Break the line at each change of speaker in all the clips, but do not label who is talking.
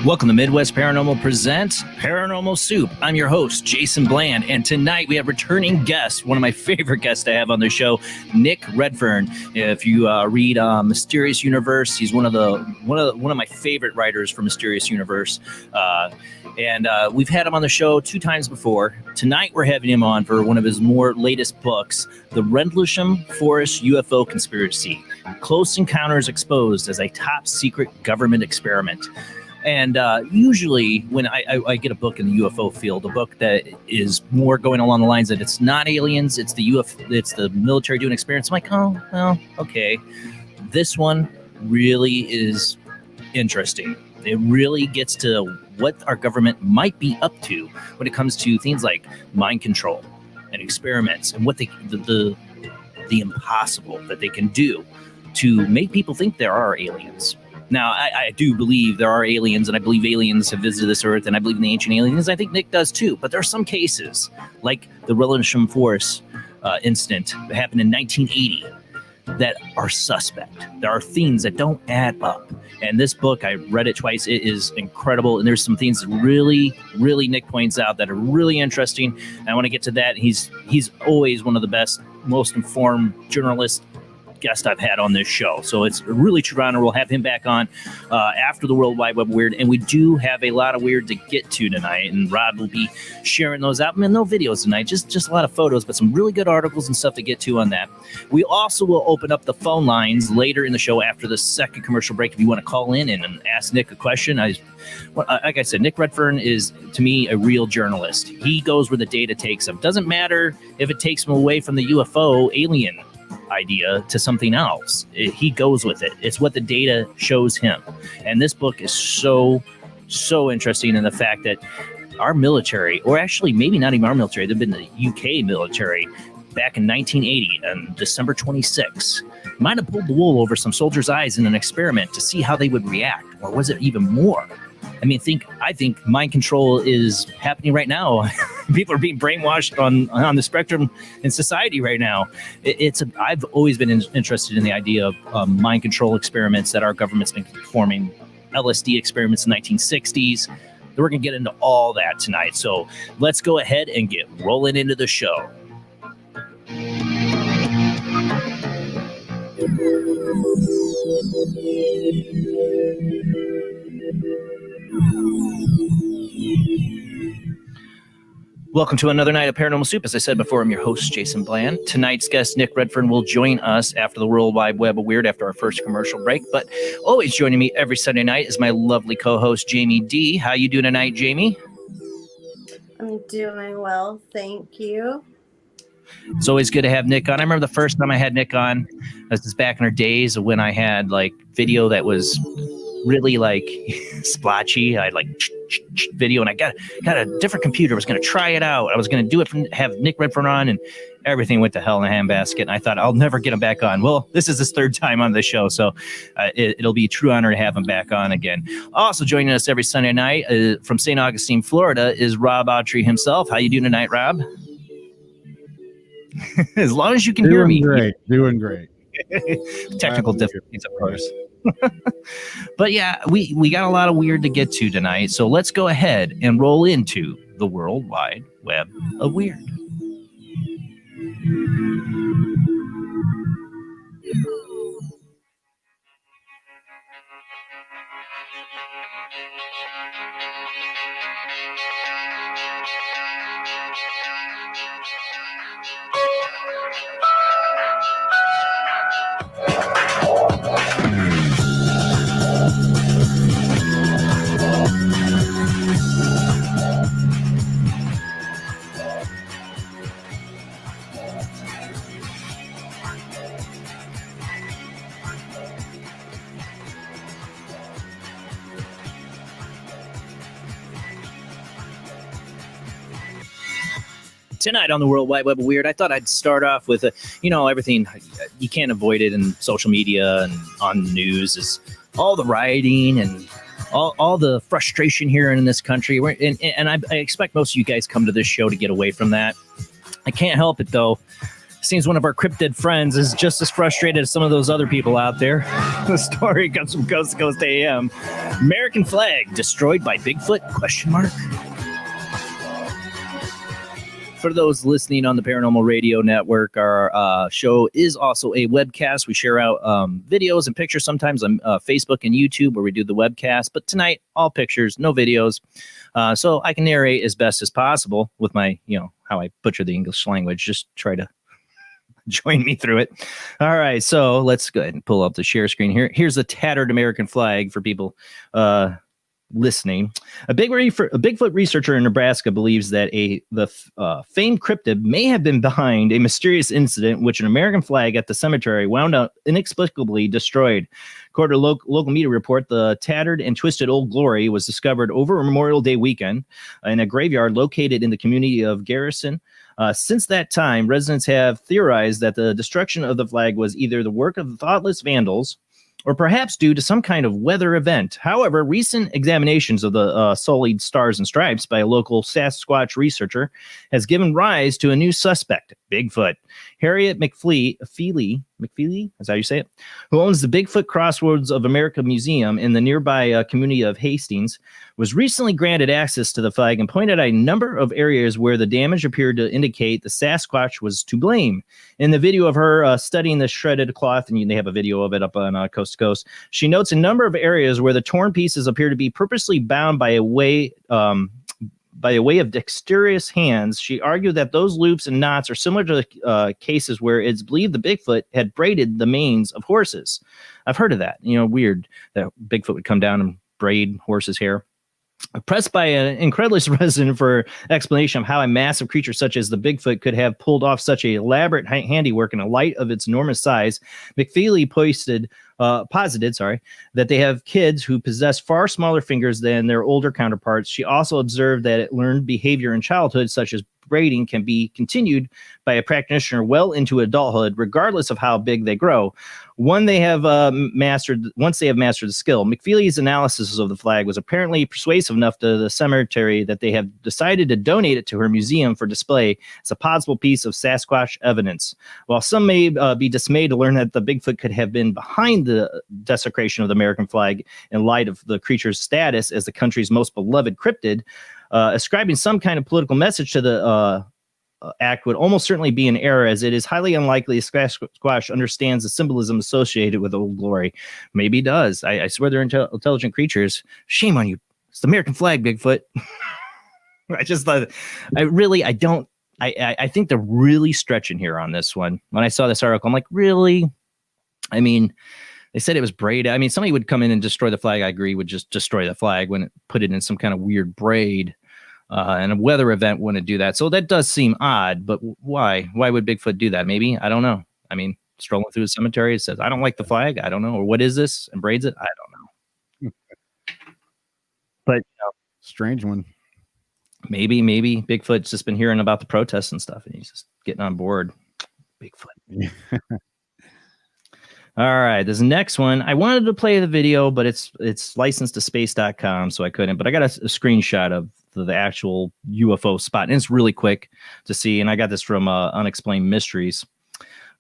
Welcome to Midwest Paranormal Presents Paranormal Soup. I'm your host, Jason Bland, and tonight we have returning guest, one of my favorite guests to have on the show, Nick Redfern. If you read Mysterious Universe, he's one of my favorite writers for Mysterious Universe. And we've had him on the show 2 times before. Tonight we're having him on for one of his more latest books, The Rendlesham Forest UFO Conspiracy: Close Encounters Exposed as a Top Secret Government Experiment. And usually when I get a book in the UFO field, a book that is more going along the lines that it's not aliens, it's the military doing experiments, I'm like, oh, well, okay. This one really is interesting. It really gets to what our government might be up to when it comes to things like mind control and experiments and what the impossible that they can do to make people think there are aliens. Now, I do believe there are aliens, and I believe aliens have visited this earth, and I believe in the ancient aliens. I think Nick does too. But there are some cases, like the Rendlesham Forest incident that happened in 1980, that are suspect. There are things that don't add up. And this book, I read it twice. It is incredible. And there's some things that really, really Nick points out that are really interesting. And I want to get to that. He's always one of the best, most informed journalists guest I've had on this show, so it's a really true honor. We'll have him back on after the World Wide Web Weird, and we do have a lot of weird to get to tonight, and Rob will be sharing those out. I mean, no videos tonight, just a lot of photos, but some really good articles and stuff to get to on that. We also will open up the phone lines later in the show after the second commercial break if you want to call in and ask Nick a question. Like I said, Nick Redfern is, to me, a real journalist. He goes where the data takes him. Doesn't matter if it takes him away from the UFO alien idea to something else. He goes with it. It's what the data shows him. And this book is so interesting in the fact that our military, or actually maybe not even our military, they've been the UK military back in 1980 on December 26, might have pulled the wool over some soldiers' eyes in an experiment to see how they would react. Or was it even more? I mean, I think mind control is happening right now. People are being brainwashed on the spectrum in society right now. I've always been interested in the idea of mind control experiments that our government's been performing, LSD experiments in the 1960s. We're going to get into all that tonight. So let's go ahead and get rolling into the show. Welcome to another night of Paranormal Soup. As I said before, I'm your host, Jason Bland. Tonight's guest, Nick Redfern, will join us after the World Wide Web of Weird after our first commercial break. But always joining me every Sunday night is my lovely co-host, Jamie D. How you doing tonight, Jamie?
I'm doing well, thank you.
It's always good to have Nick on. I remember the first time I had Nick on, this is back in our days when I had like video that was really like splotchy. I had like video, and I got a different computer. I was going to try it out. I was going to do it have Nick Redfern on, and everything went to hell in a handbasket. And I thought I'll never get him back on. Well, this is his 3rd time on the show, so it'll be a true honor to have him back on again. Also joining us every Sunday night from St. Augustine, Florida, is Rob Autry himself. How you doing tonight, Rob? As long as you can hear me.
Doing great.
Technical difficulties, of course. But yeah, we got a lot of weird to get to tonight. So let's go ahead and roll into the World Wide Web of Weird. Tonight on the World Wide Web of Weird, I thought I'd start off with everything you can't avoid it in social media and on the news is all the rioting and all the frustration here in this country. And I expect most of you guys come to this show to get away from that. I can't help it though. Seems one of our cryptid friends is just as frustrated as some of those other people out there. The story comes from Coast to Coast AM. American flag destroyed by Bigfoot? ? For those listening on the Paranormal Radio Network, our show is also a webcast. We share out videos and pictures sometimes on Facebook and YouTube where we do the webcast. But tonight, all pictures, no videos. So I can narrate as best as possible with my, how I butcher the English language. Just try to join me through it. All right, so let's go ahead and pull up the share screen here. Here's the tattered American flag for people listening. A Bigfoot researcher in Nebraska believes that the famed cryptid may have been behind a mysterious incident in which an American flag at the cemetery wound up inexplicably destroyed. According to local media report, the tattered and twisted Old Glory was discovered over Memorial Day weekend in a graveyard located in the community of Garrison. Since that time, residents have theorized that the destruction of the flag was either the work of thoughtless vandals or perhaps due to some kind of weather event. However, recent examinations of the sullied stars and stripes by a local Sasquatch researcher has given rise to a new suspect, Bigfoot. Harriet McFeely, is that how you say it? Who owns the Bigfoot Crossroads of America Museum in the nearby community of Hastings, was recently granted access to the flag and pointed out a number of areas where the damage appeared to indicate the Sasquatch was to blame. In the video of her studying the shredded cloth, and they have a video of it up on Coast to Coast, she notes a number of areas where the torn pieces appear to be purposely bound by a way of dexterous hands. She argued that those loops and knots are similar to the cases where it's believed the Bigfoot had braided the manes of horses. I've heard of that. Weird that Bigfoot would come down and braid horses' hair. Pressed by an incredulous resident for explanation of how a massive creature such as the Bigfoot could have pulled off such a elaborate handiwork in a light of its enormous size, McFeely posited that they have kids who possess far smaller fingers than their older counterparts. She also observed that it learned behavior in childhood, such as braiding, can be continued by a practitioner well into adulthood, regardless of how big they grow. Once they have mastered the skill. McFeely's analysis of the flag was apparently persuasive enough to the cemetery that they have decided to donate it to her museum for display as a possible piece of Sasquatch evidence. While some may be dismayed to learn that the Bigfoot could have been behind the desecration of the American flag in light of the creature's status as the country's most beloved cryptid, ascribing some kind of political message to the act would almost certainly be an error, as it is highly unlikely Sasquatch understands the symbolism associated with Old Glory. Maybe he does. I swear they're intelligent creatures. Shame on you. It's the American flag, Bigfoot. I just thought, I think they're really stretching here on this one. When I saw this article, I'm like, really? I mean, they said it was braided. I mean, somebody would come in and destroy the flag. I agree, would just destroy the flag when it put it in some kind of weird braid. And a weather event wouldn't do that. So that does seem odd, but why? Why would Bigfoot do that? Maybe. I don't know. I mean, strolling through the cemetery, it says, I don't like the flag. I don't know. Or what is this? And braids it? I don't know. But
strange one.
Maybe Bigfoot's just been hearing about the protests and stuff, and he's just getting on board. Bigfoot. All right, this next one. I wanted to play the video, but it's licensed to space.com, so I couldn't. But I got a screenshot of the actual UFO spot, and it's really quick to see. And I got this from Unexplained Mysteries.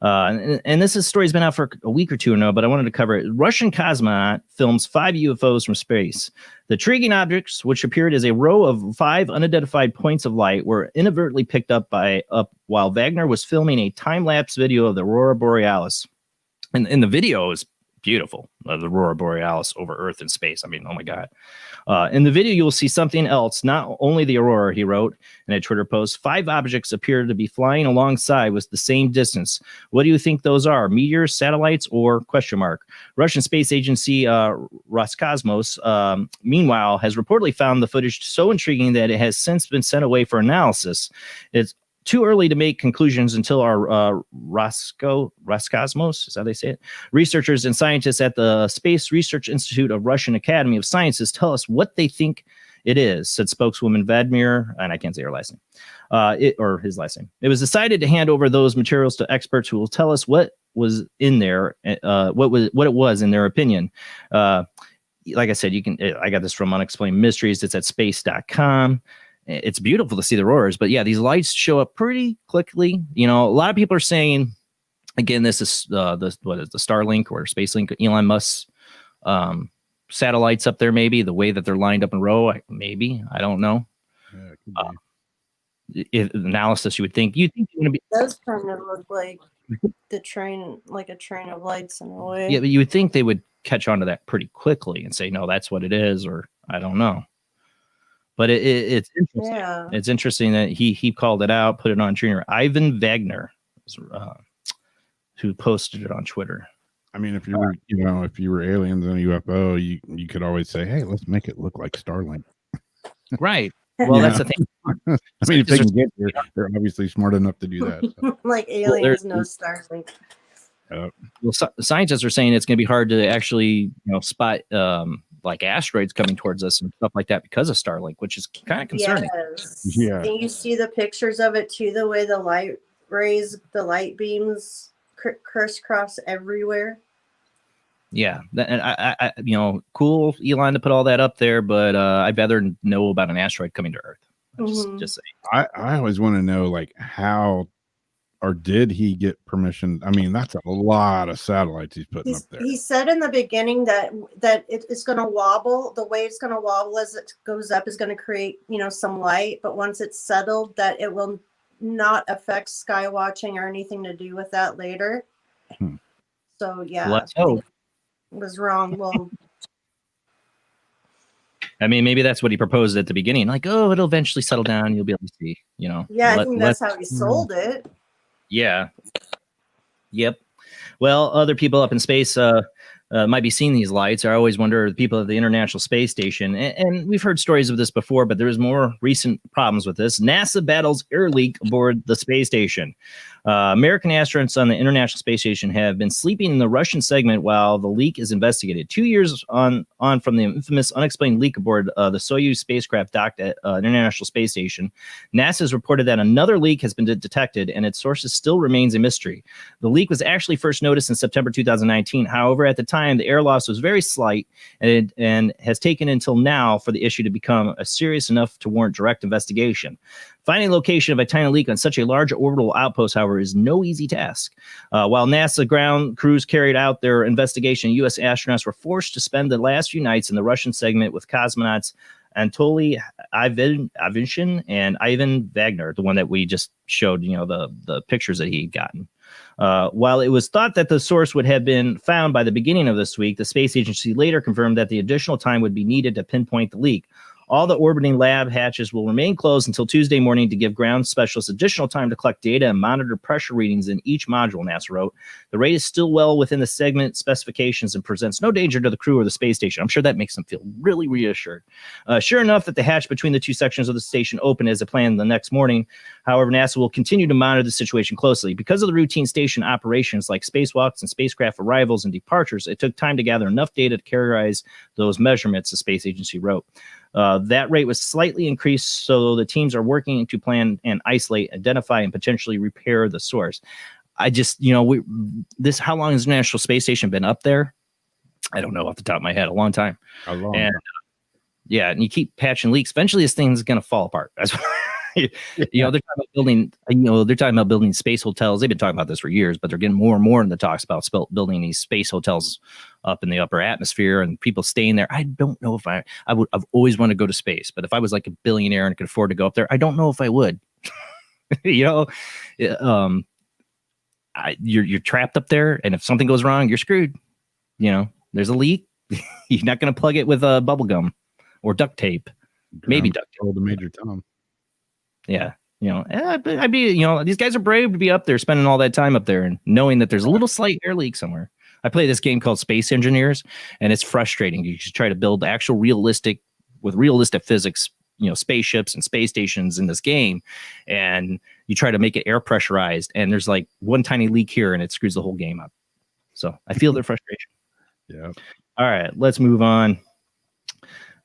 And this story's been out for a week or two now, but I wanted to cover it. Russian cosmonaut films 5 UFOs from space. The intriguing objects, which appeared as a row of 5 unidentified points of light, were inadvertently picked up while Wagner was filming a time-lapse video of the Aurora Borealis. And the video is beautiful, the Aurora Borealis over Earth and space. I mean, oh my God. In the video, you will see something else, not only the aurora, he wrote in a Twitter post. 5 objects appear to be flying alongside with the same distance. What do you think those are? Meteors, satellites, or question mark? Russian space agency Roscosmos, meanwhile, has reportedly found the footage so intriguing that it has since been sent away for analysis. It's too early to make conclusions until our Roscosmos, is that how they say it? Researchers and scientists at the Space Research Institute of Russian Academy of Sciences tell us what they think it is, said spokeswoman Vladimir, and I can't say her last name, or his last name. It was decided to hand over those materials to experts who will tell us what was in there, what it was in their opinion. Like I said, I got this from Unexplained Mysteries. It's at space.com. It's beautiful to see the auroras, but yeah, these lights show up pretty quickly. You know, a lot of people are saying, again, this is the Starlink or SpaceLink, Elon Musk's satellites up there. Maybe the way that they're lined up in a row, maybe I don't know.
Yeah, it could be.
If analysis, you think they're going to be.
Those kind of look like the train, like a train of lights in a way.
Yeah, but you would think they would catch on to that pretty quickly and say, no, that's what it is, or I don't know. But it's interesting.
Yeah.
It's interesting that he called it out, put it on Twitter. Ivan Wagner, who posted it on Twitter.
I mean, if you were, if you were aliens in a UFO, you could always say, "Hey, let's make it look like Starlink."
Right. Well, that's the thing.
I mean, if they can get here, they're obviously smart enough to do that. So.
Like aliens, no Starlink.
Well, scientists are saying it's going to be hard to actually, spot like asteroids coming towards us and stuff like that because of Starlink, which is kind of concerning.
Yes.
Yeah.
And you see the pictures of it too, the way the light rays, the light beams crisscross everywhere.
Yeah, and I cool, Elon, to put all that up there, but I'd rather know about an asteroid coming to Earth. Just saying.
I always want to know, like, how or did he get permission? I mean, that's a lot of satellites he's putting up there.
He said in the beginning that it's going to wobble. The way it's going to wobble as it goes up is going to create, some light. But once it's settled, that it will not affect sky watching or anything to do with that later. So, yeah.
Let's hope.
Was wrong. Well,
I mean, maybe that's what he proposed at the beginning. Like, oh, it'll eventually settle down. You'll be able to see,
Yeah, I think that's how he sold it.
Yeah. Yep. Well, other people up in space might be seeing these lights. I always wonder, the people at the International Space Station, and we've heard stories of this before, but there's more recent problems with this. NASA battles air leak aboard the space station. American astronauts on the International Space Station have been sleeping in the Russian segment while the leak is investigated. 2 years on from the infamous unexplained leak aboard the Soyuz spacecraft docked at International Space Station, NASA has reported that another leak has been detected, and its sources still remains a mystery. The leak was actually first noticed in September 2019. However, at the time, the air loss was very slight, and has taken until now for the issue to become serious enough to warrant direct investigation. Finding the location of a tiny leak on such a large orbital outpost, however, is no easy task. While NASA ground crews carried out their investigation, U.S. astronauts were forced to spend the last few nights in the Russian segment with cosmonauts Anatoly Ivanishin and Ivan Wagner, the one that we just showed, the pictures that he'd gotten. While it was thought that the source would have been found by the beginning of this week, the space agency later confirmed that the additional time would be needed to pinpoint the leak. All the orbiting lab hatches will remain closed until Tuesday morning to give ground specialists additional time to collect data and monitor pressure readings in each module, NASA wrote. The rate is still well within the segment specifications and presents no danger to the crew or the space station. I'm sure that makes them feel really reassured. Sure enough, that the hatch between the two sections of the station opened as planned the next morning. However, NASA will continue to monitor the situation closely. Because of the routine station operations like spacewalks and spacecraft arrivals and departures, it took time to gather enough data to characterize those measurements, the space agency wrote. That rate was slightly increased, so the teams are working to plan and isolate, identify, and potentially repair the source. I just, how long has the International Space Station been up there? I don't know off the top of my head. A long time.
A long
time. Yeah, and you keep patching leaks. Eventually, this thing's going to fall apart. That's They're talking about building, they're talking about building space hotels. They've been talking about this for years, but they're getting more and more in the talks about building these space hotels up in the upper atmosphere and people staying there. I don't know if I've always wanted to go to space, but if I was like a billionaire and could afford to go up there, I don't know if I would. You're trapped up there, and if something goes wrong, you're screwed. There's a leak. You're not going to plug it with bubble gum or duct tape. Maybe duct tape.
The Major Tom.
Yeah. I'd be, these guys are brave to be up there, spending all that time up there and knowing that there's a little slight air leak somewhere. I play this game called Space Engineers, and it's frustrating. You try to build actual realistic physics, spaceships and space stations in this game, and you try to make it air pressurized, and there's like one tiny leak here and it screws the whole game up. So I feel their frustration.
Yeah.
All right, let's move on.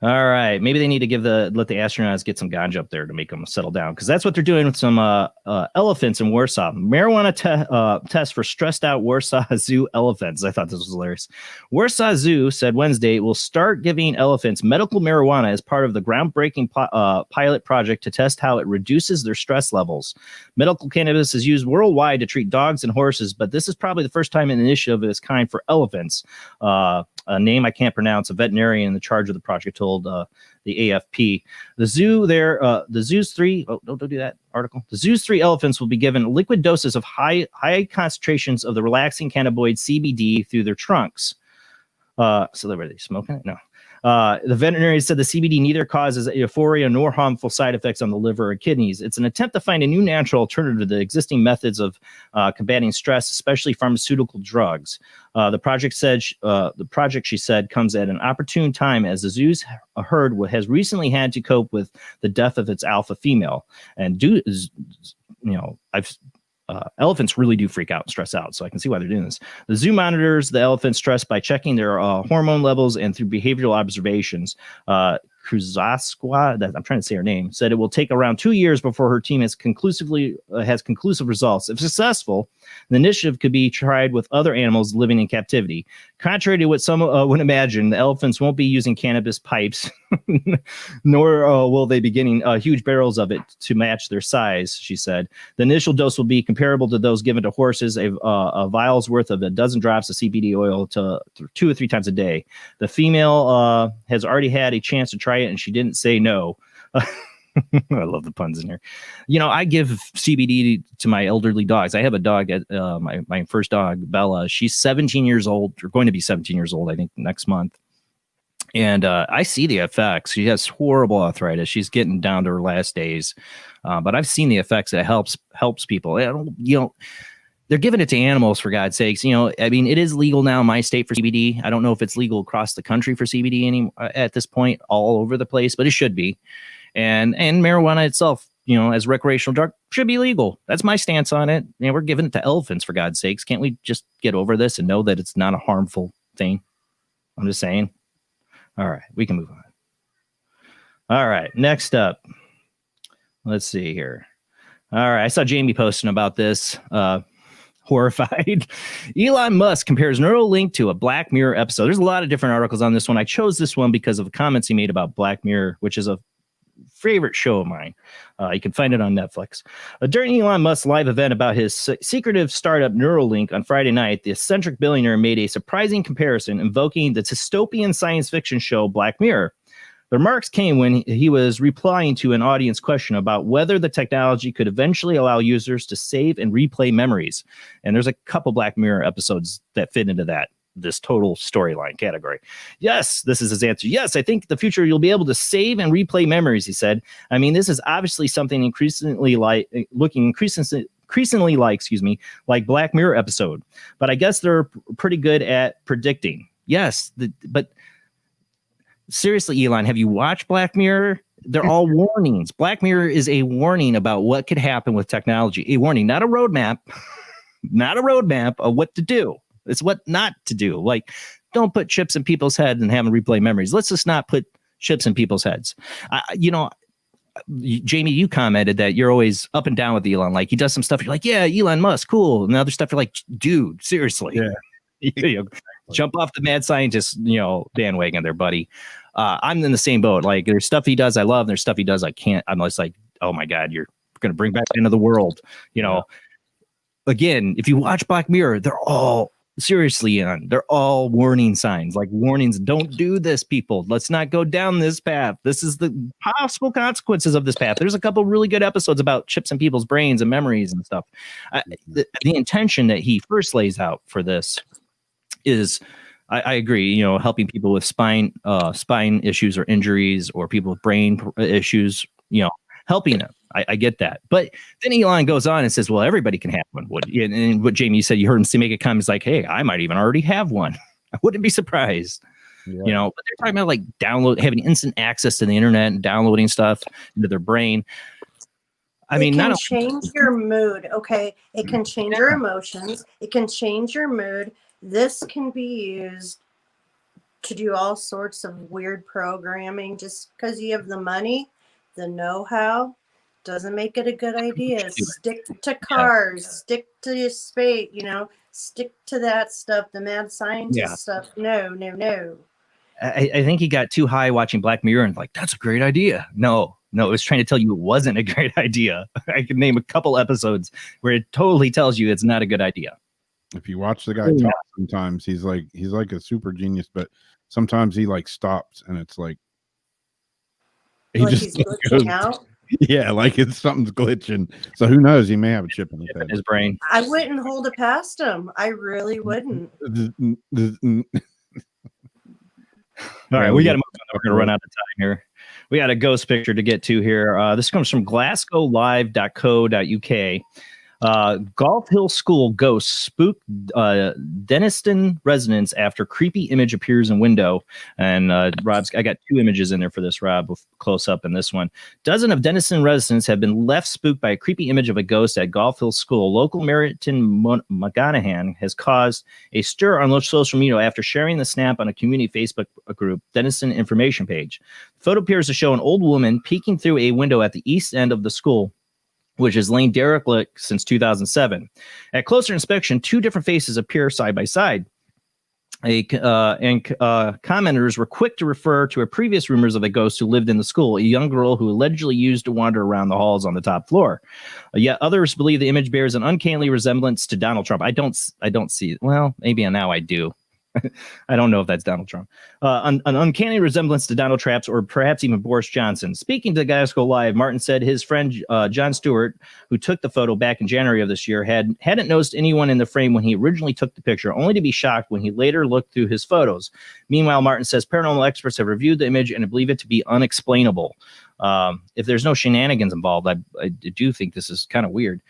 All right, maybe they need to let the astronauts get some ganja up there to make them settle down, because that's what they're doing with some elephants in Warsaw. Marijuana test for stressed out Warsaw Zoo elephants. I thought this was hilarious. Warsaw Zoo said Wednesday it will start giving elephants medical marijuana as part of the groundbreaking pilot project to test how it reduces their stress levels. Medical cannabis is used worldwide to treat dogs and horses, but this is probably the first time an initiative of its kind for elephants. A name I can't pronounce, a veterinarian in charge of the project told the AFP. The zoo's three elephants will be given liquid doses of high concentrations of the relaxing cannabinoid CBD through their trunks. So were they smoking it? No. The veterinarian said the CBD neither causes euphoria nor harmful side effects on the liver or kidneys. It's an attempt to find a new natural alternative to the existing methods of combating stress, especially pharmaceutical drugs. The project, she said, comes at an opportune time as the zoo's herd has recently had to cope with the death of its alpha female. And elephants really do freak out and stress out, so I can see why they're doing this. The zoo monitors the elephant stress by checking their hormone levels and through behavioral observations. Kruzaskwa, I'm trying to say her name, said it will take around 2 years before her team has conclusive results. If successful, the initiative could be tried with other animals living in captivity. Contrary to what some would imagine, the elephants won't be using cannabis pipes, nor will they be getting huge barrels of it to match their size, she said. The initial dose will be comparable to those given to horses, a vial's worth of a dozen drops of CBD oil to 2 or 3 times a day. The female has already had a chance to try it, and she didn't say no. I love the puns in here. I give CBD to my elderly dogs. I have a dog, my first dog, Bella. She's 17 years old, or going to be 17 years old, I think, next month. And I see the effects. She has horrible arthritis. She's getting down to her last days. But I've seen the effects. It helps people. They're giving it to animals, for God's sakes. It is legal now in my state for CBD. I don't know if it's legal across the country for CBD at this point, all over the place, but it should be. And marijuana itself, as a recreational drug, should be legal. That's my stance on it. We're giving it to elephants, for God's sakes. Can't we just get over this and know that it's not a harmful thing? I'm just saying. All right, we can move on. All right, next up. Let's see here. All right, I saw Jamie posting about this. Horrified. Elon Musk compares Neuralink to a Black Mirror episode. There's a lot of different articles on this one. I chose this one because of the comments he made about Black Mirror, which is a favorite show of mine. You can find it on Netflix. During Elon Musk's live event about his secretive startup Neuralink on Friday night, the eccentric billionaire made a surprising comparison invoking the dystopian science fiction show Black Mirror. The remarks came when he was replying to an audience question about whether the technology could eventually allow users to save and replay memories. And there's a couple Black Mirror episodes that fit into this total storyline category. Yes, this is his answer. Yes, I think in the future you'll be able to save and replay memories, he said. This is obviously something increasingly like Black Mirror episode. But I guess they're pretty good at predicting. Yes, but seriously, Elon, have you watched Black Mirror? They're all warnings. Black Mirror is a warning about what could happen with technology. A warning, not a roadmap, not a roadmap of what to do. It's what not to do. Like, don't put chips in people's heads and have them replay memories. Let's just not put chips in people's heads. Jamie, you commented that you're always up and down with Elon. Like, he does some stuff. You're like, yeah, Elon Musk, cool. And other stuff, you're like, dude, seriously. Yeah. Jump off the mad scientist, bandwagon there, buddy. I'm in the same boat. Like, there's stuff he does I love, and there's stuff he does I can't. I'm just like, oh my God, you're going to bring back the end of the world. You know, again, if you watch Black Mirror, they're all seriously they're all warning signs, like warnings. Don't do this, people. Let's not go down this path. This is the possible consequences of this path. There's a couple really good episodes about chips in people's brains and memories and stuff. The intention that he first lays out for this is, I agree, you know, helping people with spine issues or injuries, or people with brain issues, you know, helping them. I get that. But then Elon goes on and says, well, everybody can have one. And what Jamie said, you heard him make a comment, it's like, hey, I might even already have one. I wouldn't be surprised. Yeah. You know, but they're talking about like having instant access to the internet and downloading stuff into their brain. I mean,
it can change your mood. Okay. It can change your emotions. It can change your mood. This can be used to do all sorts of weird programming. Just because you have the money, the know-how, doesn't make it a good idea. Stick to cars, stick to space, you know, stick to that stuff, the mad scientist stuff. No.
I think he got too high watching Black Mirror and like, that's a great idea. No, it was trying to tell you it wasn't a great idea. I could name a couple episodes where it totally tells you it's not a good idea.
If you watch the guy talk, sometimes he's like a super genius, but sometimes he like stops and it's like
he's glitching out.
Yeah, like something's glitching. So who knows? He may have a chip in
his brain.
I wouldn't hold it past him. I really wouldn't.
All right, we got to move on. We're going to run out of time here. We got a ghost picture to get to here. This comes from glasgowlive.co.uk. Golf Hill School ghosts spook Denniston residents after creepy image appears in window. And I got two images in there for this, Rob, with close up in this one. Dozen of Denniston residents have been left spooked by a creepy image of a ghost at Golf Hill School. Local Meriton McGonahan has caused a stir on social media after sharing the snap on a community Facebook group, Denniston information page. The photo appears to show an old woman peeking through a window at the east end of the school, which has lain derelict since 2007. At closer inspection, two different faces appear side by side. Commenters were quick to refer to a previous rumors of a ghost who lived in the school, a young girl who allegedly used to wander around the halls on the top floor. Yet others believe the image bears an uncanny resemblance to Donald Trump. I don't see it. Well, maybe now I do. I don't know if that's Donald Trump. An uncanny resemblance to Donald Trump's, or perhaps even Boris Johnson. Speaking to Glasgow Live, Martin said his friend John Stewart, who took the photo back in January of this year, hadn't noticed anyone in the frame when he originally took the picture, only to be shocked when he later looked through his photos. Meanwhile, Martin says paranormal experts have reviewed the image and believe it to be unexplainable. If there's no shenanigans involved, I do think this is kind of weird.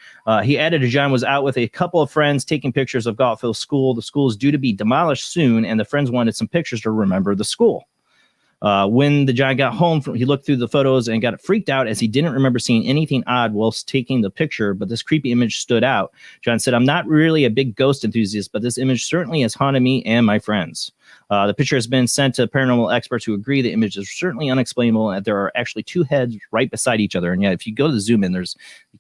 He added John was out with a couple of friends taking pictures of Golf Hill School. The school is due to be demolished soon, and the friends wanted some pictures to remember the school. When the John got home, he looked through the photos and got freaked out as he didn't remember seeing anything odd whilst taking the picture, but this creepy image stood out. John said, I'm not really a big ghost enthusiast, but this image certainly has haunted me and my friends. The picture has been sent to paranormal experts who agree the image is certainly unexplainable and that there are actually two heads right beside each other. And yeah, if you go to the zoom in, you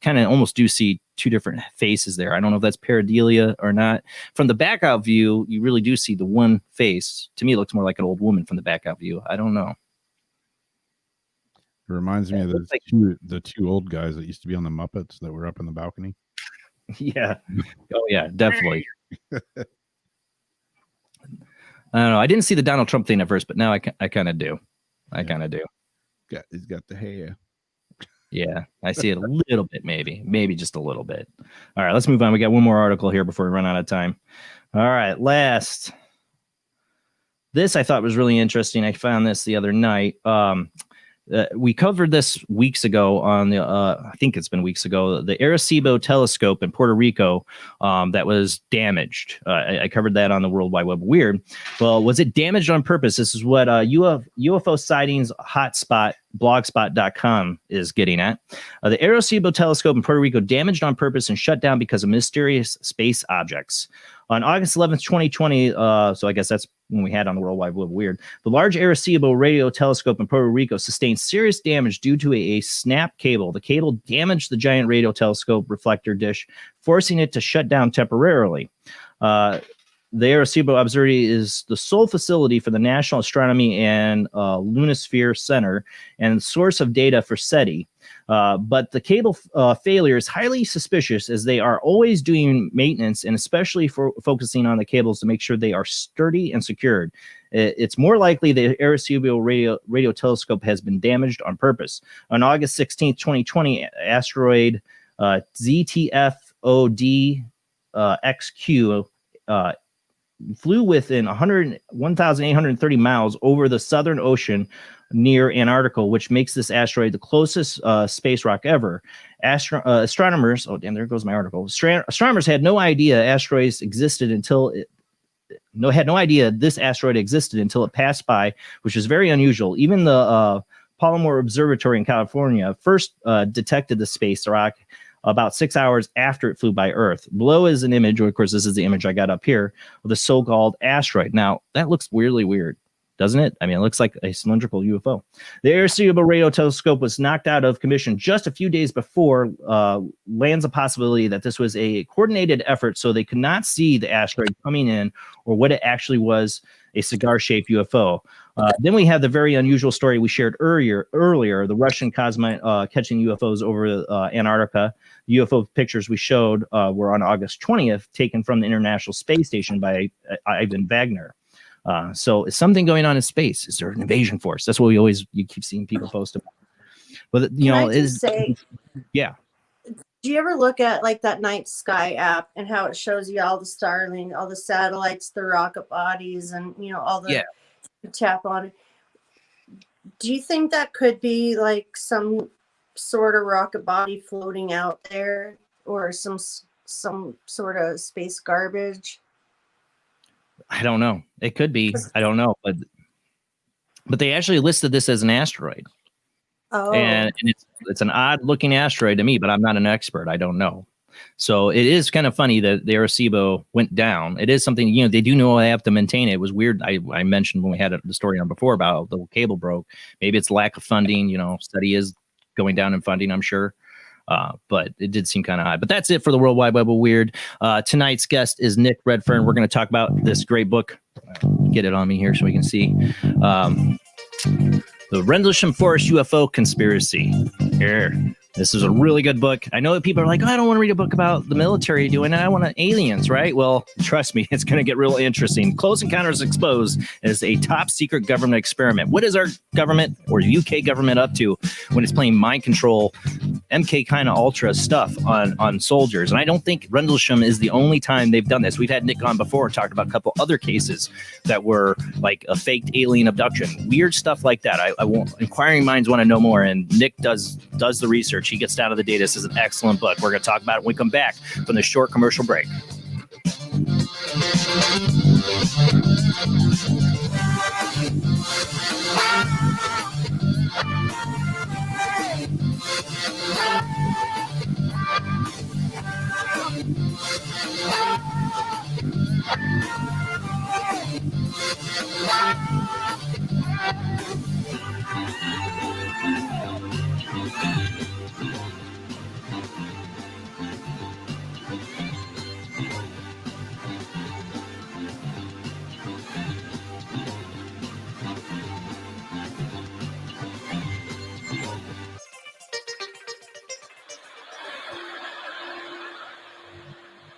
kind of almost do see two different faces there. I don't know if that's pareidolia or not. From the back out view, you really do see the one face. To me, it looks more like an old woman from the back out view. I don't know.
It reminds me of the two old guys that used to be on the Muppets that were up in the balcony.
Yeah. Oh yeah, definitely. I don't know. I didn't see the Donald Trump thing at first, but now I kind of do. I kind of do.
He's got the hair.
Yeah, I see it a little bit, maybe just a little bit. All right, let's move on. We got one more article here before we run out of time. All right, last. This I thought was really interesting. I found this the other night. We covered this weeks ago on the, I think it's been weeks ago, the Arecibo telescope in Puerto Rico that was damaged. I covered that on the World Wide Web Weird. Well, was it damaged on purpose? This is what UFO sightings hotspot blogspot.com is getting at. The Arecibo telescope in Puerto Rico damaged on purpose and shut down because of mysterious space objects. On August 11th, 2020, so I guess that's when we had on the World Wide Web Weird, the large Arecibo radio telescope in Puerto Rico sustained serious damage due to a snap cable. The cable damaged the giant radio telescope reflector dish, forcing it to shut down temporarily. The Arecibo Observatory is the sole facility for the National Astronomy and Lunosphere Center and source of data for SETI. But the cable failure is highly suspicious, as they are always doing maintenance and especially for focusing on the cables to make sure they are sturdy and secured. It's more likely the Arecibo radio telescope has been damaged on purpose. On August 16th, 2020, asteroid ZTFOD XQ flew within 1,830 miles over the Southern Ocean near Antarctica, which makes this asteroid the closest space rock ever. Astronomers, oh damn, there goes my article. Astronomers had no idea asteroids existed until had no idea this asteroid existed until it passed by, which is very unusual. Even the Palomar Observatory in California first detected the space rock about 6 hours after it flew by Earth. Below is an image, or of course, this is the image I got up here, of the so-called asteroid. Now, that looks weirdly weird, doesn't it? I mean, it looks like a cylindrical UFO. The Arecibo radio telescope was knocked out of commission just a few days before, lands a possibility that this was a coordinated effort, so they could not see the asteroid coming in or what it actually was, a cigar-shaped UFO. Then we have the very unusual story we shared earlier, the Russian cosmonaut catching UFOs over Antarctica. The UFO pictures we showed were on August 20th, taken from the International Space Station by Ivan Wagner. So is something going on in space? Is there an invasion force? That's what you keep seeing people post about. But yeah.
Do you ever look at like that night sky app and how it shows you all the Starlink, all the satellites, the rocket bodies, and all the tap on it? Do you think that could be like some sort of rocket body floating out there, or some sort of space garbage?
I don't know. It could be. I don't know, but they actually listed this as an asteroid.
Oh.
And it's an odd looking asteroid to me, but I'm not an expert. I don't know. So it is kind of funny that the Arecibo went down. It is something, they do know they have to maintain it. It was weird. I mentioned when we had the story on before about the cable broke. Maybe it's lack of funding. Study is going down in funding, I'm sure. But it did seem kind of high. But that's it for the World Wide Web of Weird. Tonight's guest is Nick Redfern. We're going to talk about this great book. Get it on me here so we can see. The Rendlesham Forest UFO Conspiracy. Here. This is a really good book. I know that people are like, I don't want to read a book about the military doing it. I want aliens, right? Well, trust me, it's going to get real interesting. Close Encounters Exposed is a top secret government experiment. What is our government or UK government up to when it's playing mind control, MK kind of ultra stuff on soldiers? And I don't think Rendlesham is the only time they've done this. We've had Nick on before and talked about a couple other cases that were like a faked alien abduction, weird stuff like that. I won't. Inquiring minds want to know more, and Nick does the research. He gets down to the data. This is an excellent book. We're going to talk about it when we come back from the short commercial break.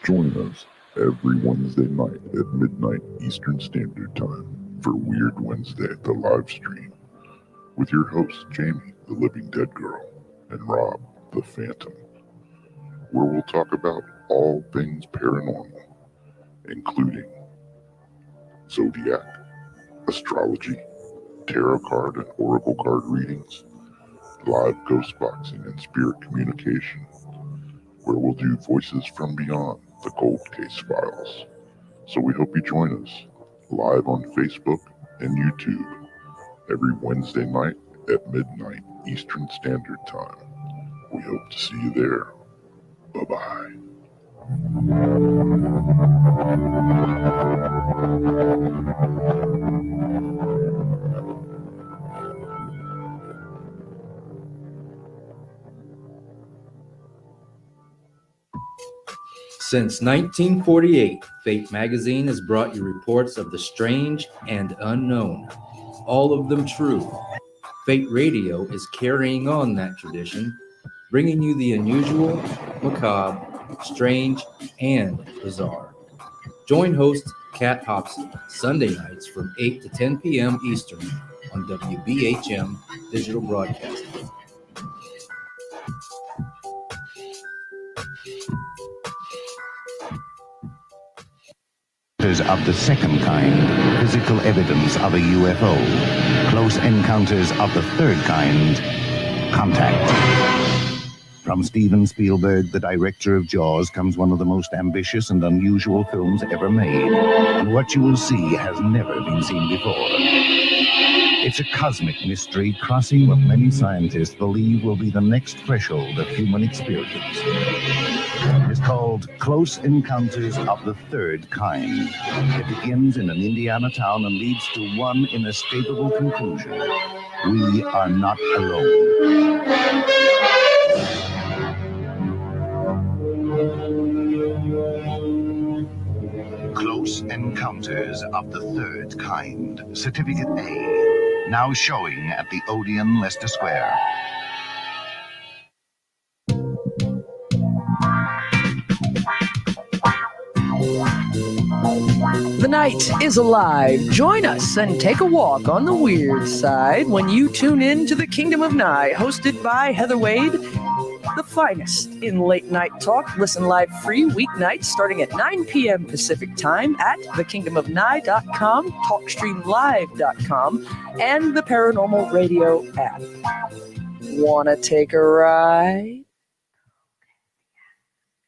Join us every Wednesday night at midnight Eastern Standard Time for Weird Wednesday, the live stream, with your hosts Jamie, the Living Dead Girl, and Rob, the Phantom, where we'll talk about all things paranormal, including zodiac, astrology, tarot card and oracle card readings, live ghost boxing and spirit communication, where we'll do Voices from Beyond, the Cold Case Files. So we hope you join us live on Facebook and YouTube every Wednesday night at midnight Eastern Standard Time. We hope to see you there. Bye-bye.
Since 1948, Fate magazine has brought you reports of the strange and unknown, all of them true. Fate Radio is carrying on that tradition bringing you the unusual, macabre, strange, and bizarre. Join host Kat Hobson Sunday nights from 8 to 10 p.m. Eastern on WBHM Digital Broadcasting.
Of the second kind, physical evidence of a UFO. Close encounters of the third kind, contact. From Steven Spielberg, the director of Jaws, comes one of the most ambitious and unusual films ever made. And what you will see has never been seen before. It's a cosmic mystery crossing what many scientists believe will be the next threshold of human experience. It's called Close Encounters of the Third Kind. It begins in an Indiana town and leads to one inescapable conclusion. We are not alone. Close Encounters of the Third Kind. Certificate A. Now showing at the Odeon, Leicester Square.
The night is alive. Join us and take a walk on the weird side when you tune in to The Kingdom of Nye, hosted by Heather Wade, the finest in late night talk. Listen live free weeknights starting at 9 p.m. Pacific time at thekingdomofnye.com, talkstreamlive.com, and the Paranormal Radio app. Wanna take a ride?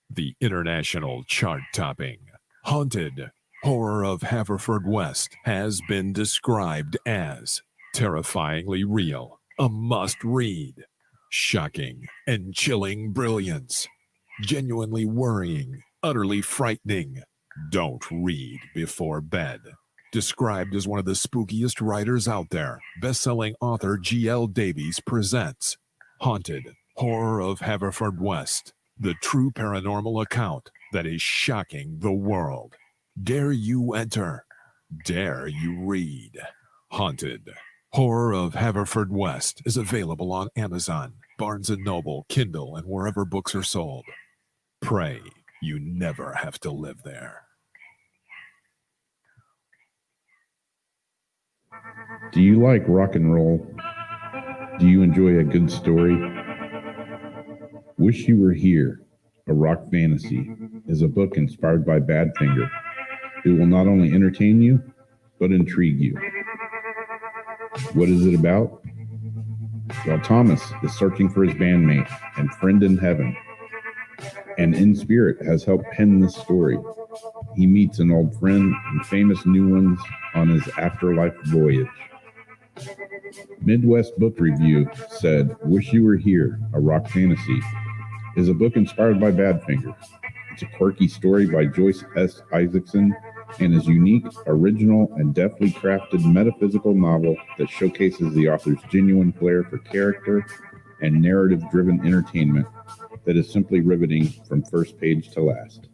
The international chart-topping Haunted Horror of Haverfordwest has been described as terrifyingly real, a must-read, shocking and chilling brilliance, genuinely worrying, utterly frightening. Don't read before bed. Described as one of the spookiest writers out there, best-selling author G.L. Davies presents Haunted Horror of Haverfordwest, the true paranormal account that is shocking the world. Dare you enter? Dare you read? Haunted Horror of Haverfordwest is available on Amazon, Barnes & Noble, Kindle, and wherever books are sold. Pray you never have to live there.
Do you like rock and roll? Do you enjoy a good story? Wish You Were Here, A Rock Fantasy, is a book inspired by Badfinger. It will not only entertain you, but intrigue you. What is it about? Well, Thomas is searching for his bandmate and friend in heaven, and in spirit has helped pen this story. He meets an old friend and famous new ones on his afterlife voyage. Midwest Book Review said, Wish You Were Here, A Rock Fantasy, is a book inspired by Badfinger. It's a quirky story by Joyce S. Isaacson and is unique, original, and deftly crafted metaphysical novel that showcases the author's genuine flair for character and narrative-driven entertainment that is simply riveting from first page to last.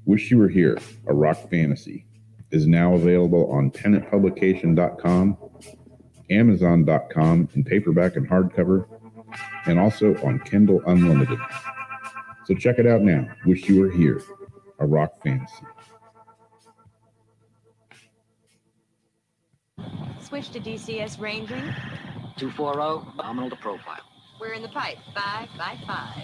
Wish You Were Here, A Rock Fantasy is now available on pennantpublication.com, amazon.com in paperback and hardcover, and also on Kindle Unlimited. So check it out now. Wish You Were Here, A Rock Fantasy.
Switch to DCS ranging.
240, nominal to profile.
We're in the pipe. 5 by 5.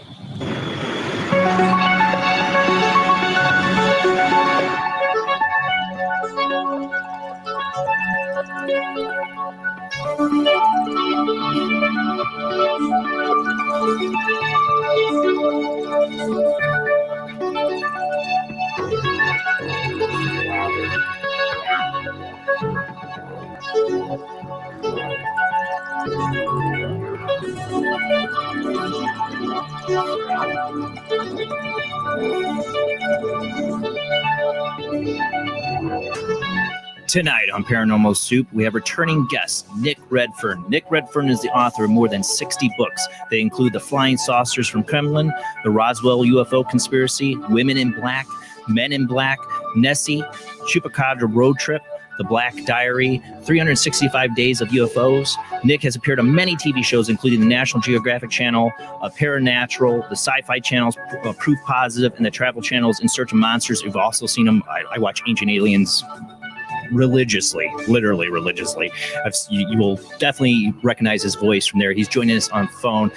Tonight on Paranormal Soup, we have returning guest Nick Redfern. Nick Redfern is the author of more than 60 books. They include The Flying Saucers from Kremlin, The Roswell UFO Conspiracy, Women in Black, Men in Black, Nessie, Chupacabra Road Trip, The Black Diary, 365 Days of UFOs. Nick has appeared on many TV shows, including the National Geographic Channel, Paranatural, the Sci-Fi Channel's Proof Positive, and the Travel Channel's In Search of Monsters. We've also seen him. I watch Ancient Aliens religiously, literally religiously. You will definitely recognize his voice from there. He's joining us on phone.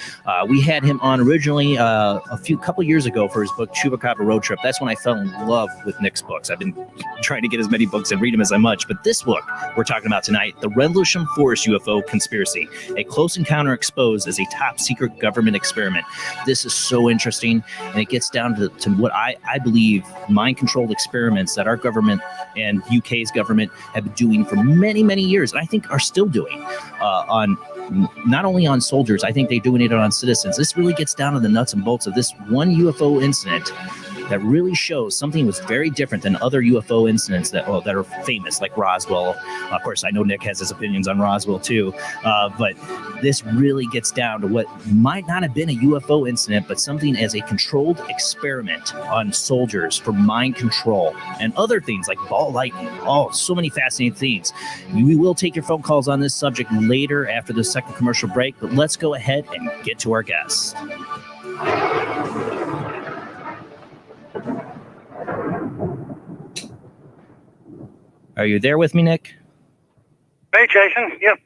We had him on originally a couple years ago for his book Chupacabra Road Trip. That's when I fell in love with Nick's books. I've been trying to get as many books and read them as I much, but this book we're talking about tonight, the Rendlesham Forest UFO Conspiracy, a close encounter exposed as a top secret government experiment. This is so interesting, and it gets down to what I believe mind-controlled experiments that our government and UK's government have been doing for many, many years, and I think are still doing on not only on soldiers. I think they're doing it on citizens. This really gets down to the nuts and bolts of this one UFO incident that really shows something was very different than other UFO incidents that are famous, like Roswell. Of course, I know Nick has his opinions on Roswell too, but this really gets down to what might not have been a UFO incident, but something as a controlled experiment on soldiers for mind control and other things like ball lightning. Oh, so many fascinating things. We will take your phone calls on this subject later after the second commercial break, but let's go ahead and get to our guests. Are you there with me, Nick?
Hey, Jason. Yep.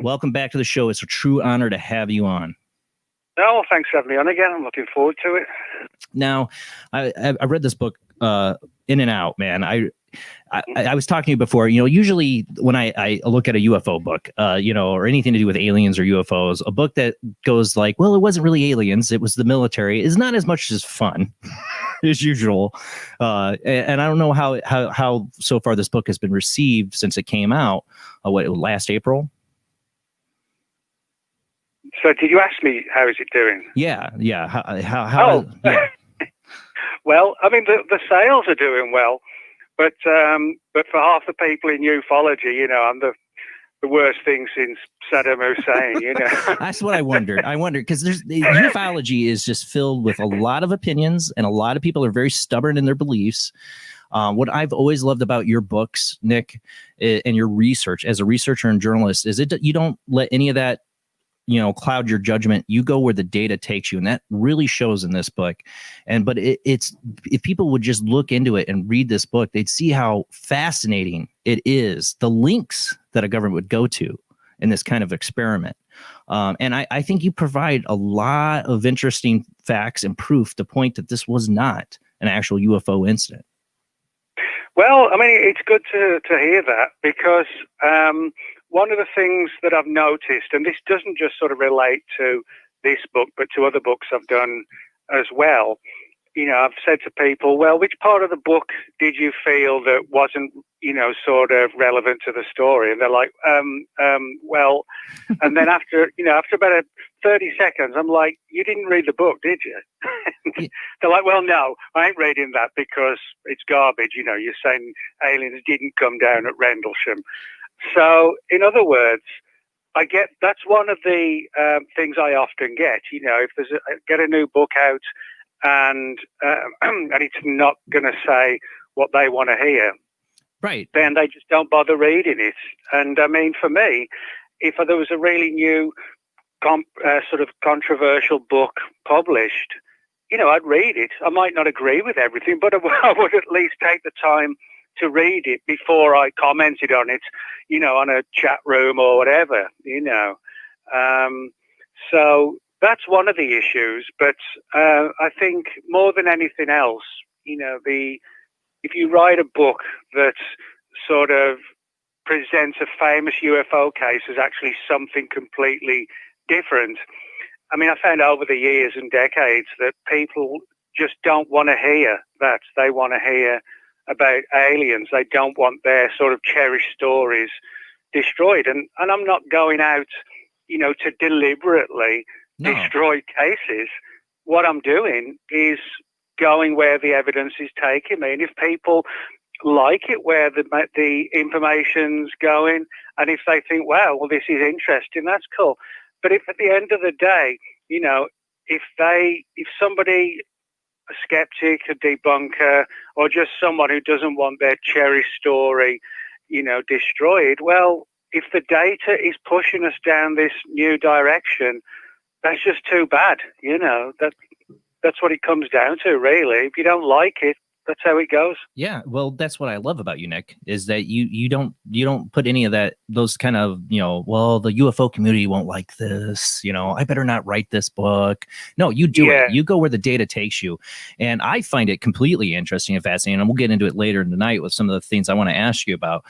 Welcome back to the show. It's a true honor to have you on.
Oh, thanks for having me on again. I'm looking forward to it.
Now, I read this book in and out, man. I was talking to you before, usually when I look at a UFO book, or anything to do with aliens or UFOs, a book that goes like, well, it wasn't really aliens, it was the military, is not as much as fun as usual. And I don't know how so far this book has been received since it came out, last April?
So did you ask me how is it doing?
Yeah. How yeah.
Well, I mean, the sales are doing well, but for half the people in ufology, I'm the worst thing since Saddam Hussein,
That's what I wondered. Because ufology is just filled with a lot of opinions, and a lot of people are very stubborn in their beliefs. What I've always loved about your books, Nick, and your research as a researcher and journalist is you don't let any of that cloud your judgment. You go where the data takes you, and that really shows in this book. But it's if people would just look into it and read this book, they'd see how fascinating it is, the links that a government would go to in this kind of experiment. And I think you provide a lot of interesting facts and proof to point that this was not an actual UFO incident.
Well, I mean, it's good to hear that, because one of the things that I've noticed, and this doesn't just sort of relate to this book, but to other books I've done as well, I've said to people, well, which part of the book did you feel that wasn't, sort of relevant to the story? And they're like, well, and then after about 30 seconds, I'm like, you didn't read the book, did you? They're like, well, no, I ain't reading that because it's garbage. You're saying aliens didn't come down at Rendlesham. So, in other words, I get that's one of the things I often get. If get a new book out and it's not going to say what they want to hear,
right? Then
they just don't bother reading it. And I mean, for me, if there was a really new, sort of controversial book published, I'd read it. I might not agree with everything, but I would at least take the time to read it before I commented on it, on a chat room or whatever, So that's one of the issues. But I think more than anything else, if you write a book that sort of presents a famous UFO case as actually something completely different, I mean, I found over the years and decades that people just don't want to hear that. They want to hear about aliens. They don't want their sort of cherished stories destroyed. And I'm not going out, to deliberately destroy cases. What I'm doing is going where the evidence is taking me. And if people like it where the information's going, and if they think, wow, well, this is interesting, that's cool. But if at the end of the day, if somebody a skeptic, a debunker, or just someone who doesn't want their cherished story, destroyed. Well, if the data is pushing us down this new direction, that's just too bad. That's what it comes down to, really. If you don't like it, that's how it goes.
Yeah, well, that's what I love about you, Nick, is that you don't put any of those kind of, well, the UFO community won't like this, I better not write this book. No, you do it. You go where the data takes you. And I find it completely interesting and fascinating. And we'll get into it later in the night with some of the things I want to ask you about.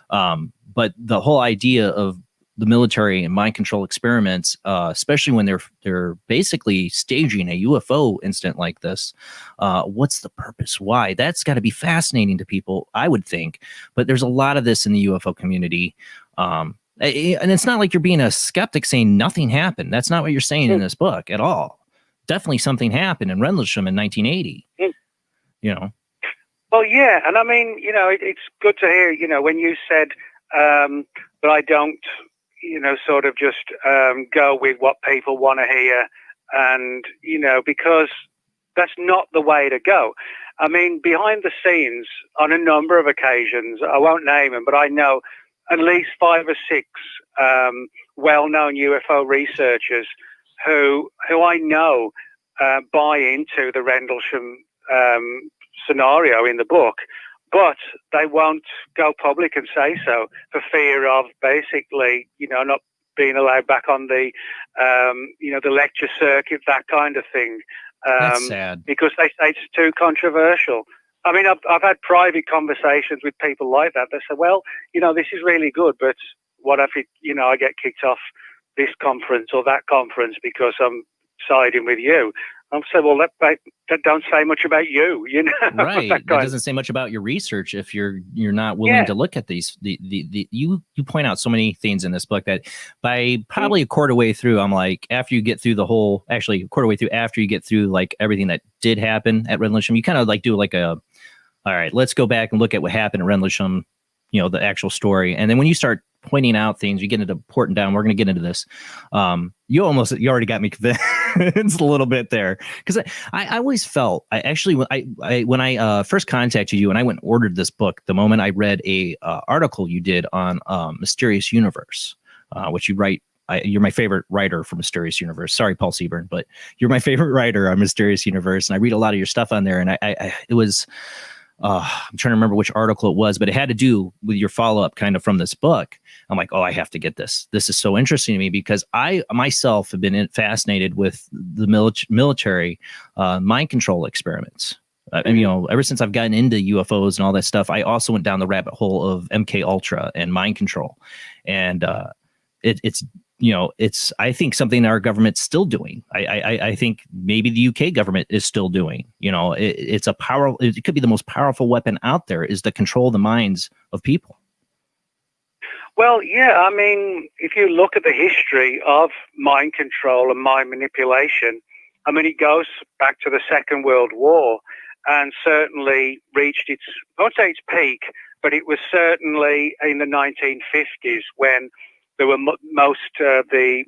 But the whole idea of the military and mind control experiments, especially when they're basically staging a UFO incident like this. What's the purpose? Why? That's got to be fascinating to people, I would think. But there's a lot of this in the UFO community. And it's not like you're being a skeptic saying nothing happened. That's not what you're saying in this book at all. Definitely something happened in Rendlesham in 1980.
Well, yeah. And I mean, it's good to hear, when you said that I don't, sort of just go with what people want to hear. And, because that's not the way to go. I mean, behind the scenes, on a number of occasions, I won't name them, but I know at least 5 or 6 well-known UFO researchers who I know buy into the Rendlesham scenario in the book, but they won't go public and say so for fear of basically, not being allowed back on the, the lecture circuit, that kind of thing.
That's sad.
Because they say it's too controversial. I mean, I've had private conversations with people like that. They say, well, this is really good, but what if I get kicked off this conference or that conference because I'm siding with you? I'm saying, well, that don't say much about you,
Right. That doesn't say much about your research if you're not willing to look at these. You point out so many things in this book that by probably a quarter way through, I'm like, after you get through a quarter way through, after you get through like everything that did happen at Rendlesham, you kind of like do like all right, let's go back and look at what happened at Rendlesham, the actual story. And then when you start pointing out things, you get into porting down. We're going to get into this. You already got me convinced a little bit there, because I always felt when I first contacted you and I went and ordered this book, the moment I read a article you did on Mysterious Universe, which you write. You're my favorite writer for Mysterious Universe. Sorry, Paul Seaburn, but you're my favorite writer on Mysterious Universe, and I read a lot of your stuff on there. And it was. I'm trying to remember which article it was, but it had to do with your follow-up kind of from this book. I'm like, I have to get this. This is so interesting to me because I myself have been fascinated with the military mind control experiments. Ever since I've gotten into UFOs and all that stuff, I also went down the rabbit hole of MK Ultra and mind control. And it's I think something our government's still doing. I think maybe the UK government is still doing. It could be the most powerful weapon out there, is to control the minds of people.
Well, yeah, I mean, if you look at the history of mind control and mind manipulation, I mean, it goes back to the Second World War and certainly reached its, I won't say its peak, but it was certainly in the 1950s when there were most the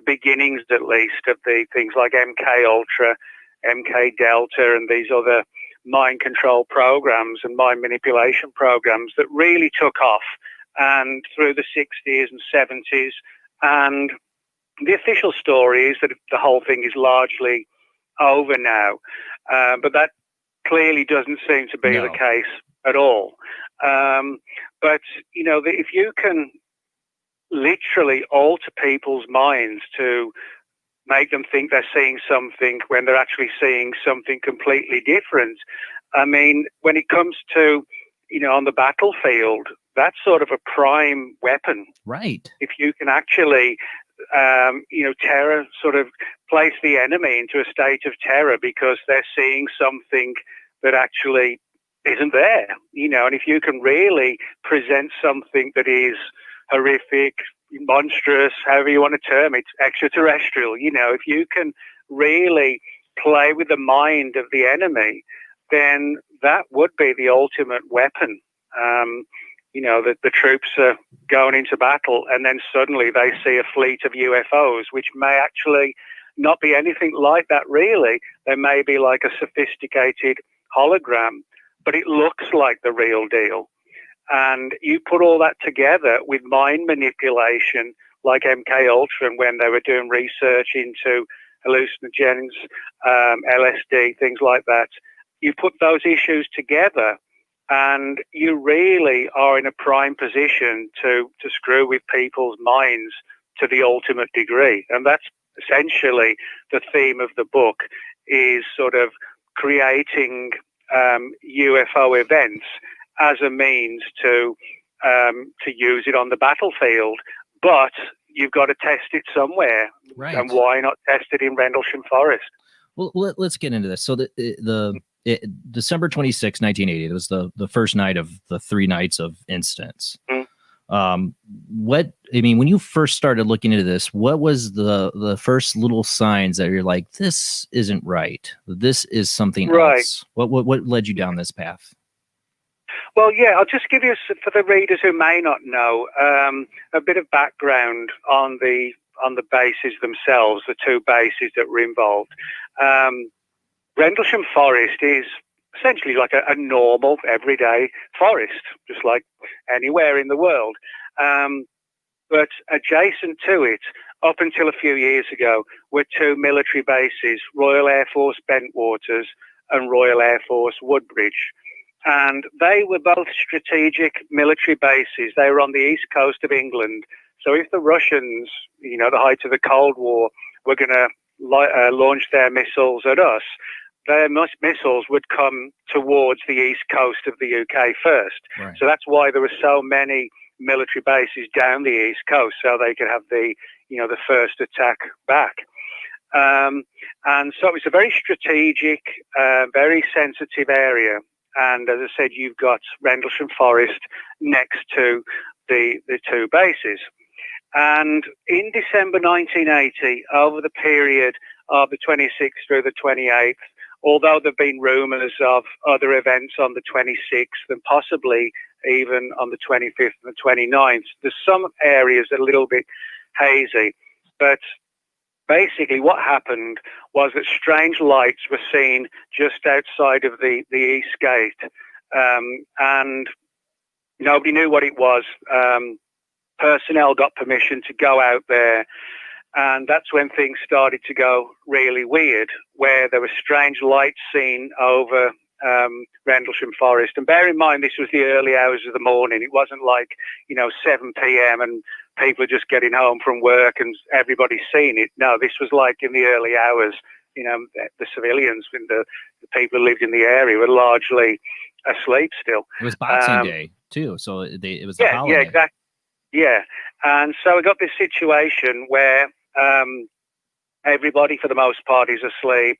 beginnings, at least, of the things like MK Ultra, MK Delta, and these other mind control programs and mind manipulation programs that really took off, and through the 60s and 70s. And the official story is that the whole thing is largely over now, but that clearly doesn't seem to be the case at all. But if you can literally alter people's minds to make them think they're seeing something when they're actually seeing something completely different. I mean, when it comes to, on the battlefield, that's sort of a prime weapon.
Right.
If you can actually, terror, sort of place the enemy into a state of terror because they're seeing something that actually isn't there, and if you can really present something that is horrific, monstrous, however you want to term it, extraterrestrial, if you can really play with the mind of the enemy, then that would be the ultimate weapon. That the troops are going into battle and then suddenly they see a fleet of UFOs, which may actually not be anything like that, really. They may be like a sophisticated hologram, but it looks like the real deal. And you put all that together with mind manipulation, like MK Ultra, when they were doing research into hallucinogens, LSD, things like that. You put those issues together, and you really are in a prime position to screw with people's minds to the ultimate degree. And that's essentially the theme of the book, is sort of creating UFO events as a means to use it on the battlefield. But you've got to test it somewhere.
Right.
And why not test it in Rendlesham Forest?
Well, let's get into this. So December 26, 1980, it was the first night of the 3 nights of incidents. When you first started looking into this, what was the first little signs that you're like, this isn't right, this is something else? What led you down this path?
Well, yeah, I'll just give you, for the readers who may not know, a bit of background on the bases themselves, the 2 bases that were involved. Rendlesham Forest is essentially like a normal, everyday forest, just like anywhere in the world. But adjacent to it, up until a few years ago, were 2 military bases, Royal Air Force Bentwaters and Royal Air Force Woodbridge. And they were both strategic military bases. They were on the east coast of England. So if the Russians, the height of the Cold War, were going to launch their missiles at us, their missiles would come towards the east coast of the UK first.
Right.
So that's why there were so many military bases down the east coast, so they could have the first attack back. And so it's a very strategic, very sensitive area. And as I said, you've got Rendlesham Forest next to the 2 bases. And in December 1980, over the period of the 26th through the 28th, although there have been rumours of other events on the 26th and possibly even on the 25th and the 29th, there's some areas a little bit hazy. But basically what happened was that strange lights were seen just outside of the East Gate, and nobody knew what it was. Personnel got permission to go out there, and that's when things started to go really weird, where there were strange lights seen over Rendlesham Forest. And bear in mind, this was the early hours of the morning. It wasn't like 7 p.m. and people are just getting home from work and everybody's seen it. No, this was like in the early hours. The civilians and the people who lived in the area were largely asleep still.
It was Boxing Day too, so it was the holiday.
Yeah, exactly. Yeah, and so we got this situation where everybody, for the most part, is asleep,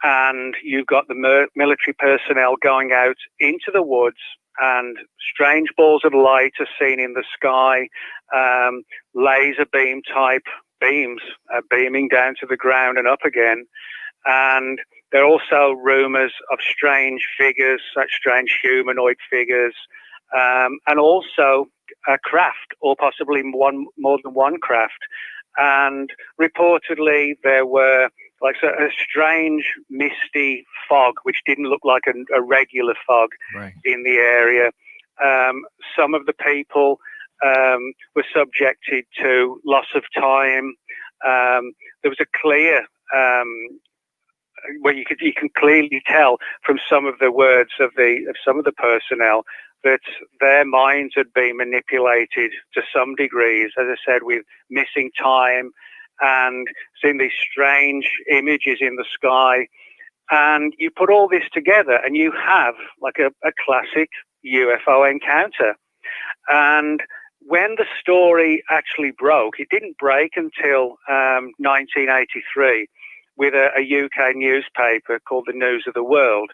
and you've got the military personnel going out into the woods, and strange balls of light are seen in the sky, laser beam type beams beaming down to the ground and up again. And there are also rumours of strange figures, such strange humanoid figures, and also a craft, or possibly more than one craft. And reportedly there were like a strange misty fog, which didn't look like a regular fog in the area. Some of the people were subjected to loss of time. There was a clear, where you can clearly tell from some of the words of some of the personnel that their minds had been manipulated to some degrees, as I said, with missing time and seeing these strange images in the sky. And you put all this together and you have like a classic UFO encounter. And when the story actually broke, it didn't break until 1983 with a UK newspaper called the News of the World.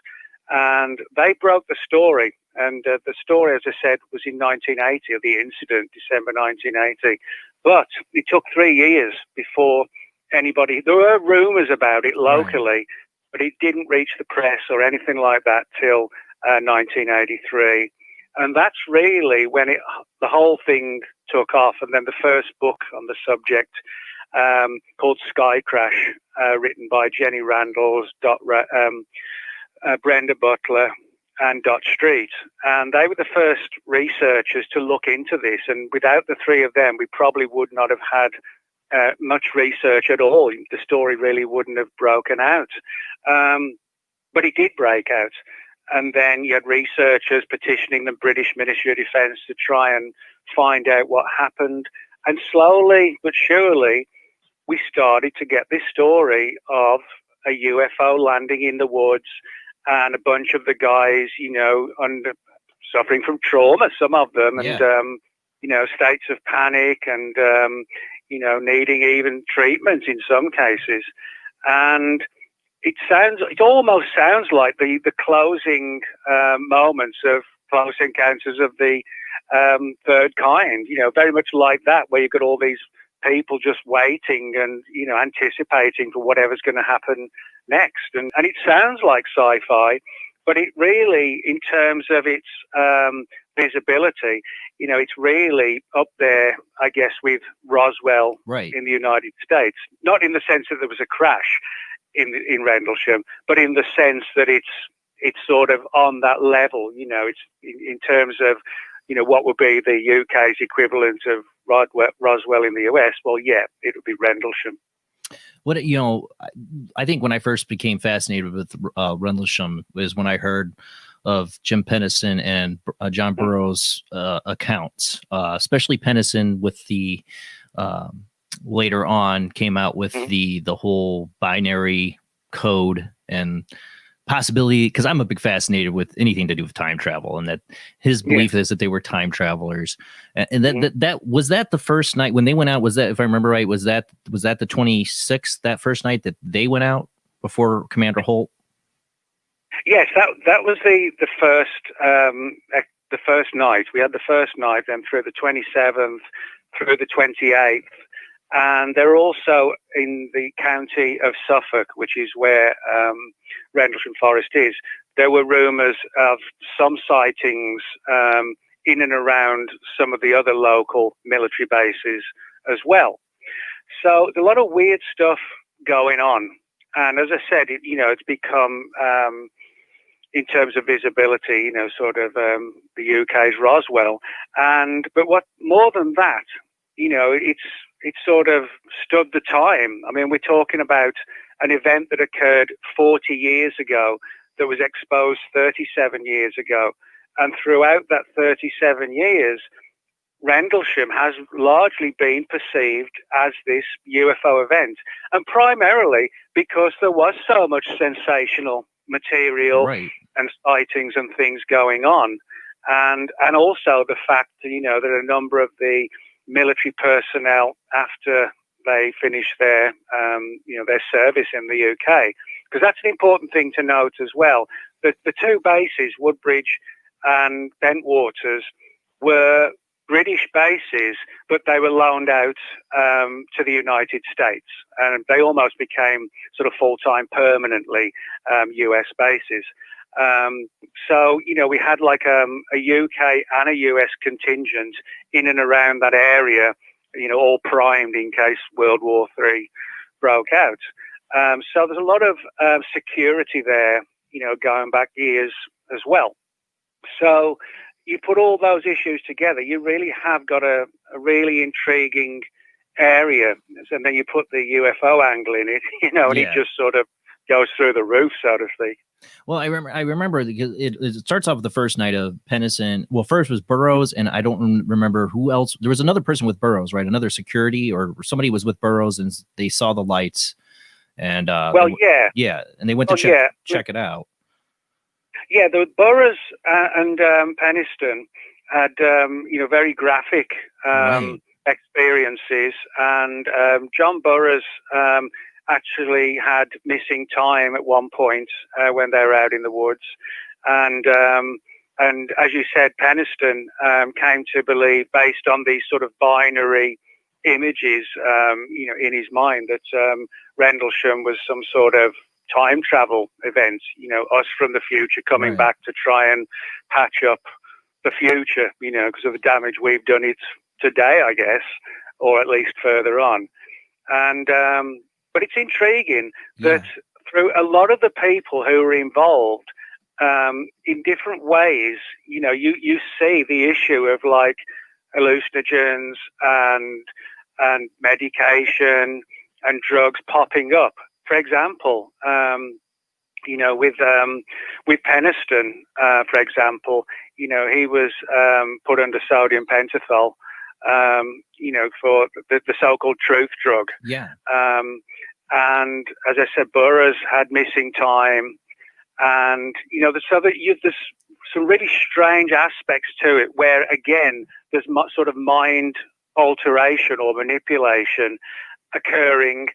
And they broke the story. And the story, as I said, was in 1980, of the incident, December 1980. But it took 3 years before anybody, there were rumours about it locally, but it didn't reach the press or anything like that till 1983. And that's really when the whole thing took off. And then the first book on the subject called Sky Crash, written by Jenny Randalls, Brenda Butler, and Dot Street. And they were the first researchers to look into this. And without the three of them, we probably would not have had much research at all. The story really wouldn't have broken out. But it did break out. And then you had researchers petitioning the British Ministry of Defence to try and find out what happened. And slowly but surely, we started to get this story of a UFO landing in the woods and a bunch of the guys, suffering from trauma, some of them, and, states of panic and, needing even treatment in some cases. And it almost sounds like the closing moments of Close Encounters of the Third Kind, very much like that, where you've got all these people just waiting and, anticipating for whatever's going to happen next. And it sounds like sci-fi, but it really, in terms of its visibility, it's really up there, I guess, with Roswell in the United States. Not in the sense that there was a crash in Rendlesham, but in the sense that it's sort of on that level. It's in terms of what would be the UK's equivalent of Roswell in the US. Well, yeah, it would be Rendlesham.
I think when I first became fascinated with Rendlesham was when I heard of Jim Pennison and John Burroughs' accounts, especially Pennison with the later on came out with the whole binary code and possibility, because I'm a big fascinated with anything to do with time travel, and that his belief is that they were time travelers, and that was that the first night when they went out, was that, if I remember right, was that the 26th, that first night that they went out before Commander Holt?
Yes, that was the first night. We had the first night, then through the 27th, through the 28th. And they're also in the county of Suffolk, which is where Rendlesham Forest is. There were rumours of some sightings in and around some of the other local military bases as well. So there's a lot of weird stuff going on. And as I said, it's become, in terms of visibility, sort of the UK's Roswell. But what more than that, it's sort of stood the time. I mean, we're talking about an event that occurred 40 years ago that was exposed 37 years ago. And throughout that 37 years, Rendlesham has largely been perceived as this UFO event. And primarily because there was so much sensational material and sightings and things going on. And also the fact, that a number of the military personnel, after they finish their service in the UK, because that's an important thing to note as well. The two bases, Woodbridge and Bentwaters, were British bases, but they were loaned out to the United States, and they almost became sort of full-time, permanently US bases. So, we had like a UK and a US contingent in and around that area, all primed in case World War III broke out. So there's a lot of security there, going back years as well. So you put all those issues together, you really have got a really intriguing area. And then you put the UFO angle in it, and it just sort of goes through the roof, so to speak.
Well, I remember because it starts off with the first night of Pennison. Well, first was Burroughs, and I don't remember who else. There was another person with Burroughs, right? Another security or somebody was with Burroughs, and they saw the lights. And and they went to check it out.
Yeah, the Burroughs and Penniston had very graphic experiences, and John Burroughs actually had missing time at one point when they were out in the woods, and as you said, Penniston came to believe, based on these sort of binary images, in his mind, that Rendlesham was some sort of time travel event. Us from the future coming back to try and patch up the future, because of the damage we've done it today, I guess, or at least further on. And but it's intriguing that through a lot of the people who are involved, in different ways, you see the issue of like hallucinogens and medication and drugs popping up. For example, with Peniston, for example, he was put under sodium pentothal, for the so-called truth drug.
Yeah.
And as I said, Burroughs had missing time, and there's some really strange aspects to it, where again there's sort of mind alteration or manipulation occurring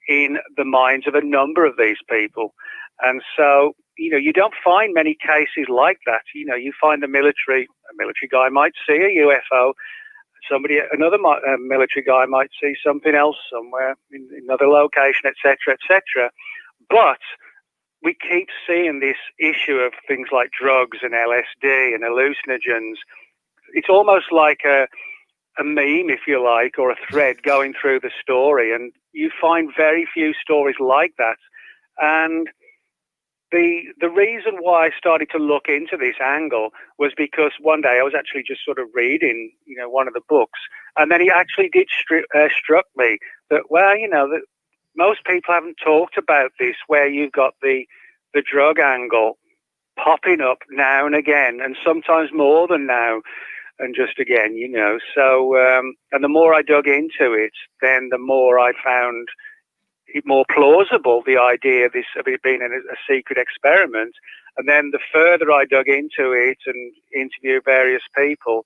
in the minds of a number of these people. And so, you don't find many cases like that. You find a military guy might see a UFO, another military guy might see something else somewhere in another location, etc., etc. But we keep seeing this issue of things like drugs and LSD and hallucinogens. It's almost like a meme, if you like, or a thread going through the story, and you find very few stories like that. And the reason why I started to look into this angle was because one day I was actually just sort of reading, one of the books, and then it actually did struck me that, well, that most people haven't talked about this, where you've got the drug angle popping up now and again, and sometimes more than now and just again, So, and the more I dug into it, then the more I found it more plausible, the idea of it being a secret experiment. And then the further I dug into it and interviewed various people,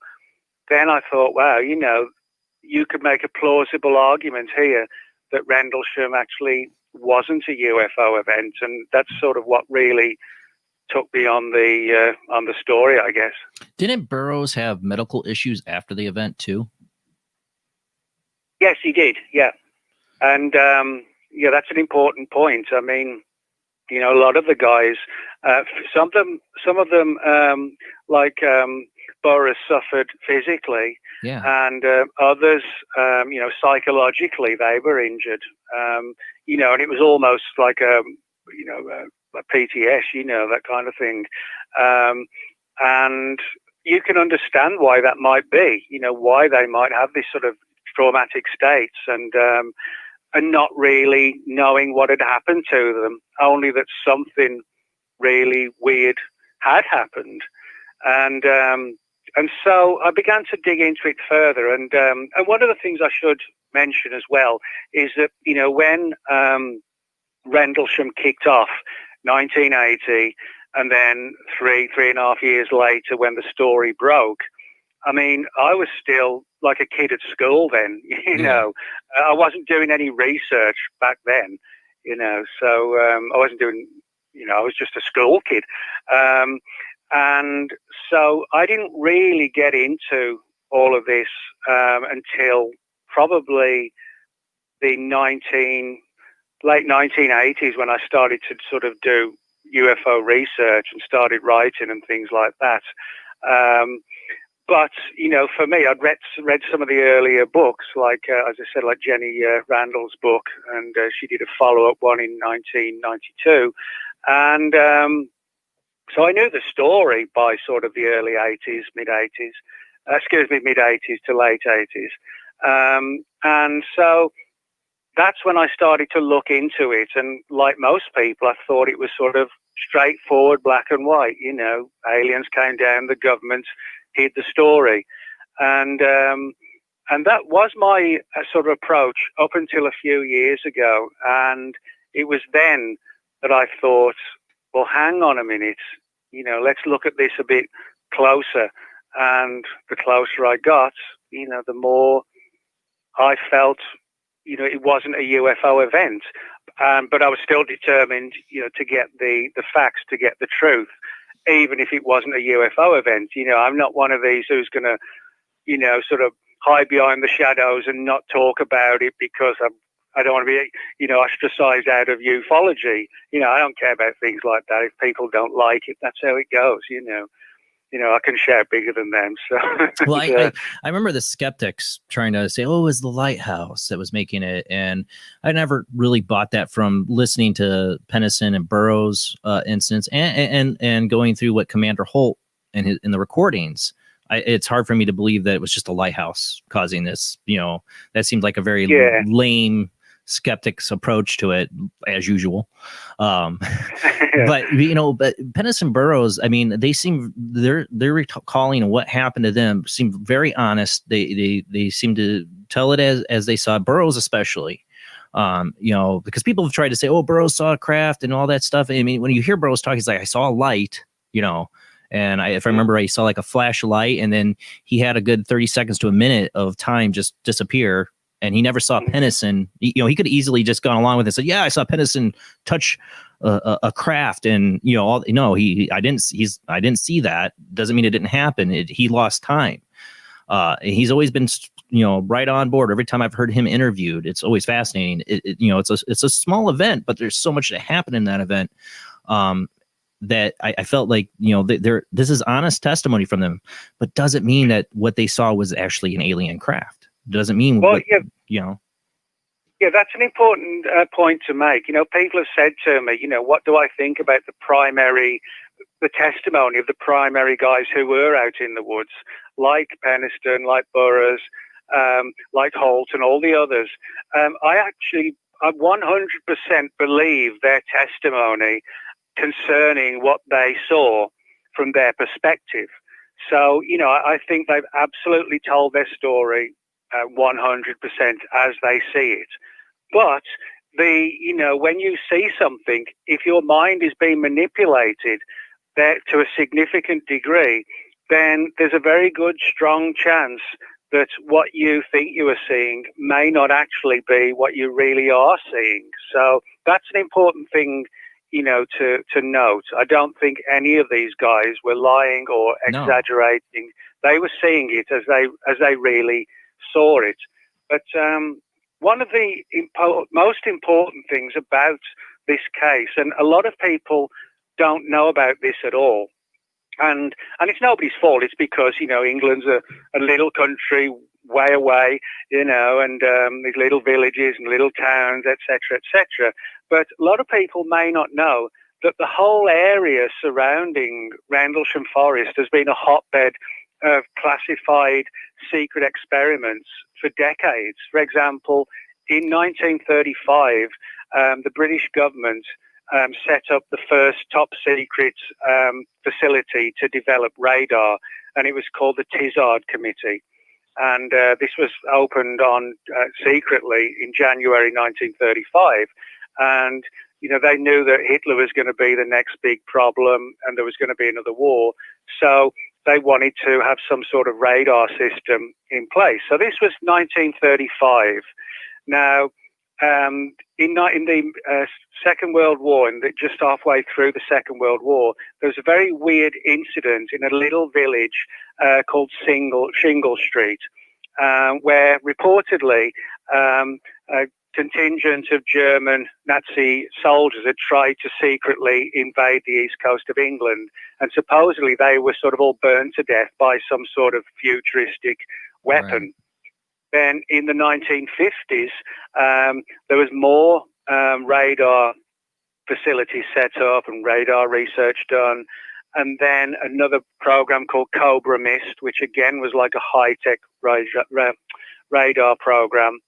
then I thought, wow, you could make a plausible argument here that Rendlesham actually wasn't a UFO event, and that's sort of what really took me on the story, I guess.
Didn't Burroughs have medical issues after the event too?
Yes, he did. Yeah, and that's an important point. I mean, a lot of the guys, some of them, like Burroughs, suffered physically, and others, psychologically, they were injured. And it was almost like a PTS, that kind of thing. And you can understand why that might be, why they might have this sort of traumatic states, and not really knowing what had happened to them, only that something really weird had happened. And so I began to dig into it further. And one of the things I should mention as well is that, when Rendlesham kicked off 1980, and then three and a half years later when the story broke, I mean, I was still like a kid at school then, I wasn't doing any research back then, so I wasn't doing, I was just a school kid. And so I didn't really get into all of this until probably the late 1980s, when I started to sort of do UFO research and started writing and things like that. But, for me, I'd read some of the earlier books, like, as I said, like Jenny Randall's book, and she did a follow-up one in 1992. And so I knew the story by sort of the early 80s, mid-80s to late 80s. And so that's when I started to look into it. And like most people, I thought it was sort of straightforward, black and white. Aliens came down, the government hid the story. And that was my sort of approach up until a few years ago. And it was then that I thought, well, hang on a minute, let's look at this a bit closer. And the closer I got, the more I felt, it wasn't a UFO event. But I was still determined, to get the facts, to get the truth, even if it wasn't a UFO event. I'm not one of these who's going to, sort of hide behind the shadows and not talk about it because I don't want to be, ostracized out of ufology. I don't care about things like that. If people don't like it, that's how it goes, I can shout bigger than them. So,
well, I remember the skeptics trying to say, "Oh, it was the lighthouse that was making it," and I never really bought that from listening to Pennison and Burroughs' instance, and going through what Commander Holt in the recordings. It's hard for me to believe that it was just a lighthouse causing this. That seemed like a very lame skeptic's approach to it, as usual. But Pennison Burroughs, I mean, they seem they're recalling what happened to them seemed very honest. They seem to tell it as they saw it. Burroughs especially. Because people have tried to say, "Oh, Burroughs saw a craft" and all that stuff. I mean, when you hear Burroughs talk, he's like, "I saw a light," and if I remember, I saw like a flashlight, and then he had a good 30 seconds to a minute of time just disappear. And he never saw Pennison. He could have easily just gone along with it and said, "Yeah, I saw Pennison touch a craft," and I didn't see that. Doesn't mean it didn't happen. He lost time. He's always been right on board. Every time I've heard him interviewed, it's always fascinating. It's a small event, but there's so much that happened in that event that I felt like this is honest testimony from them, but doesn't mean that what they saw was actually an alien craft. Doesn't mean
Yeah, that's an important point to make. People have said to me, what do I think about the testimony of the primary guys who were out in the woods, like Penniston, like Burroughs, like Holt, and all the others. I 100% believe their testimony concerning what they saw from their perspective. So, I think they've absolutely told their story 100% as they see it. But when you see something, if your mind is being manipulated there to a significant degree, then there's a very good, strong chance that what you think you are seeing may not actually be what you really are seeing. So that's an important thing, to note. I don't think any of these guys were lying or exaggerating. No. They were seeing it as they really saw it. But one of the most important things about this case, and a lot of people don't know about this at all, and it's nobody's fault. It's because England's a little country way away, and these little villages and little towns, etc., etc. But a lot of people may not know that the whole area surrounding Rendlesham Forest has been a hotbed of classified secret experiments for decades. For example, in 1935, the British government set up the first top secret facility to develop radar, and it was called the Tizard Committee. And this was opened on secretly in January 1935. And, they knew that Hitler was going to be the next big problem and there was going to be another war. So they wanted to have some sort of radar system in place. So this was 1935. Now, in the Second World War, and just halfway through the Second World War, there was a very weird incident in a little village called Shingle Street, where reportedly a contingent of German Nazi soldiers had tried to secretly invade the east coast of England, and supposedly they were sort of all burned to death by some sort of futuristic weapon. Right. Then in the 1950s, there was more radar facilities set up and radar research done. And then another program called Cobra Mist, which again was like a high-tech radar program.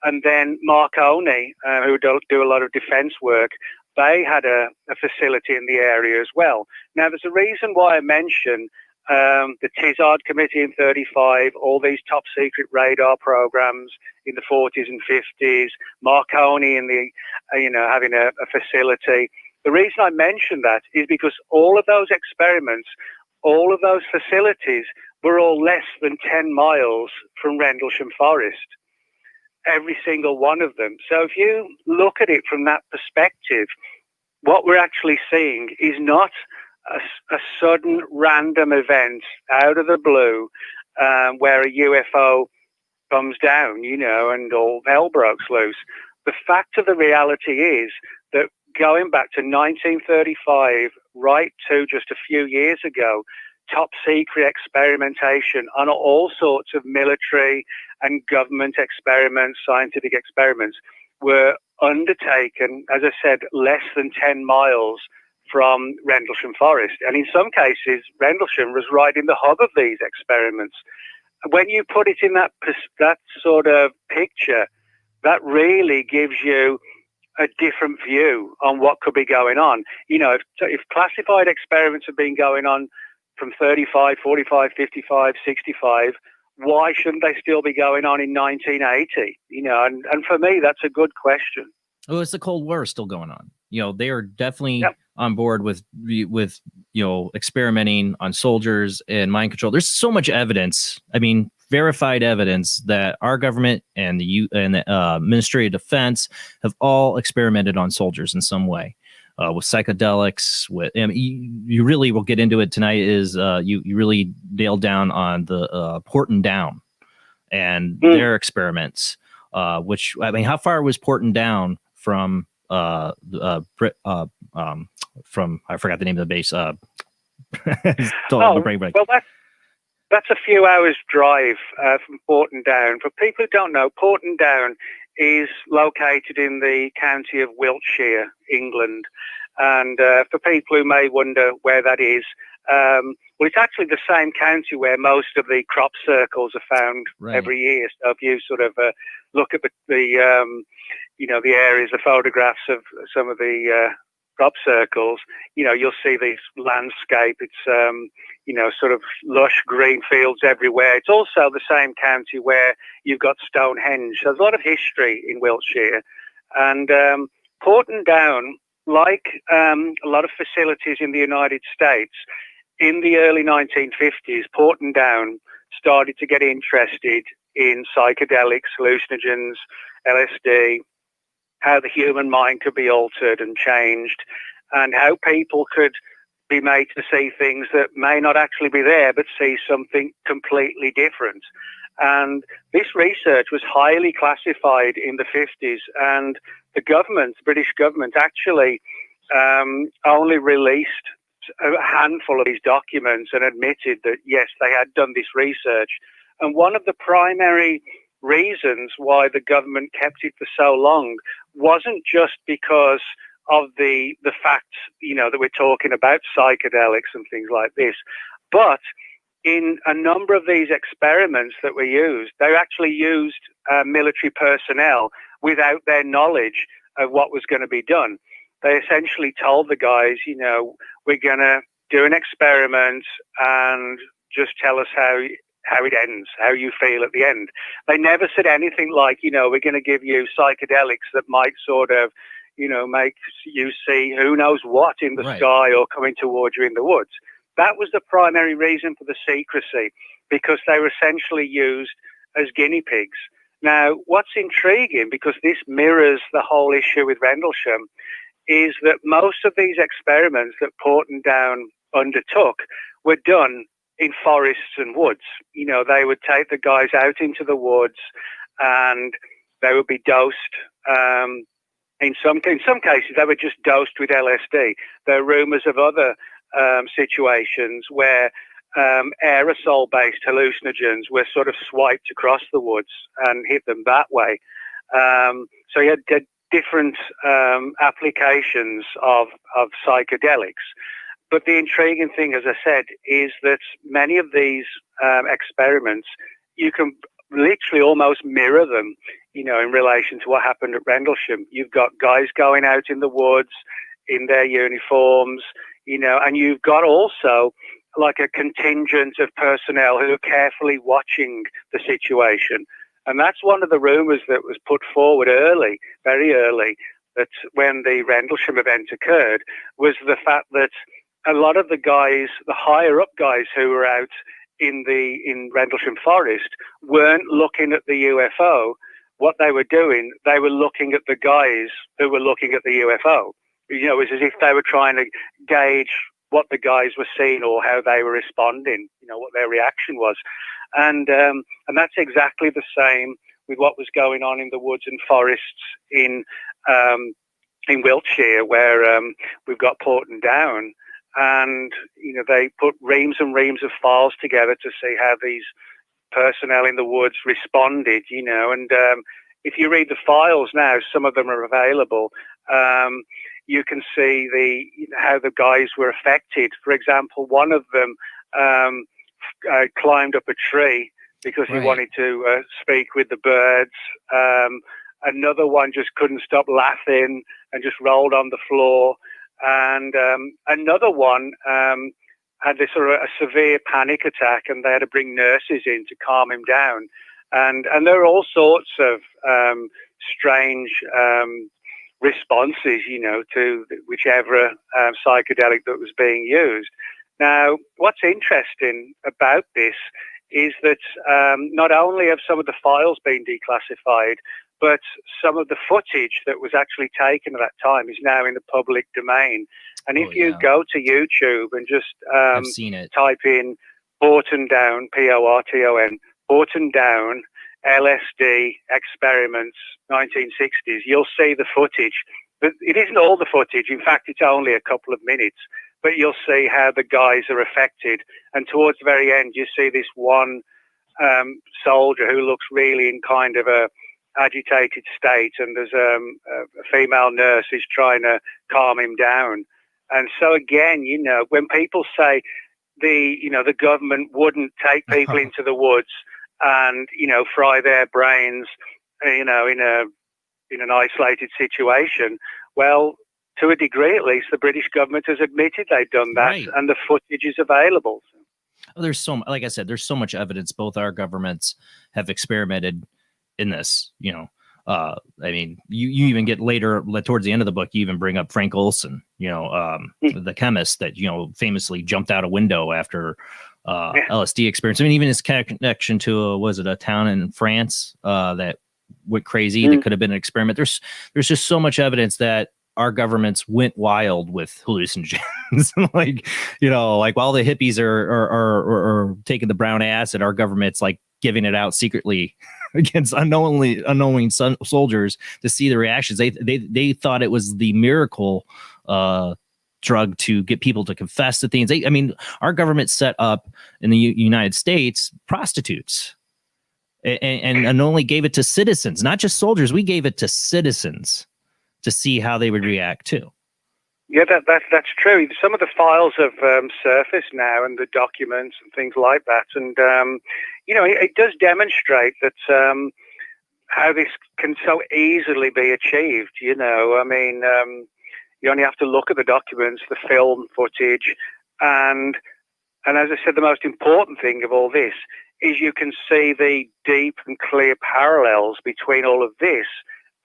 And then Marconi, who do a lot of defense work, they had a facility in the area as well. Now, there's a reason why I mention the Tizard Committee in 35, all these top secret radar programs in the 40s and 50s, Marconi in the, having a facility. The reason I mention that is because all of those experiments, all of those facilities were all less than 10 miles from Rendlesham Forest, every single one of them. So if you look at it from that perspective, what we're actually seeing is not a sudden random event out of the blue where a UFO comes down, and all hell breaks loose. The fact of the reality is that going back to 1935, right to just a few years ago, top secret experimentation on all sorts of military and government experiments, scientific experiments, were undertaken, as I said, less than 10 miles from Rendlesham Forest. And in some cases, Rendlesham was right in the hub of these experiments. When you put it in that sort of picture, that really gives you a different view on what could be going on. You know, if classified experiments have been going on from 35, 45, 55, 65, why shouldn't they still be going on in 1980? You know, and for me, that's a good question.
Well, it's the Cold War still going on. You know, they are definitely on board with experimenting on soldiers and mind control. There's so much evidence. I mean, verified evidence that our government and the Ministry of Defense have all experimented on soldiers in some way, with psychedelics. With you really will get into it tonight. Is you really nailed down on the Porton Down and their experiments. Which, I mean, how far was Porton Down from I forgot the name of the base. Well,
that's a few hours drive from Porton Down. For people who don't know, Porton Down is located in the county of Wiltshire, England. And for people who may wonder where that is, well, it's actually the same county where most of the crop circles are found every year. So if you sort of look at the areas, the photographs of some of the crop circles, you know, you'll see this landscape. It's, sort of lush green fields everywhere. It's also the same county where you've got Stonehenge. There's a lot of history in Wiltshire. And Porton Down, like a lot of facilities in the United States, in the early 1950s, Porton Down started to get interested in psychedelics, hallucinogens, LSD, how the human mind could be altered and changed, and how people could be made to see things that may not actually be there, but see something completely different. And this research was highly classified in the 50s, and the government, the British government, actually only released a handful of these documents and admitted that, yes, they had done this research. And one of the primary reasons why the government kept it for so long wasn't just because of the fact, you know, that we're talking about psychedelics and things like this, but in a number of these experiments that were used, they actually used military personnel without their knowledge of what was going to be done. They essentially told the guys, you know, we're going to do an experiment and just tell us how it ends, how you feel at the end. They never said anything like, you know, we're going to give you psychedelics that might sort of, you know, make you see who knows what in the sky or coming towards you in the woods. That was the primary reason for the secrecy, because they were essentially used as guinea pigs. Now, what's intriguing, because this mirrors the whole issue with Rendlesham, is that most of these experiments that Porton Down undertook were done in forests and woods. You know, they would take the guys out into the woods and they would be dosed. In some cases, they were just dosed with LSD. There are rumors of other situations where aerosol-based hallucinogens were sort of swiped across the woods and hit them that way. So you had different applications of psychedelics. But the intriguing thing, as I said, is that many of these experiments, you can literally almost mirror them, you know, in relation to what happened at Rendlesham. You've got guys going out in the woods in their uniforms, you know, and you've got also like a contingent of personnel who are carefully watching the situation. And that's one of the rumors that was put forward early, very early, that when the Rendlesham event occurred, was the fact that a lot of the guys, the higher up guys who were out in Rendlesham Forest, weren't looking at the UFO. What they were doing, they were looking at the guys who were looking at the UFO. You know, it was as if they were trying to gauge what the guys were seeing or how they were responding, you know, what their reaction was. And that's exactly the same with what was going on in the woods and forests in Wiltshire, where we've got Porton Down. and they put reams and reams of files together to see how these personnel in the woods responded. And if you read the files now, some of them are available. You can see how the guys were affected. For example, one of them climbed up a tree because he wanted to speak with the birds. Another one just couldn't stop laughing and just rolled on the floor. And another one had this sort of a severe panic attack, and they had to bring nurses in to calm him down. And there are all sorts of strange responses, to whichever psychedelic that was being used. Now, what's interesting about this is that not only have some of the files been declassified, but some of the footage that was actually taken at that time is now in the public domain. And if you go to YouTube and just
I've seen it.
Type in Porton Down, Porton, Porton Down, LSD experiments, 1960s, you'll see the footage. But it isn't all the footage. In fact, it's only a couple of minutes. But you'll see how the guys are affected. And towards the very end, you see this one soldier who looks really in kind of a agitated state, and there's a female nurse who's trying to calm him down. And so again, when people say the government wouldn't take people into the woods and fry their brains, in an isolated situation, well, to a degree at least, the British government has admitted they've done that, and the footage is available.
There's like I said, there's so much evidence. Both our governments have experimented in this. I mean, you even get later towards the end of the book, you even bring up Frank Olson, the chemist that famously jumped out a window after LSD experience. I mean, even his connection to a town in France that went crazy. That could have been an experiment. There's just so much evidence that our governments went wild with hallucinogens. like while the hippies are taking the brown acid, our government's like giving it out secretly against unknowing soldiers to see the reactions. They thought it was the miracle drug to get people to confess to things. Our government set up in the United States prostitutes and only gave it to citizens, not just soldiers. We gave it to citizens to see how they would react too.
Yeah, that's true. Some of the files have surfaced now, and the documents and things like that. And, it does demonstrate that how this can so easily be achieved. You only have to look at the documents, the film footage. And as I said, the most important thing of all this is you can see the deep and clear parallels between all of this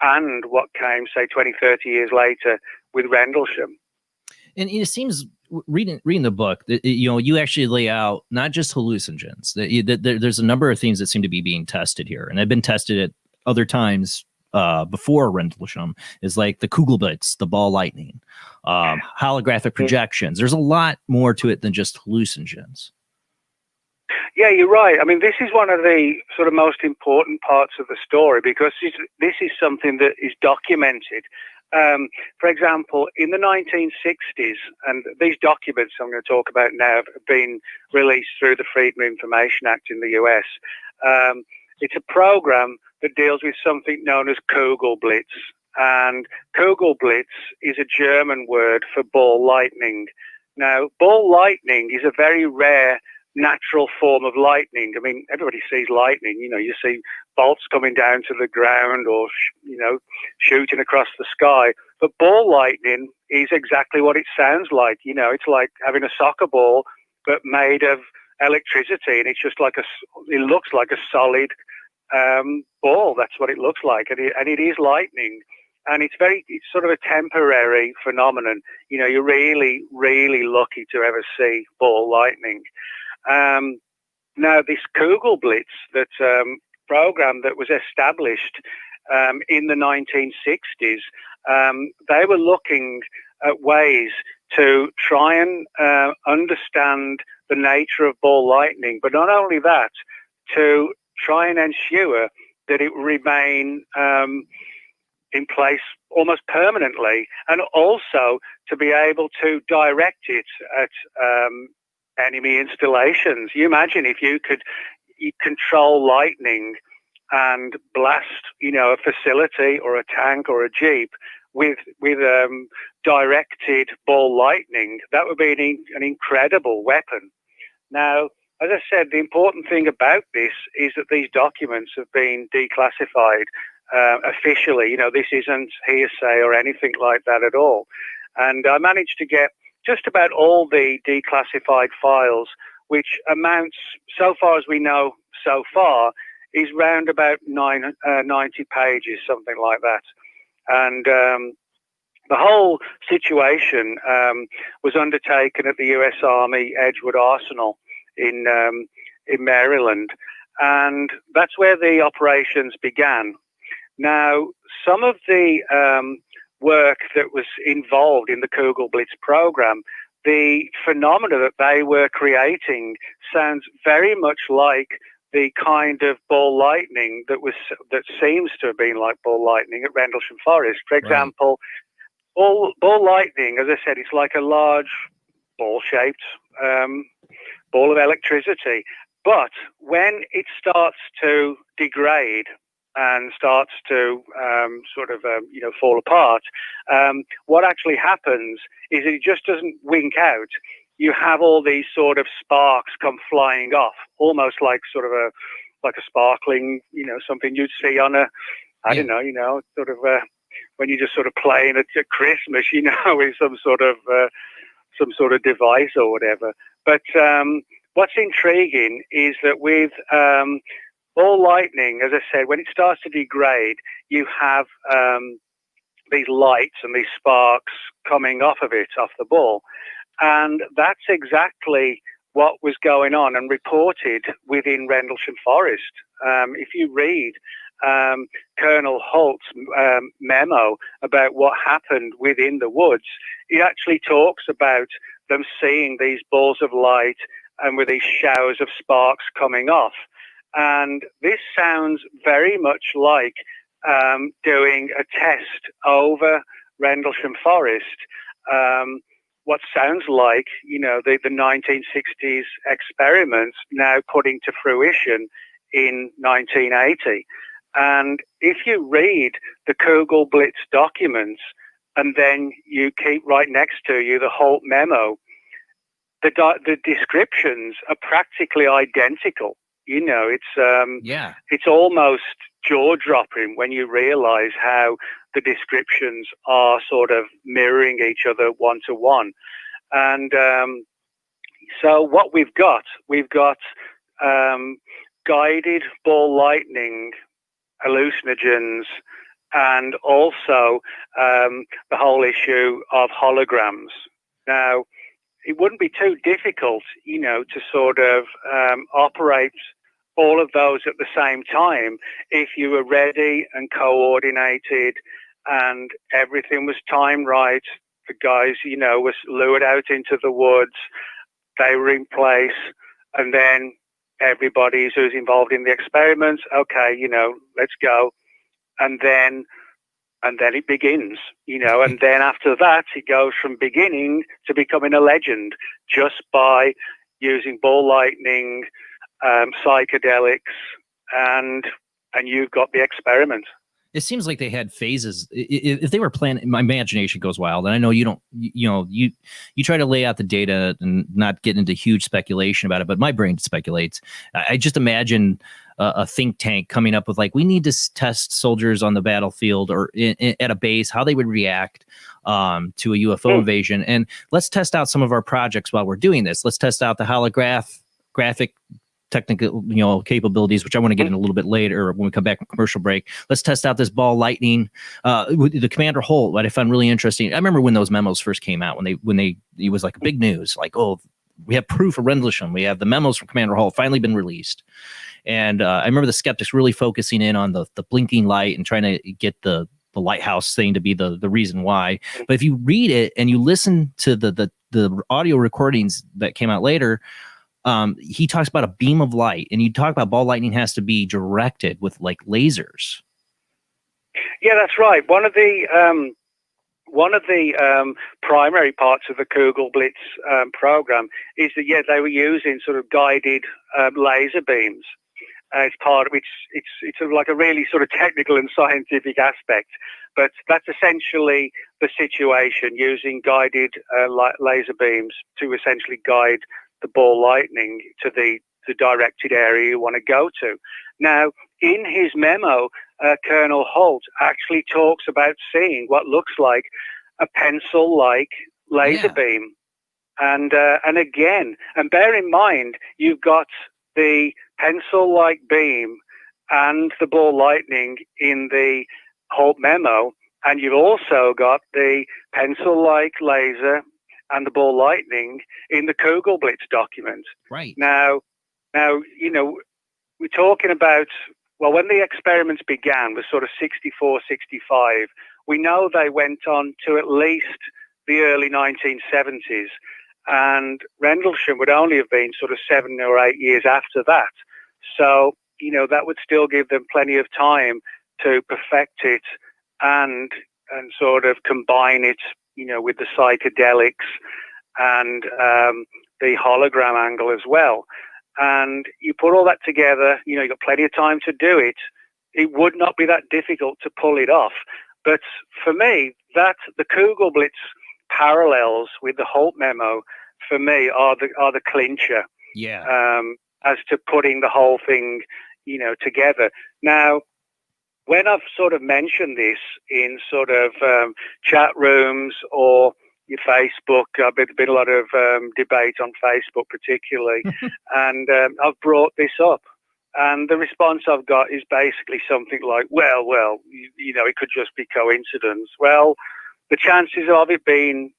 and what came, say, 20, 30 years later with Rendlesham.
And it seems, reading the book, that, you actually lay out not just hallucinogens. There's a number of things that seem to be being tested here, and have been tested at other times before Rendlesham, is like the Kugelblitz, the ball lightning, holographic projections. There's a lot more to it than just hallucinogens.
Yeah, you're right. This is one of the sort of most important parts of the story, because this is something that is documented. For example, in the 1960s, and these documents I'm going to talk about now have been released through the Freedom of Information Act in the US. It's a program that deals with something known as Kugelblitz. And Kugelblitz is a German word for ball lightning. Now, ball lightning is a very rare natural form of lightning. Everybody sees lightning. You see bolts coming down to the ground or, shooting across the sky. But ball lightning is exactly what it sounds like. It's like having a soccer ball, but made of electricity. And it's just it looks like a solid ball. That's what it looks like. And it is lightning. And it's sort of a temporary phenomenon. You're really, really lucky to ever see ball lightning. Now, this Kugelblitz, that program that was established in the 1960s, they were looking at ways to try and understand the nature of ball lightning, but not only that, to try and ensure that it remain in place almost permanently, and also to be able to direct it at enemy installations. You imagine if you could control lightning and blast, a facility or a tank or a jeep with directed ball lightning. That would be an incredible weapon. Now, as I said, the important thing about this is that these documents have been declassified officially. This isn't hearsay or anything like that at all. And I managed to get just about all the declassified files, which amounts, so far as we know so far, is round about 90 pages, something like that. And the whole situation was undertaken at the U.S. Army Edgewood Arsenal in Maryland, and that's where the operations began. Now, some of the work that was involved in the Kugel Blitz program, the phenomena that they were creating sounds very much like the kind of ball lightning that seems to have been like ball lightning at Rendlesham Forest. For example, ball lightning, as I said, it's like a large ball-shaped ball of electricity. But when it starts to degrade and starts to fall apart, what actually happens is it just doesn't wink out. You have all these sort of sparks come flying off, almost like like a sparkling, something you'd see on when you just sort of playing at Christmas, with some sort of device or whatever. But what's intriguing is that with ball lightning, as I said, when it starts to degrade, you have these lights and these sparks coming off of it, off the ball. And that's exactly what was going on and reported within Rendlesham Forest. If you read Colonel Holt's memo about what happened within the woods, he actually talks about them seeing these balls of light and with these showers of sparks coming off. And this sounds very much like doing a test over Rendlesham Forest. What sounds like, the 1960s experiments now putting to fruition in 1980. And if you read the Kugel Blitz documents and then you keep right next to you the Holt memo, the descriptions are practically identical. It's almost jaw-dropping when you realize how the descriptions are sort of mirroring each other one-to-one. And so what we've got guided ball lightning, hallucinogens, and also the whole issue of holograms. Now, it wouldn't be too difficult, to sort of operate all of those at the same time if you were ready and coordinated and everything was timed right. The guys, was lured out into the woods, they were in place, and then everybody who's involved in the experiments, okay, let's go. And then it begins, and then after that, it goes from beginning to becoming a legend just by using ball lightning, psychedelics, and you've got the experiment.
It seems like they had phases. If they were planning, my imagination goes wild. And I know you don't, you try to lay out the data and not get into huge speculation about it, but my brain speculates. I just imagine a think tank coming up with we need to test soldiers on the battlefield or at a base, how they would react to a UFO invasion. And let's test out some of our projects while we're doing this. Let's test out the holographic technical capabilities, which I want to get in a little bit later when we come back from commercial break. Let's test out this ball lightning. The Commander Holt, what I found really interesting. I remember when those memos first came out, when it was like big news, we have proof of Rendlesham. We have the memos from Commander Holt finally been released. And I remember the skeptics really focusing in on the blinking light and trying to get the lighthouse thing to be the reason why. But if you read it and you listen to the audio recordings that came out later, he talks about a beam of light, and you talk about ball lightning has to be directed with lasers.
Yeah, that's right. One of the primary parts of the Kugelblitz program is that they were using sort of guided laser beams as part of which it's sort of like a really sort of technical and scientific aspect, but that's essentially the situation, using guided laser beams to essentially guide the ball lightning to the directed area you want to go to. Now, in his memo, Colonel Holt actually talks about seeing what looks like a pencil-like laser beam. And again, and bear in mind, you've got the pencil-like beam and the ball lightning in the Holt memo, and you've also got the pencil-like laser and the ball lightning in the Kugelblitz document.
Right.
Now, you know, we're talking about, well, when the experiments began was sort of 64, 65. We know they went on to at least the early 1970s, and Rendlesham would only have been sort of 7 or 8 years after that. So, you know, that would still give them plenty of time to perfect it and sort of combine it, you know, with the psychedelics and the hologram angle as well. And you put all that together, you know, you've got plenty of time to do it. It would not be that difficult to pull it off. But for me, that the Kugelblitz parallels with the Holt memo, for me, are the clincher.
Yeah.
As to putting the whole thing, you know, together. Now, when I've sort of mentioned this in sort of chat rooms or your Facebook, I've been a lot of debate on Facebook particularly, and I've brought this up. And the response I've got is basically something like, well, you know, it could just be coincidence. Well, the chances of it being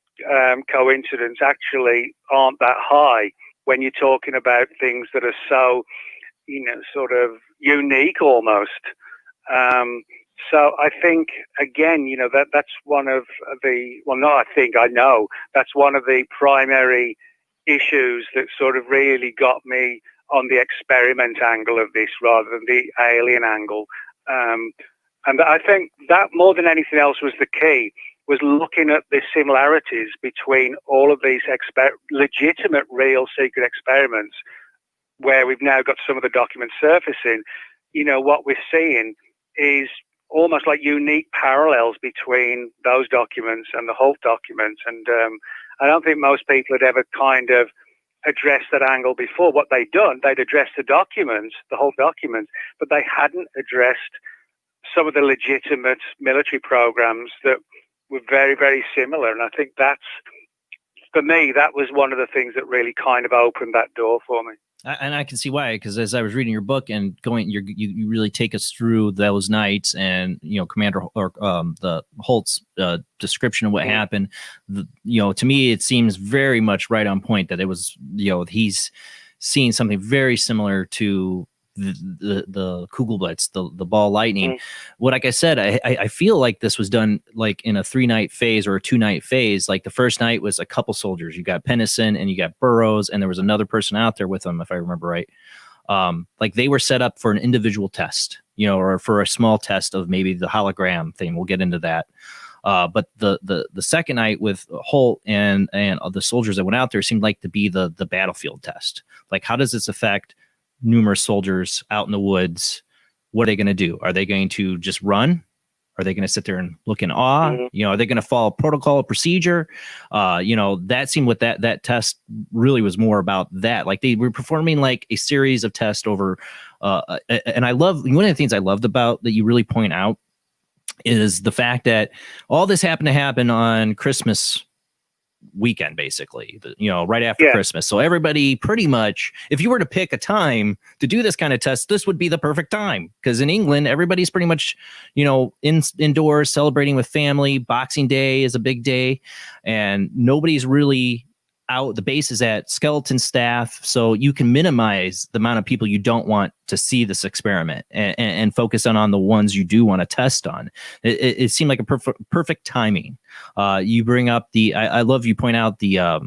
coincidence actually aren't that high when you're talking about things that are so, you know, sort of unique almost. So I think, again, you know, that's one of the, well, no, I know that's one of the primary issues that sort of really got me on the experiment angle of this rather than the alien angle. And I think that more than anything else was the key, was looking at the similarities between all of these legitimate, real secret experiments, where we've now got some of the documents surfacing. You know, what we're seeing is almost like unique parallels between those documents and the Holt documents. And I don't think most people had ever kind of addressed that angle before. What they'd done, they'd addressed the documents, the Holt documents, but they hadn't addressed some of the legitimate military programs that were very, very similar. And I think that's, for me, that was one of the things that really kind of opened that door for me.
And I can see why, because as I was reading your book and going, you really take us through those nights, and you know, Commander or the Holt's description of what happened. You know, to me, it seems very much right on point that it was, you know, he's seeing something very similar to the Kugelblitz, the ball lightning. Well, like I said, I feel like this was done like in a 3-night phase or a 2-night phase. Like the first night was a couple soldiers. You got Pennison and you got Burroughs, and there was another person out there with them, if I remember right. Like they were set up for an individual test, you know, or for a small test of maybe the hologram thing. We'll get into that. But the second night with Holt and the soldiers that went out there seemed like to be the battlefield test. Like, how does this affect numerous soldiers out in the woods? What are they going to do? Are they going to just run? Are they going to sit there and look in awe? You know, are they going to follow protocol procedure? You know, that seemed what that test really was more about that. Like they were performing like a series of tests over. And I love, one of the things I loved about that you really point out is the fact that all this happened to happen on Christmas weekend, basically, you know, right after Christmas. So everybody pretty much, if you were to pick a time to do this kind of test, this would be the perfect time, because in England, everybody's pretty much, you know, indoors celebrating with family. Boxing Day is a big day, and nobody's really out. The base is at skeleton staff, so you can minimize the amount of people you don't want to see this experiment and focus on the ones you do want to test on. It seemed like a perfect timing. You bring up I love you point out the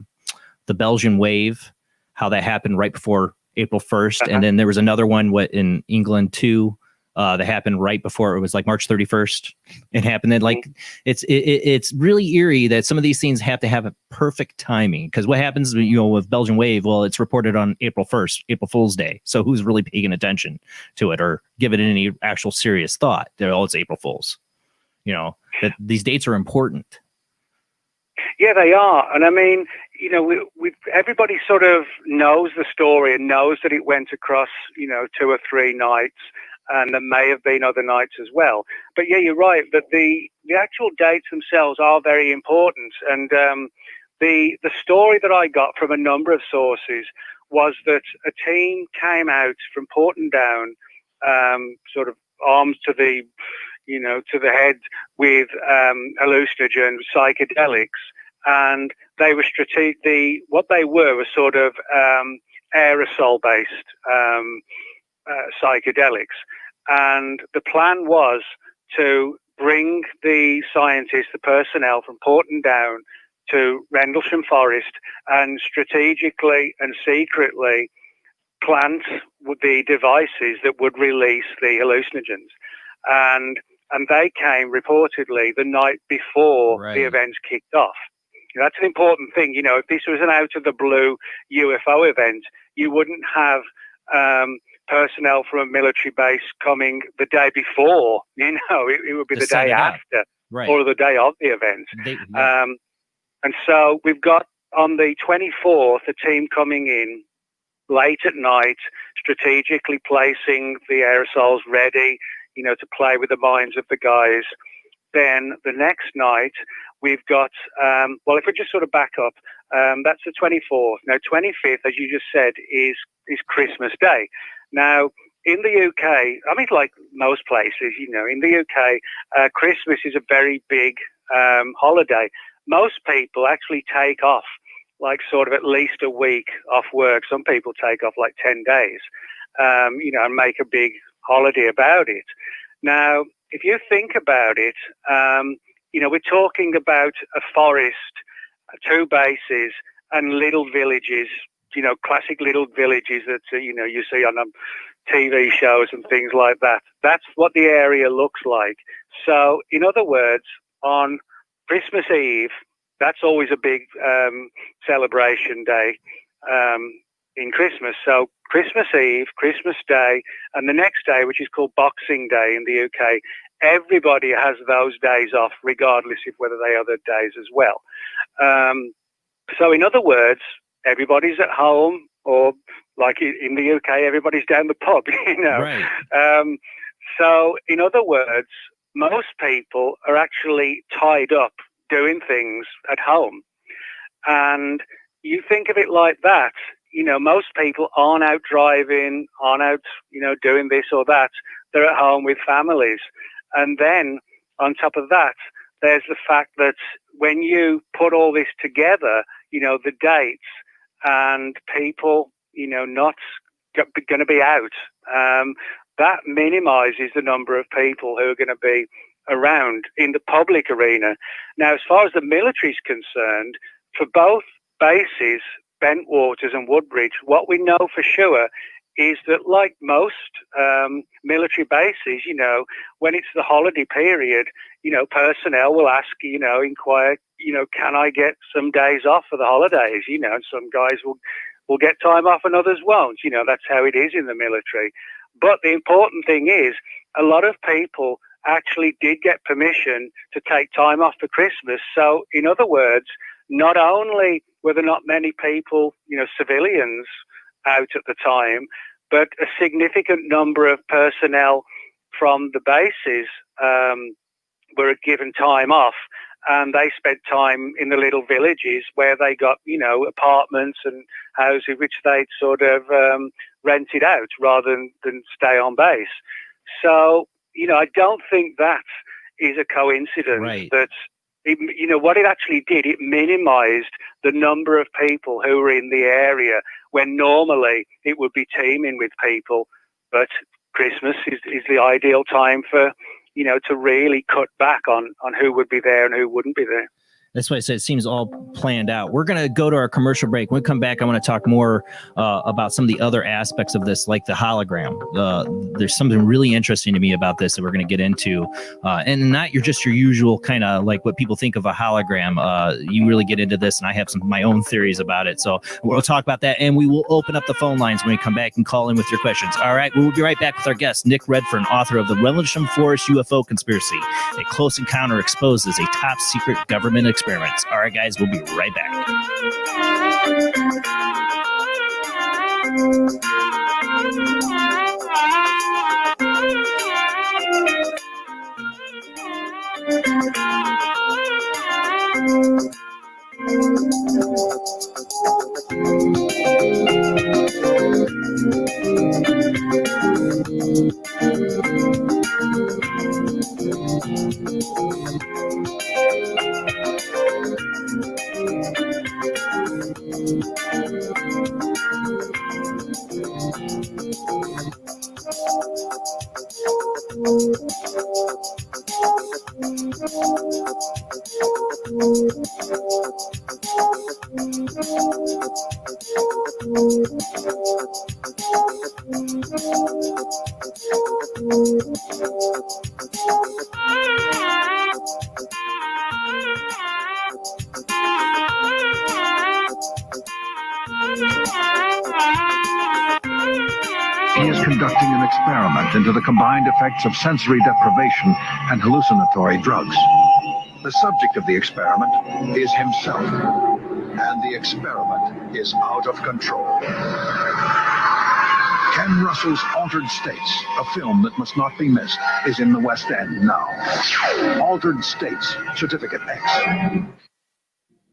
Belgian wave, how that happened right before April 1st, and then there was another one in England too, that happened right before it was like March 31st. It happened. And like, it's really eerie that some of these things have to have a perfect timing. Because what happens, with Belgian Wave? Well, it's reported on April 1st, April Fool's Day. So who's really paying attention to it or give it any actual serious thought? It's April Fool's. That these dates are important.
Yeah, they are. And I mean, everybody sort of knows the story and knows that it went across, 2 or 3 nights, and there may have been other nights as well. But yeah, you're right that the actual dates themselves are very important. And the story that I got from a number of sources was that a team came out from Porton Down, sort of arms to the head with hallucinogens, psychedelics, and they were what they were sort of aerosol-based psychedelics. And the plan was to bring the scientists, the personnel from Porton Down to Rendlesham Forest and strategically and secretly plant the devices that would release the hallucinogens. And they came reportedly the night before the events kicked off. That's an important thing. If this was an out-of-the-blue UFO event, you wouldn't have personnel from a military base coming the day before. It would be the day after or the day of the event. And so we've got on the 24th a team coming in late at night, strategically placing the aerosols ready, to play with the minds of the guys. Then the next night, we've got, if we just sort of back up, that's the 24th. Now, 25th, as you just said, is Christmas Day. Now, in the UK, I mean, like most places, in the UK, Christmas is a very big holiday. Most people actually take off like sort of at least a week off work. Some people take off like 10 days, and make a big holiday about it. Now, if you think about it, we're talking about a forest, 2 bases, and little villages, classic little villages that, you see on TV shows and things like that. That's what the area looks like. So, in other words, on Christmas Eve, that's always a big celebration day in Christmas. So Christmas Eve, Christmas Day, and the next day, which is called Boxing Day in the UK, everybody has those days off, regardless of whether they are other days as well. So in other words, everybody's at home, or like in the UK, everybody's down the pub,
Right.
So in other words, most people are actually tied up doing things at home. And you think of it like that, most people aren't out driving, aren't out, doing this or that. They're at home with families. And then on top of that, there's the fact that when you put all this together, the dates and people, not going to be out, that minimizes the number of people who are going to be around in the public arena. Now, as far as the military is concerned, for both bases, Bentwaters and Woodbridge, what we know for sure is that, like most military bases, when it's the holiday period, personnel will ask, inquire, can I get some days off for the holidays? And some guys will get time off and others won't. That's how it is in the military. But the important thing is, a lot of people actually did get permission to take time off for Christmas. So, in other words, not only were there not many people, civilians out at the time, but a significant number of personnel from the bases were given time off, and they spent time in the little villages where they got, apartments and houses which they'd sort of rented out rather than stay on base. So, I don't think that is a coincidence.
Right.
That what it actually did, it minimized the number of people who were in the area when normally it would be teeming with people. But Christmas is the ideal time for, to really cut back on who would be there and who wouldn't be there.
That's why I said it seems all planned out. We're going to go to our commercial break. When we come back, I want to talk more about some of the other aspects of this, like the hologram. There's something really interesting to me about this that we're going to get into. And not your usual kind of like what people think of a hologram. You really get into this, and I have some of my own theories about it. So we'll talk about that, and we will open up the phone lines when we come back and call in with your questions. All right, we'll be right back with our guest, Nick Redfern, author of the Rendlesham Forest UFO Conspiracy. A close encounter exposes a top-secret government experiments. All right, guys, we'll be right back.
He is conducting an experiment into the combined effects of sensory deprivation and hallucinatory drugs. The subject of the experiment is himself, and the experiment is out of control. Ken Russell's Altered States, a film that must not be missed, is in the West End now. Altered States, Certificate X.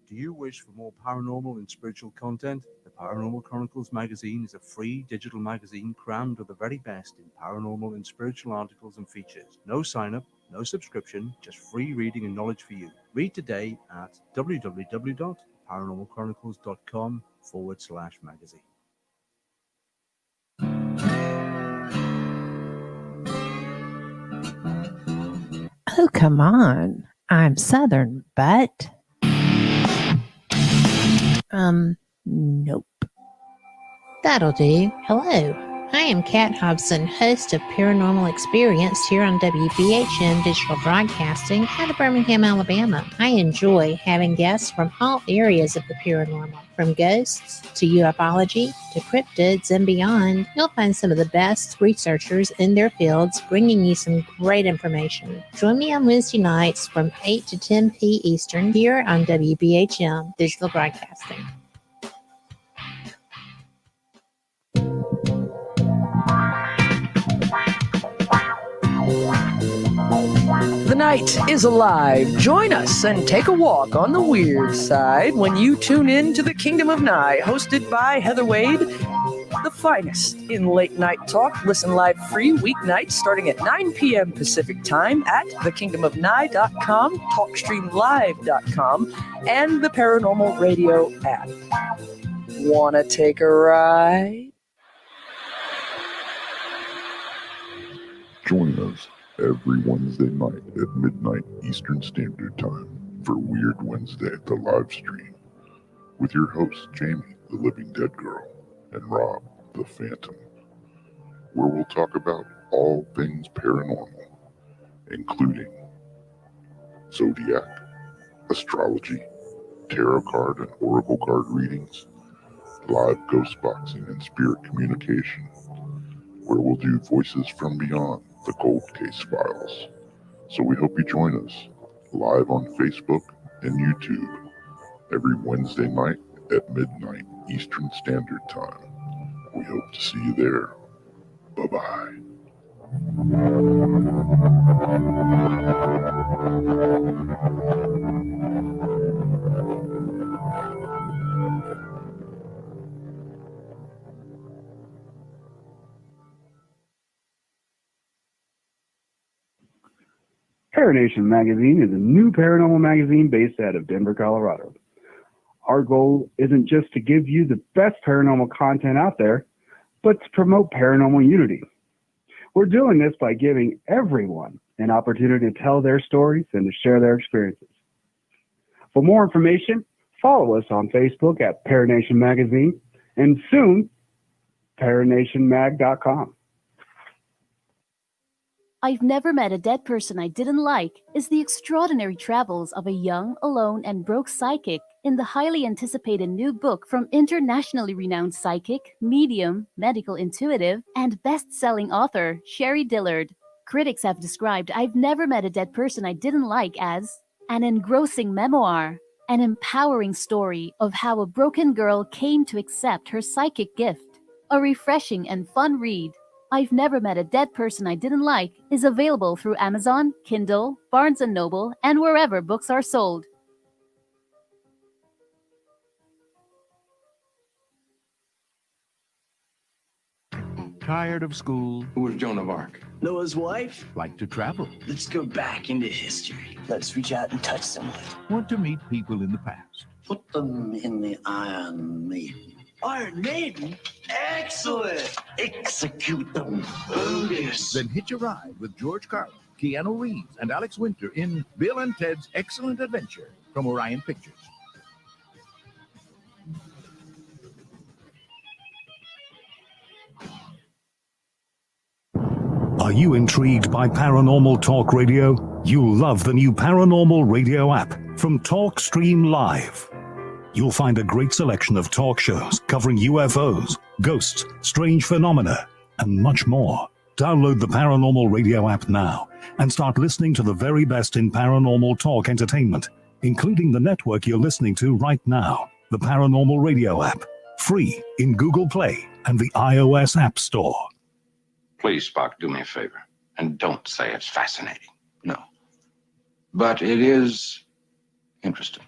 Do you wish for more paranormal and spiritual content? The Paranormal Chronicles magazine is a free digital magazine crammed with the very best in paranormal and spiritual articles and features. No sign-up, no subscription, just free reading and knowledge for you. Read today at www.paranormalchronicles.com/magazine.
Oh, come on. I'm Southern, but... Nope.
That'll do. Hello, I am Kat Hobson, host of Paranormal Experience here on WBHM Digital Broadcasting out of Birmingham, Alabama. I enjoy having guests from all areas of the paranormal, from ghosts to ufology to cryptids and beyond. You'll find some of the best researchers in their fields bringing you some great information. Join me on Wednesday nights from 8 to 10 p. Eastern here on WBHM Digital Broadcasting.
The night is alive. Join us and take a walk on the weird side when you tune in to the Kingdom of Nye, hosted by Heather Wade, the finest in late night talk. Listen live free weeknights starting at 9 p.m. Pacific time at thekingdomofnye.com, talkstreamlive.com, and the Paranormal Radio app. Wanna take a ride?
Join us every Wednesday night at midnight Eastern Standard Time for Weird Wednesday, the live stream, with your hosts Jamie, the Living Dead Girl, and Rob, the Phantom, where we'll talk about all things paranormal, including zodiac, astrology, tarot card and oracle card readings, live ghost boxing and spirit communication, where we'll do voices from beyond the cold case files. So we hope you join us live on Facebook and YouTube every Wednesday night at midnight Eastern Standard Time. We hope to see you there. Bye-bye.
Paranormal Magazine is a new paranormal magazine based out of Denver, Colorado. Our goal isn't just to give you the best paranormal content out there, but to promote paranormal unity. We're doing this by giving everyone an opportunity to tell their stories and to share their experiences. For more information, follow us on Facebook at Paranation Magazine and soon, paranationmag.com.
I've Never Met a Dead Person I Didn't Like is the extraordinary travels of a young, alone, and broke psychic in the highly anticipated new book from internationally renowned psychic, medium, medical intuitive, and best-selling author Sherry Dillard. Critics have described I've Never Met a Dead Person I Didn't Like as an engrossing memoir, an empowering story of how a broken girl came to accept her psychic gift, a refreshing and fun read. I've Never Met a Dead Person I Didn't Like is available through Amazon, Kindle, Barnes & Noble, and wherever books are sold.
Tired of school?
Who was Joan of Arc?
Noah's wife? Like to travel?
Let's go back into history. Let's reach out and touch someone.
Want to meet people in the past?
Put them in the Iron Maiden. Iron Maiden? Excellent! Execute them. Oh, yes.
Then hitch a ride with George Carlin, Keanu Reeves, and Alex Winter in Bill and Ted's Excellent Adventure from Orion Pictures.
Are you intrigued by Paranormal Talk Radio? You'll love the new Paranormal Radio app from Talkstream Live. You'll find a great selection of talk shows covering UFOs, ghosts, strange phenomena, and much more. Download the Paranormal Radio app now and start listening to the very best in paranormal talk entertainment, including the network you're listening to right now, the Paranormal Radio app, free in Google Play and the iOS App Store.
Please, Spock, do me a favor, and don't say it's fascinating. No. But it is interesting.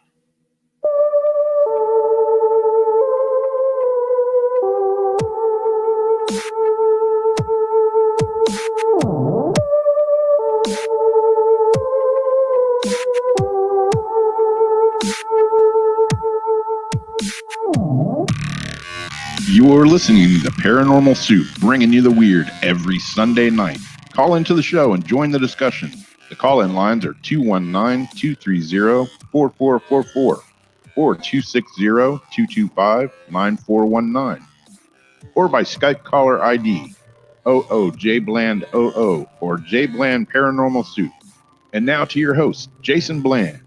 You're listening to Paranormal Soup, bringing you the weird every Sunday night. Call into the show and join the discussion. The call-in lines are 219-230-4444 or 260-225-9419, or by Skype caller ID OOJBland00 or JBland Paranormal Soup. And now to your host, Jason Bland.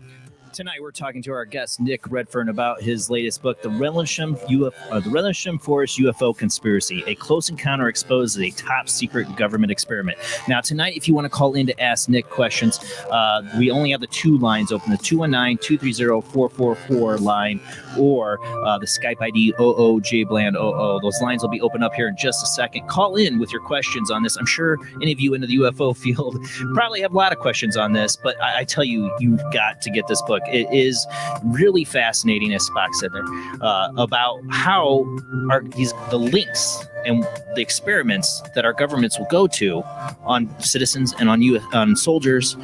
Tonight, we're talking to our guest, Nick Redfern, about his latest book, the Rendlesham Forest UFO Conspiracy, a close encounter exposed as a top-secret government experiment. Now, tonight, if you want to call in to ask Nick questions, we only have the two lines open, the 219-230-444 line or the Skype ID OOJBland00. Those lines will be open up here in just a second. Call in with your questions on this. I'm sure any of you into the UFO field probably have a lot of questions on this, but I tell you, you've got to get this book. It is really fascinating, as Spock said there, about how are the links and the experiments that our governments will go to on citizens and on soldiers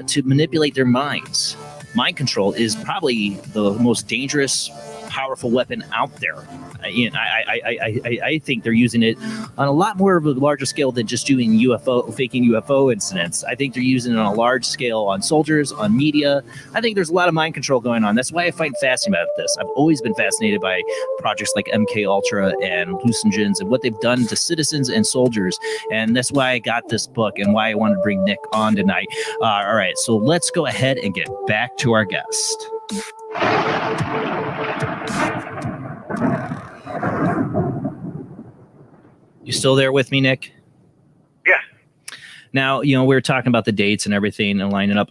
to manipulate their minds. Mind control is probably the most dangerous, powerful weapon out there. I think they're using it on a lot more of a larger scale than just doing faking UFO incidents. I think they're using it on a large scale on soldiers, on media. I think there's a lot of mind control going on. That's why I find fascinating about this. I've always been fascinated by projects like MK Ultra and hallucinogens and what they've done to citizens and soldiers. And that's why I got this book and why I wanted to bring Nick on tonight. All right, so let's go ahead and get back to our guest. You still there with me, Nick?
Yeah.
Now, we were talking about the dates and everything and lining up.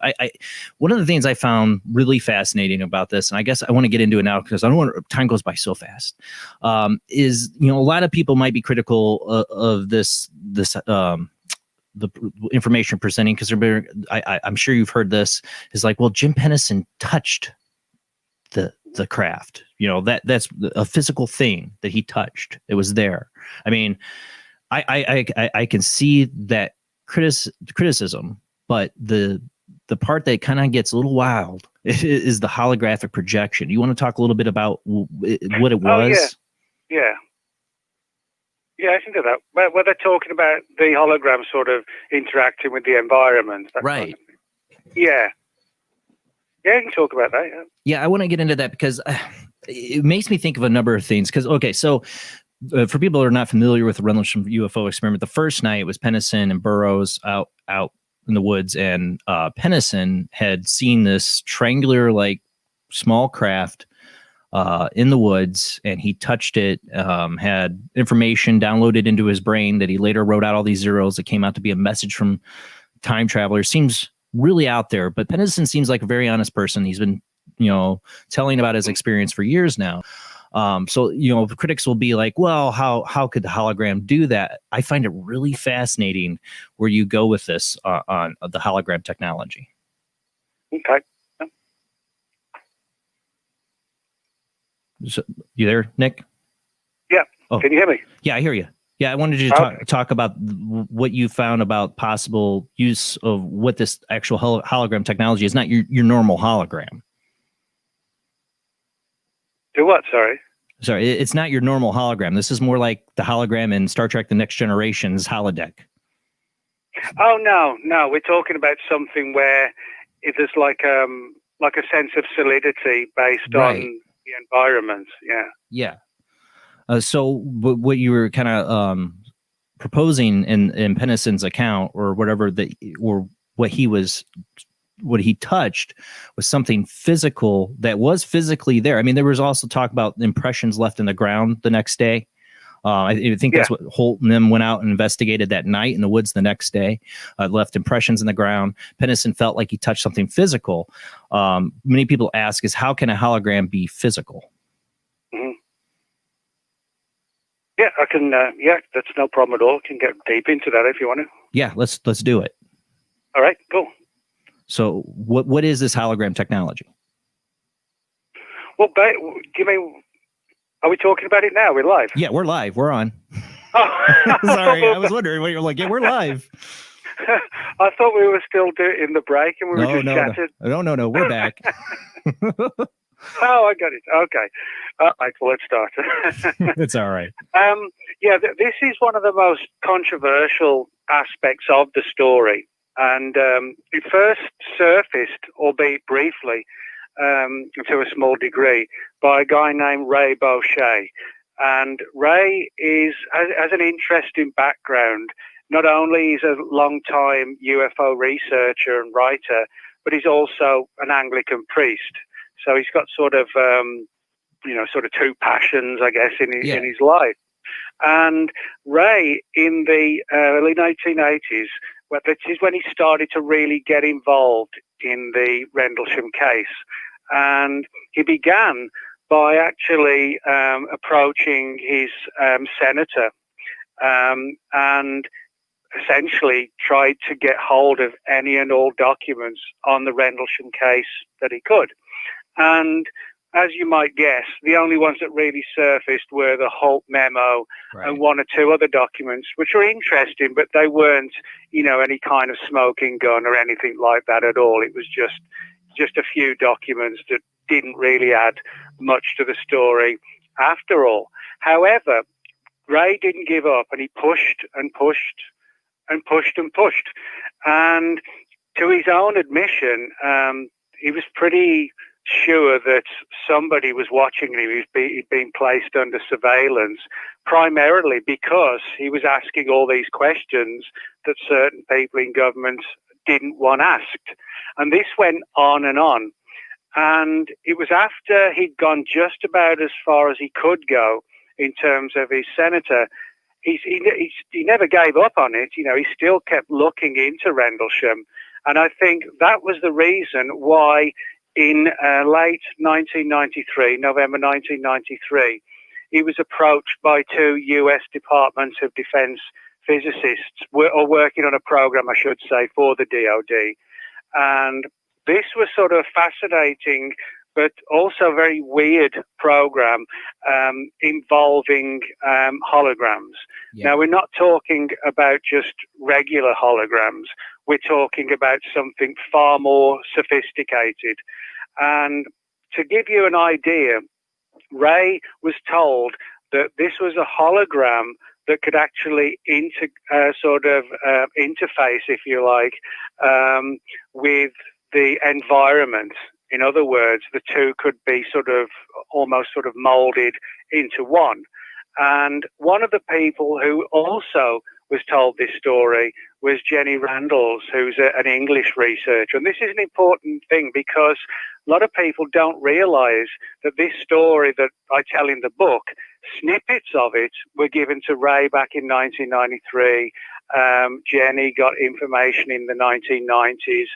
One of the things I found really fascinating about this, and I guess I want to get into it now because I don't want time goes by so fast, is, a lot of people might be critical of this the information presenting because I'm sure you've heard this is like, well, Jim Pennison touched the craft, that's a physical thing that he touched. It was there. I mean, I can see that criticism, but the part that kind of gets a little wild is the holographic projection. You want to talk a little bit about what it was?
Yeah, I can do that. Where they're talking about the hologram sort of interacting with the environment.
Right.
Yeah. Yeah, you can talk about that. Yeah.
Yeah, I want to get into that because it makes me think of a number of things. Because, okay, so for people who are not familiar with the Rendlesham UFO experiment, the first night was Pennison and Burroughs out in the woods, and Pennison had seen this triangular, like, small craft in the woods, and he touched it, had information downloaded into his brain that he later wrote out all these zeros that came out to be a message from time travelers. Seems really out there, but Pennison seems like a very honest person. He's been, telling about his experience for years now. So, the critics will be like, well, how could the hologram do that? I find it really fascinating where you go with this on the hologram technology.
Okay.
So, you there, Nick?
Yeah.
Oh.
Can you hear me?
Yeah, I hear you. Yeah, I wanted you to talk about what you found about possible use of what this actual hologram technology is, not your normal hologram.
Do what? Sorry,
it's not your normal hologram. This is more like the hologram in Star Trek: The Next Generation's holodeck.
Oh no, we're talking about something where there's like a sense of solidity based on the environment. Yeah.
Yeah. So what you were kind of proposing in Pennison's account, or whatever or what he touched was something physical that was physically there. I mean, there was also talk about impressions left in the ground the next day. I think that's what Holt and them went out and investigated that night in the woods the next day, left impressions in the ground. Pennison felt like he touched something physical. Many people ask is, how can a hologram be physical?
Mm-hmm. Yeah, I can. That's no problem at all. I can get deep into that if you want to.
Yeah, let's do it.
All right, cool.
So, what is this hologram technology?
Well, do you mean? Are we talking about it now? We're live.
Yeah, we're live. We're on.
Oh.
Sorry, I was wondering what you're like. Yeah, we're live.
I thought we were still in the break and we were just chatting.
No, we're back.
Oh, I got it. Okay. All right, well, let's start.
It's all right.
This is one of the most controversial aspects of the story. And it first surfaced, albeit briefly, to a small degree, by a guy named Ray Boucher. And Ray has an interesting background. Not only is a long-time UFO researcher and writer, but he's also an Anglican priest. So he's got sort of two passions, I guess, in his life. And Ray, in the early 1980s, this is when he started to really get involved in the Rendlesham case. And he began by actually approaching his senator and essentially tried to get hold of any and all documents on the Rendlesham case that he could. And as you might guess, the only ones that really surfaced were the Holt memo and one or two other documents, which were interesting, but they weren't, any kind of smoking gun or anything like that at all. It was just a few documents that didn't really add much to the story after all. However, Ray didn't give up, and he pushed and pushed and pushed and pushed. And to his own admission, he was pretty sure that somebody was watching him. He'd been placed under surveillance, primarily because he was asking all these questions that certain people in government didn't want asked. And this went on. And it was after he'd gone just about as far as he could go in terms of his senator. He never gave up on it. He still kept looking into Rendlesham. And I think that was the reason why in late 1993, November 1993, he was approached by two U.S. Department of Defense physicists, working on a program, I should say, for the DoD. And this was sort of fascinating, but also very weird program involving holograms. Yeah. Now, we're not talking about just regular holograms. We're talking about something far more sophisticated. And to give you an idea, Ray was told that this was a hologram that could actually interface, if you like, with the environment In other words, the two could be almost molded into one. And one of the people who also was told this story was Jenny Randles, who's an English researcher. And this is an important thing because a lot of people don't realize that this story that I tell in the book, snippets of it were given to Ray back in 1993. Jenny got information in the 1990s.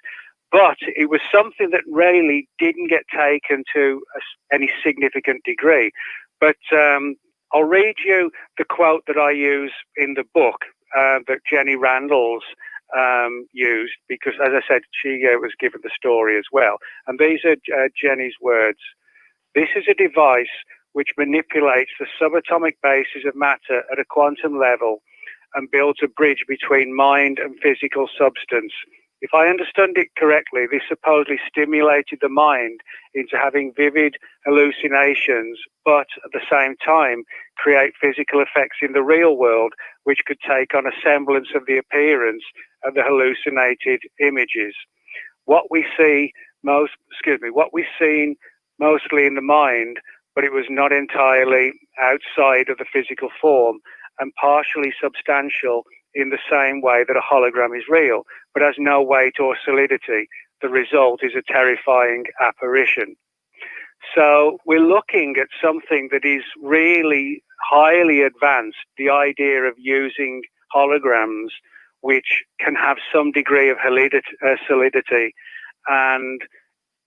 But it was something that really didn't get taken to any significant degree. But I'll read you the quote that I use in the book that Jenny Randles used, because, as I said, she was given the story as well. And these are Jenny's words. "This is a device which manipulates the subatomic basis of matter at a quantum level and builds a bridge between mind and physical substance. If I understand it correctly, this supposedly stimulated the mind into having vivid hallucinations, but at the same time create physical effects in the real world, which could take on a semblance of the appearance of the hallucinated images. What we've seen mostly in the mind, but it was not entirely outside of the physical form and partially substantial in the same way that a hologram is real, but has no weight or solidity. The result is a terrifying apparition." So we're looking at something that is really highly advanced, the idea of using holograms, which can have some degree of solidity and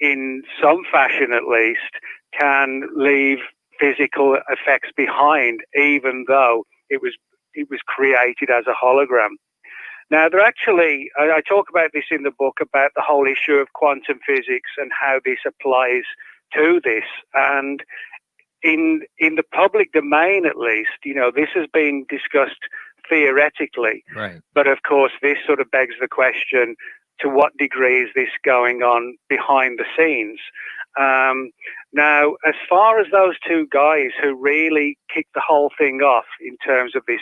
in some fashion at least can leave physical effects behind, even though it was created as a hologram. Now, I talk about this in the book, about the whole issue of quantum physics and how this applies to this. And in the public domain, at least, this has been discussed theoretically.
Right.
But of course, this sort of begs the question, to what degree is this going on behind the scenes? Now, as far as those two guys who really kicked the whole thing off in terms of this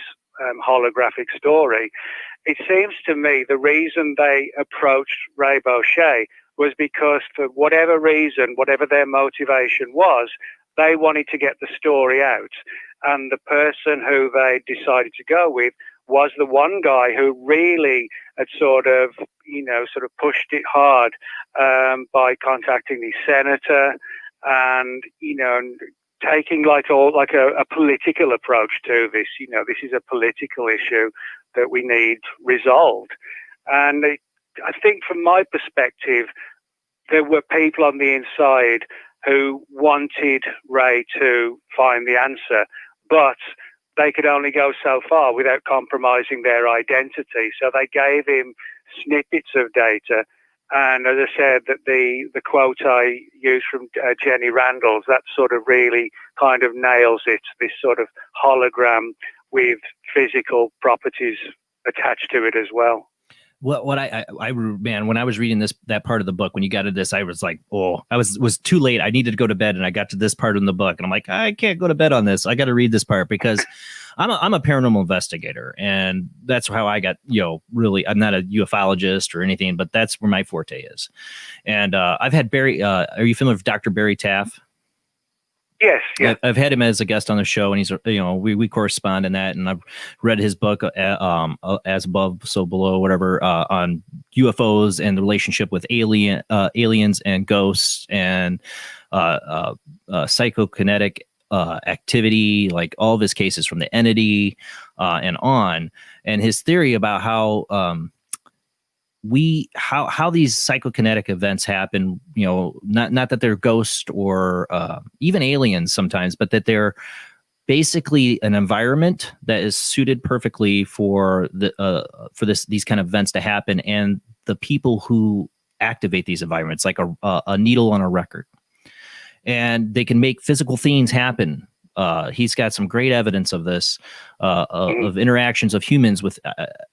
holographic story, it seems to me the reason they approached Ray Boucher was because, for whatever reason, whatever their motivation was, they wanted to get the story out. And the person who they decided to go with was the one guy who really had sort of pushed it hard by contacting the senator and, taking like a political approach to this. This is a political issue that we need resolved. And I think from my perspective, there were people on the inside who wanted Ray to find the answer, but they could only go so far without compromising their identity. So they gave him snippets of data. And as I said, that the quote I used from Jenny Randles, that sort of really kind of nails it, this sort of hologram with physical properties attached to it as well.
What I man, when I was reading that part of the book, when you got to this, I was like, oh, I was too late. I needed to go to bed, and I got to this part in the book, and I'm like, I can't go to bed on this. I got to read this part because I'm a paranormal investigator, and that's how I got, really, I'm not a ufologist or anything, but that's where my forte is. And I've had Barry, are you familiar with Dr. Barry Taff?
Yes, yeah.
I've had him as a guest on the show, and he's, we correspond in that, and I've read his book, As Above, So Below, whatever, on UFOs and the relationship with aliens and ghosts and psychokinetic activity, like all of his cases from the entity and on, and his theory about how how these psychokinetic events happen, not that they're ghosts or even aliens sometimes, but that they're basically an environment that is suited perfectly for these kind of events to happen, and the people who activate these environments, like a needle on a record, and they can make physical things happen. He's got some great evidence of this, of interactions of humans with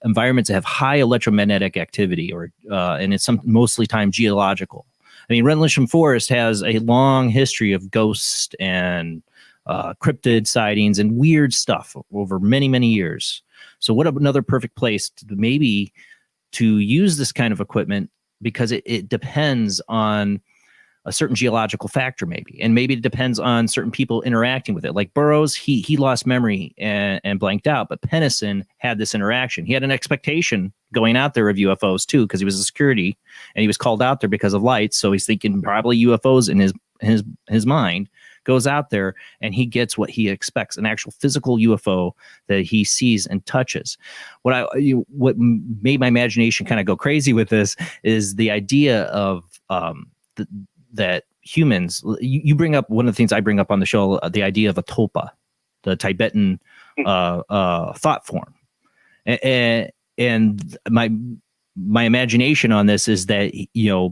environments that have high electromagnetic activity, and it's mostly time geological. I mean, Rendlesham Forest has a long history of ghosts and cryptid sightings and weird stuff over many, many years. So what another perfect place to use this kind of equipment, because it depends on a certain geological factor, maybe, and maybe it depends on certain people interacting with it. Like Burroughs, he lost memory and blanked out, but Pennison had this interaction. He had an expectation going out there of UFOs too, because he was a security and he was called out there because of lights. So he's thinking probably UFOs in his mind. Goes out there and he gets what he expects, an actual physical UFO that he sees and touches. What made my imagination kind of go crazy with this is the idea of that humans. You bring up one of the things I bring up on the show, the idea of a tulpa, the Tibetan thought form, and my imagination on this is that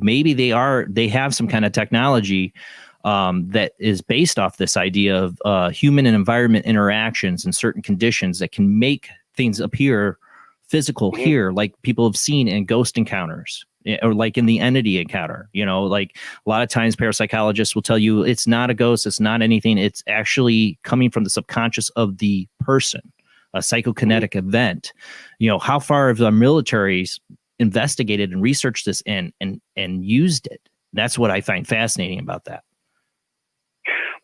maybe they have some kind of technology that is based off this idea of human and environment interactions in certain conditions that can make things appear physical here, like people have seen in ghost encounters or like in the entity encounter. Like a lot of times parapsychologists will tell you it's not a ghost, it's not anything, it's actually coming from the subconscious of the person, a psychokinetic event. How far have the militaries investigated and researched this and used it? That's what I find fascinating about that.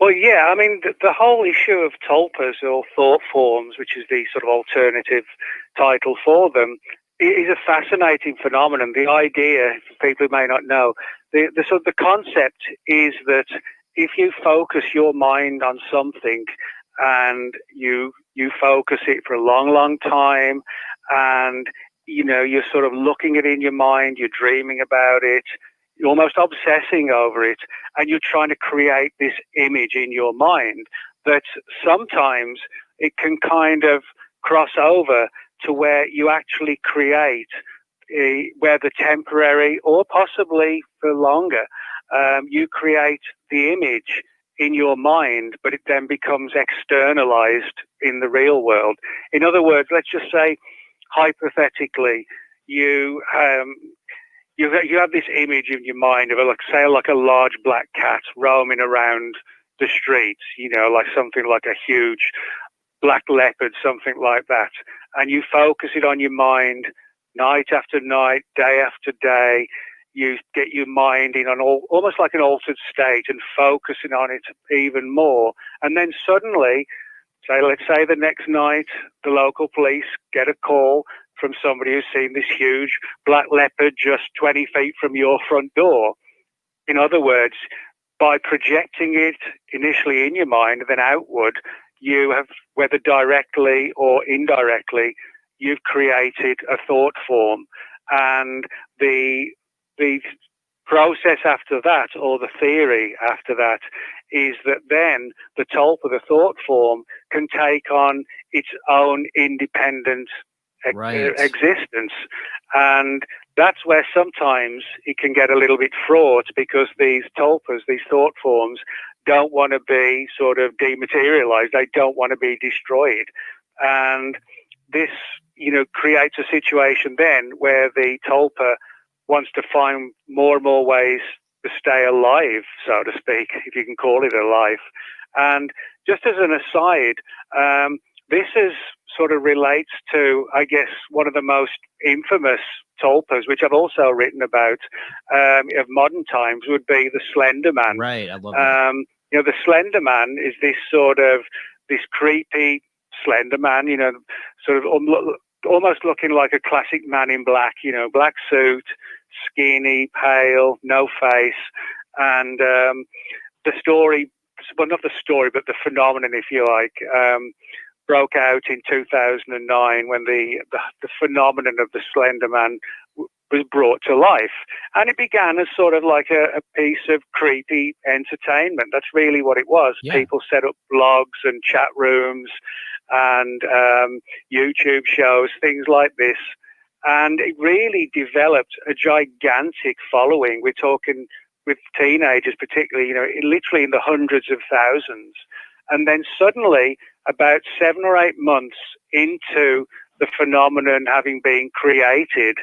Well, yeah, I mean, the whole issue of tulpas or thought forms, which is the sort of alternative title for them, is a fascinating phenomenon. The idea, for people who may not know, the concept is that if you focus your mind on something and you focus it for a long, long time, and you're sort of looking at it in your mind, you're dreaming about it, you're almost obsessing over it, and you're trying to create this image in your mind, that sometimes it can kind of cross over to where you actually create where the temporary or possibly for longer, you create the image in your mind, but it then becomes externalized in the real world. In other words, let's just say, hypothetically, you have this image in your mind of like a large black cat roaming around the streets, like something like a huge black leopard, something like that. And you focus it on your mind night after night, day after day. You get your mind in on almost like an altered state and focusing on it even more. And then suddenly, let's say the next night, the local police get a call from somebody who's seen this huge black leopard just 20 feet from your front door. In other words, by projecting it initially in your mind and then outward, you have, whether directly or indirectly, you've created a thought form. And the process after that, or the theory after that, is that then the tulpa, the thought form, can take on its own independent existence. And that's where sometimes it can get a little bit fraught, because these tulpas, these thought forms, don't want to be sort of dematerialized. They don't want to be destroyed. And this, creates a situation then where the tulpa wants to find more and more ways to stay alive, so to speak, if you can call it alive. And just as an aside, this is sort of relates to, I guess, one of the most infamous tulpas, which I've also written about, of modern times, would be the Slender Man.
Right, I love that.
The Slender Man is this creepy Slender Man, sort of almost looking like a classic Man in Black, black suit, skinny, pale, no face. And the story, well, not the story, but the phenomenon, if you like, broke out in 2009 when the phenomenon of the Slender Man was brought to life. And it began as sort of like a piece of creepy entertainment. That's really what it was. Yeah. People set up blogs and chat rooms and YouTube shows, things like this. And it really developed a gigantic following. We're talking with teenagers particularly, literally in the hundreds of thousands. And then suddenly, about 7 or 8 months into the phenomenon having been created,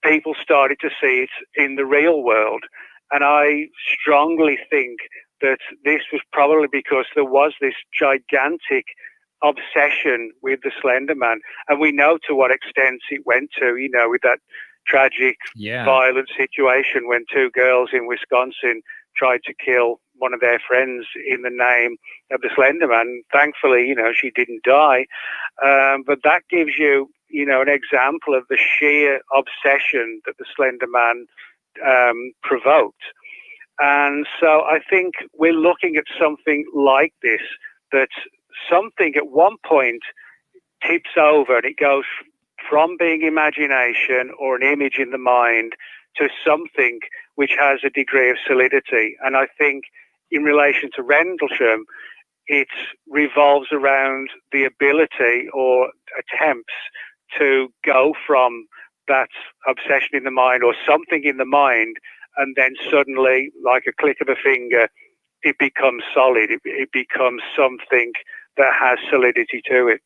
people started to see it in the real world. And I strongly think that this was probably because there was this gigantic obsession with the Slender Man. And we know to what extent it went to, with that tragic, violent situation when 2 girls in Wisconsin tried to kill one of their friends in the name of the Slender Man. Thankfully, she didn't die. But that gives you, an example of the sheer obsession that the Slender Man provoked. And so I think we're looking at something like this, that something at one point tips over and it goes from being imagination or an image in the mind to something which has a degree of solidity. And I think in relation to Rendlesham, it revolves around the ability or attempts to go from that obsession in the mind or something in the mind, and then suddenly, like a click of a finger, it becomes solid. It becomes something that has solidity to it.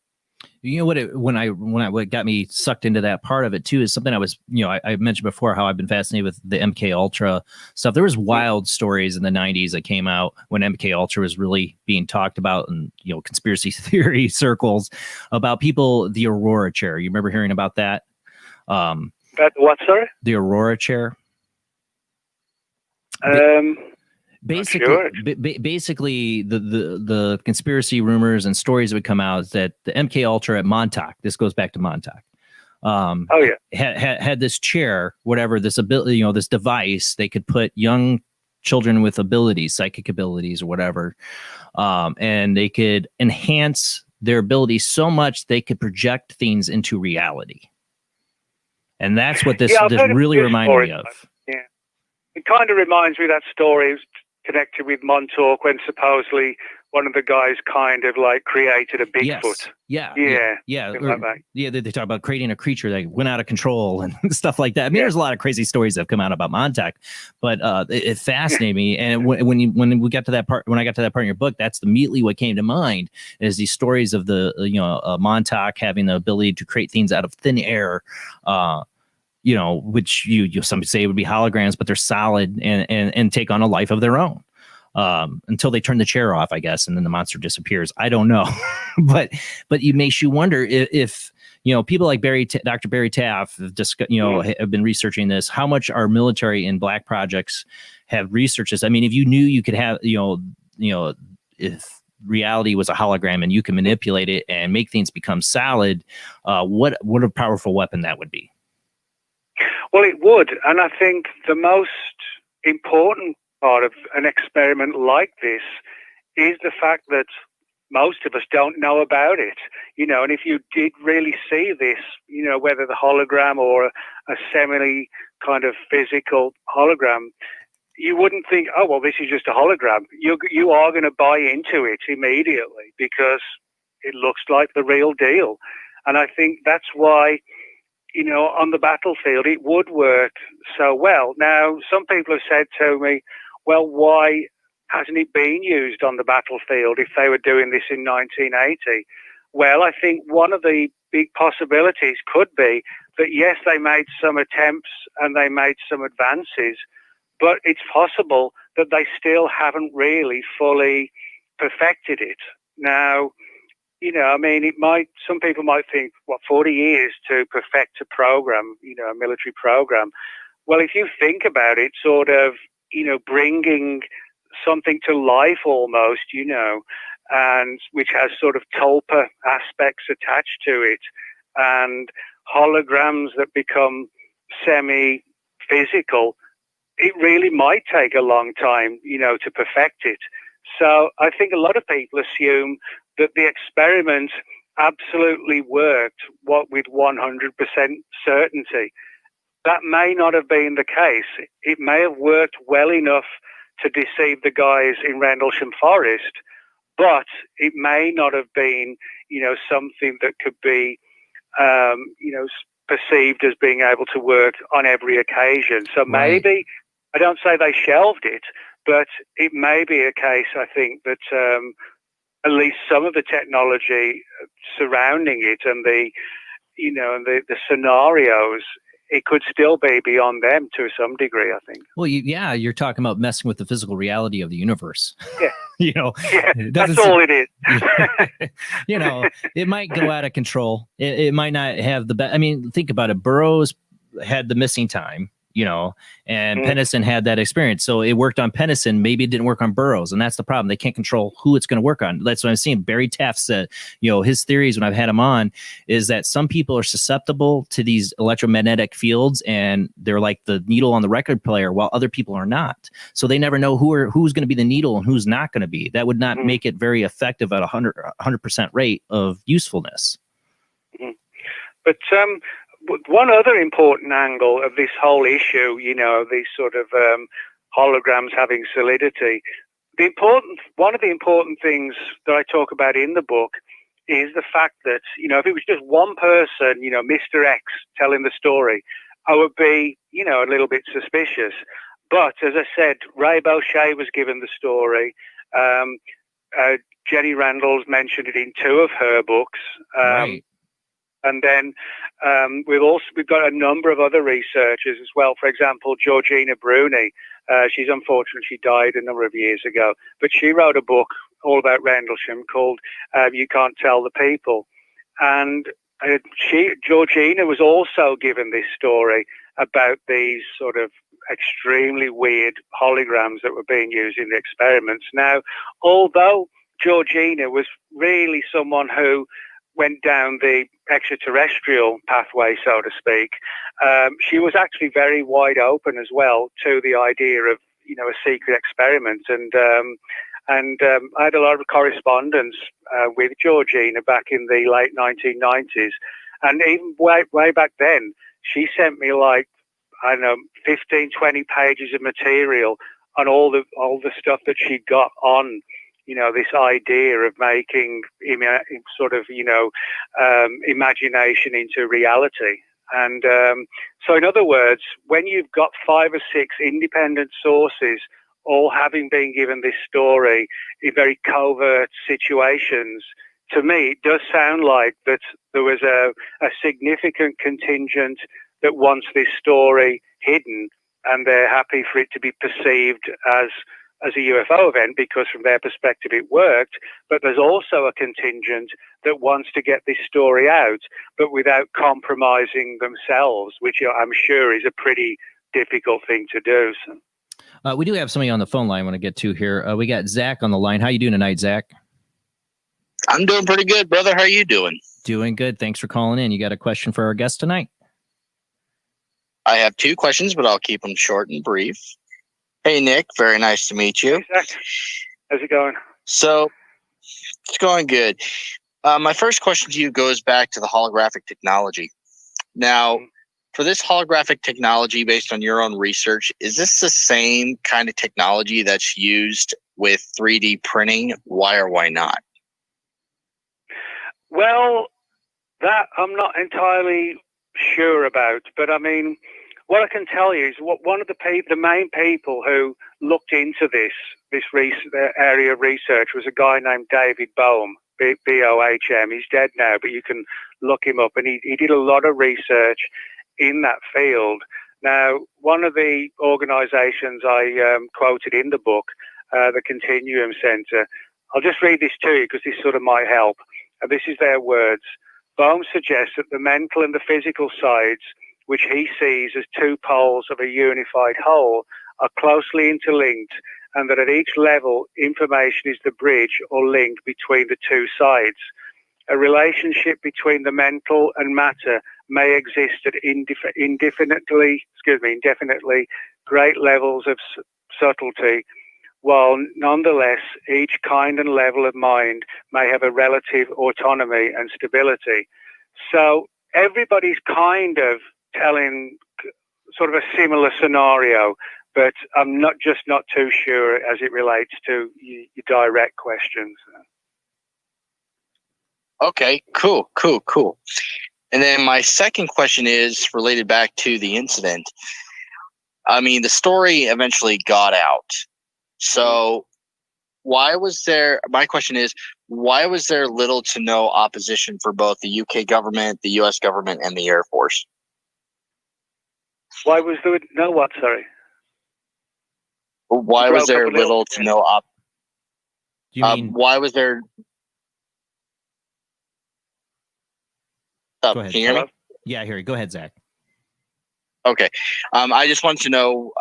You know what got me sucked into that part of it too is something I was, I mentioned before how I've been fascinated with the MK Ultra stuff. There was wild stories in the 90s that came out when MK Ultra was really being talked about in, conspiracy theory circles about people, the Aurora chair. You remember hearing about that?
What, sorry?
The Aurora chair. Basically, the conspiracy rumors and stories that would come out is that the MK Ultra at Montauk, this goes back to Montauk, had this chair, whatever, this ability, this device, they could put young children with abilities, psychic abilities or whatever, and they could enhance their abilities so much they could project things into reality. And that's what this really reminded me of.
Yeah. It kind of reminds me of that story connected with Montauk when supposedly one of the guys kind of like created a Bigfoot.
Yes. Yeah. They talk about creating a creature that went out of control and stuff like that. I mean, there's a lot of crazy stories that have come out about Montauk, but it fascinated me. And when we got to that part, when I got to that part in your book, that's immediately what came to mind is these stories of the Montauk having the ability to create things out of thin air. Which you some say would be holograms, but they're solid and take on a life of their own until they turn the chair off, I guess, and then the monster disappears. I don't know, but it makes you wonder if people like Dr. Barry Taff have been researching this. How much our military and black projects have researched this? I mean, if you knew you could have if reality was a hologram and you can manipulate it and make things become solid, what a powerful weapon that would be.
Well, it would. And I think the most important part of an experiment like this is the fact that most of us don't know about it. And if you did really see this, whether the hologram or a semi kind of physical hologram, you wouldn't think, oh, well, this is just a hologram. You are going to buy into it immediately because it looks like the real deal. And I think that's why on the battlefield, it would work so well. Now, some people have said to me, well, why hasn't it been used on the battlefield if they were doing this in 1980? Well, I think one of the big possibilities could be that, yes, they made some attempts and they made some advances, but it's possible that they still haven't really fully perfected it. Now, some people might think, 40 years to perfect a program, a military program. Well, if you think about it, sort of, bringing something to life almost, and which has sort of tulpa aspects attached to it and holograms that become semi-physical, it really might take a long time, to perfect it. So I think a lot of people assume that the experiment absolutely worked with 100% certainty. That may not have been the case. It may have worked well enough to deceive the guys in Rendlesham Forest, but it may not have been, something that could be, perceived as being able to work on every occasion. So maybe, I don't say they shelved it, but it may be a case, I think, that at least some of the technology surrounding it and the scenarios, it could still be beyond them to some degree, I think.
Well, you're talking about messing with the physical reality of the universe.
Yeah. That's all it is.
It might go out of control. It might not have the best. I mean, think about it. Burroughs had the missing time. and Pennison had that experience. So it worked on Pennison. Maybe it didn't work on Burroughs. And that's the problem. They can't control who it's going to work on. That's what I'm seeing. Barry Taft said, his theories when I've had him on is that some people are susceptible to these electromagnetic fields and they're like the needle on the record player while other people are not. So they never know who's going to be the needle and who's not going to be. That would not make it very effective at 100% rate of usefulness.
But one other important angle of this whole issue, these sort of holograms having solidity, one of the important things that I talk about in the book is the fact that, if it was just one person, Mr. X telling the story, I would be, a little bit suspicious. But as I said, Ray Boucher was given the story. Jenny Randall's mentioned it in 2 of her books.
Right.
And then we've got a number of other researchers as well. For example, Georgina Bruni. She's unfortunate, she died a number of years ago, but she wrote a book all about Rendlesham called You Can't Tell the People. And Georgina was also given this story about these sort of extremely weird holograms that were being used in the experiments. Now, although Georgina was really someone who went down the extraterrestrial pathway, so to speak, she was actually very wide open as well to the idea of, a secret experiment. And I had a lot of correspondence with Georgina back in the late 1990s. And even way back then, she sent me 15, 20 pages of material on all the stuff that she got on, this idea of making imagination into reality. And so in other words, when you've got 5 or 6 independent sources all having been given this story in very covert situations, to me, it does sound like that there was a significant contingent that wants this story hidden, and they're happy for it to be perceived as a UFO event because from their perspective it worked. But there's also a contingent that wants to get this story out, but without compromising themselves, which I'm sure is a pretty difficult thing to do. So.
We do have somebody on the phone line I want to get to here. We got Zach on the line. How you doing tonight, Zach?
I'm doing pretty good, brother. How are you doing?
Doing good. Thanks for calling in. You got a question for our guest tonight?
I have 2 questions, but I'll keep them short and brief. Hey, Nick. Very nice to meet you.
Hey, Zach. How's it going?
So, it's going good. My first question to you goes back to the holographic technology. Now, for this holographic technology, based on your own research, is this the same kind of technology that's used with 3D printing? Why or why not?
Well, that I'm not entirely sure about, but I mean, what I can tell you is one of the main people who looked into this area of research was a guy named David Bohm, B-O-H-M. He's dead now, but you can look him up, and he did a lot of research in that field. Now, one of the organizations I quoted in the book, the Continuum Center, I'll just read this to you because this sort of might help. And this is their words. Bohm suggests that the mental and the physical sides, which he sees as 2 poles of a unified whole, are closely interlinked, and that at each level, information is the bridge or link between the 2 sides. A relationship between the mental and matter may exist at indefinitely great levels of subtlety, while nonetheless each kind and level of mind may have a relative autonomy and stability. So everybody's kind of telling sort of a similar scenario, but I'm not too sure as it relates to your direct questions.
Okay, cool. And then my second question is related back to the incident. I mean, the story eventually got out. So my question is, why was there little to no opposition for both the UK government, the US government, and the Air Force?
Why was there no what, sorry?
Why was there little to no why was there...
Go ahead.
Can you hear me?
Yeah, I hear you. Go ahead, Zach.
Okay. I just want to know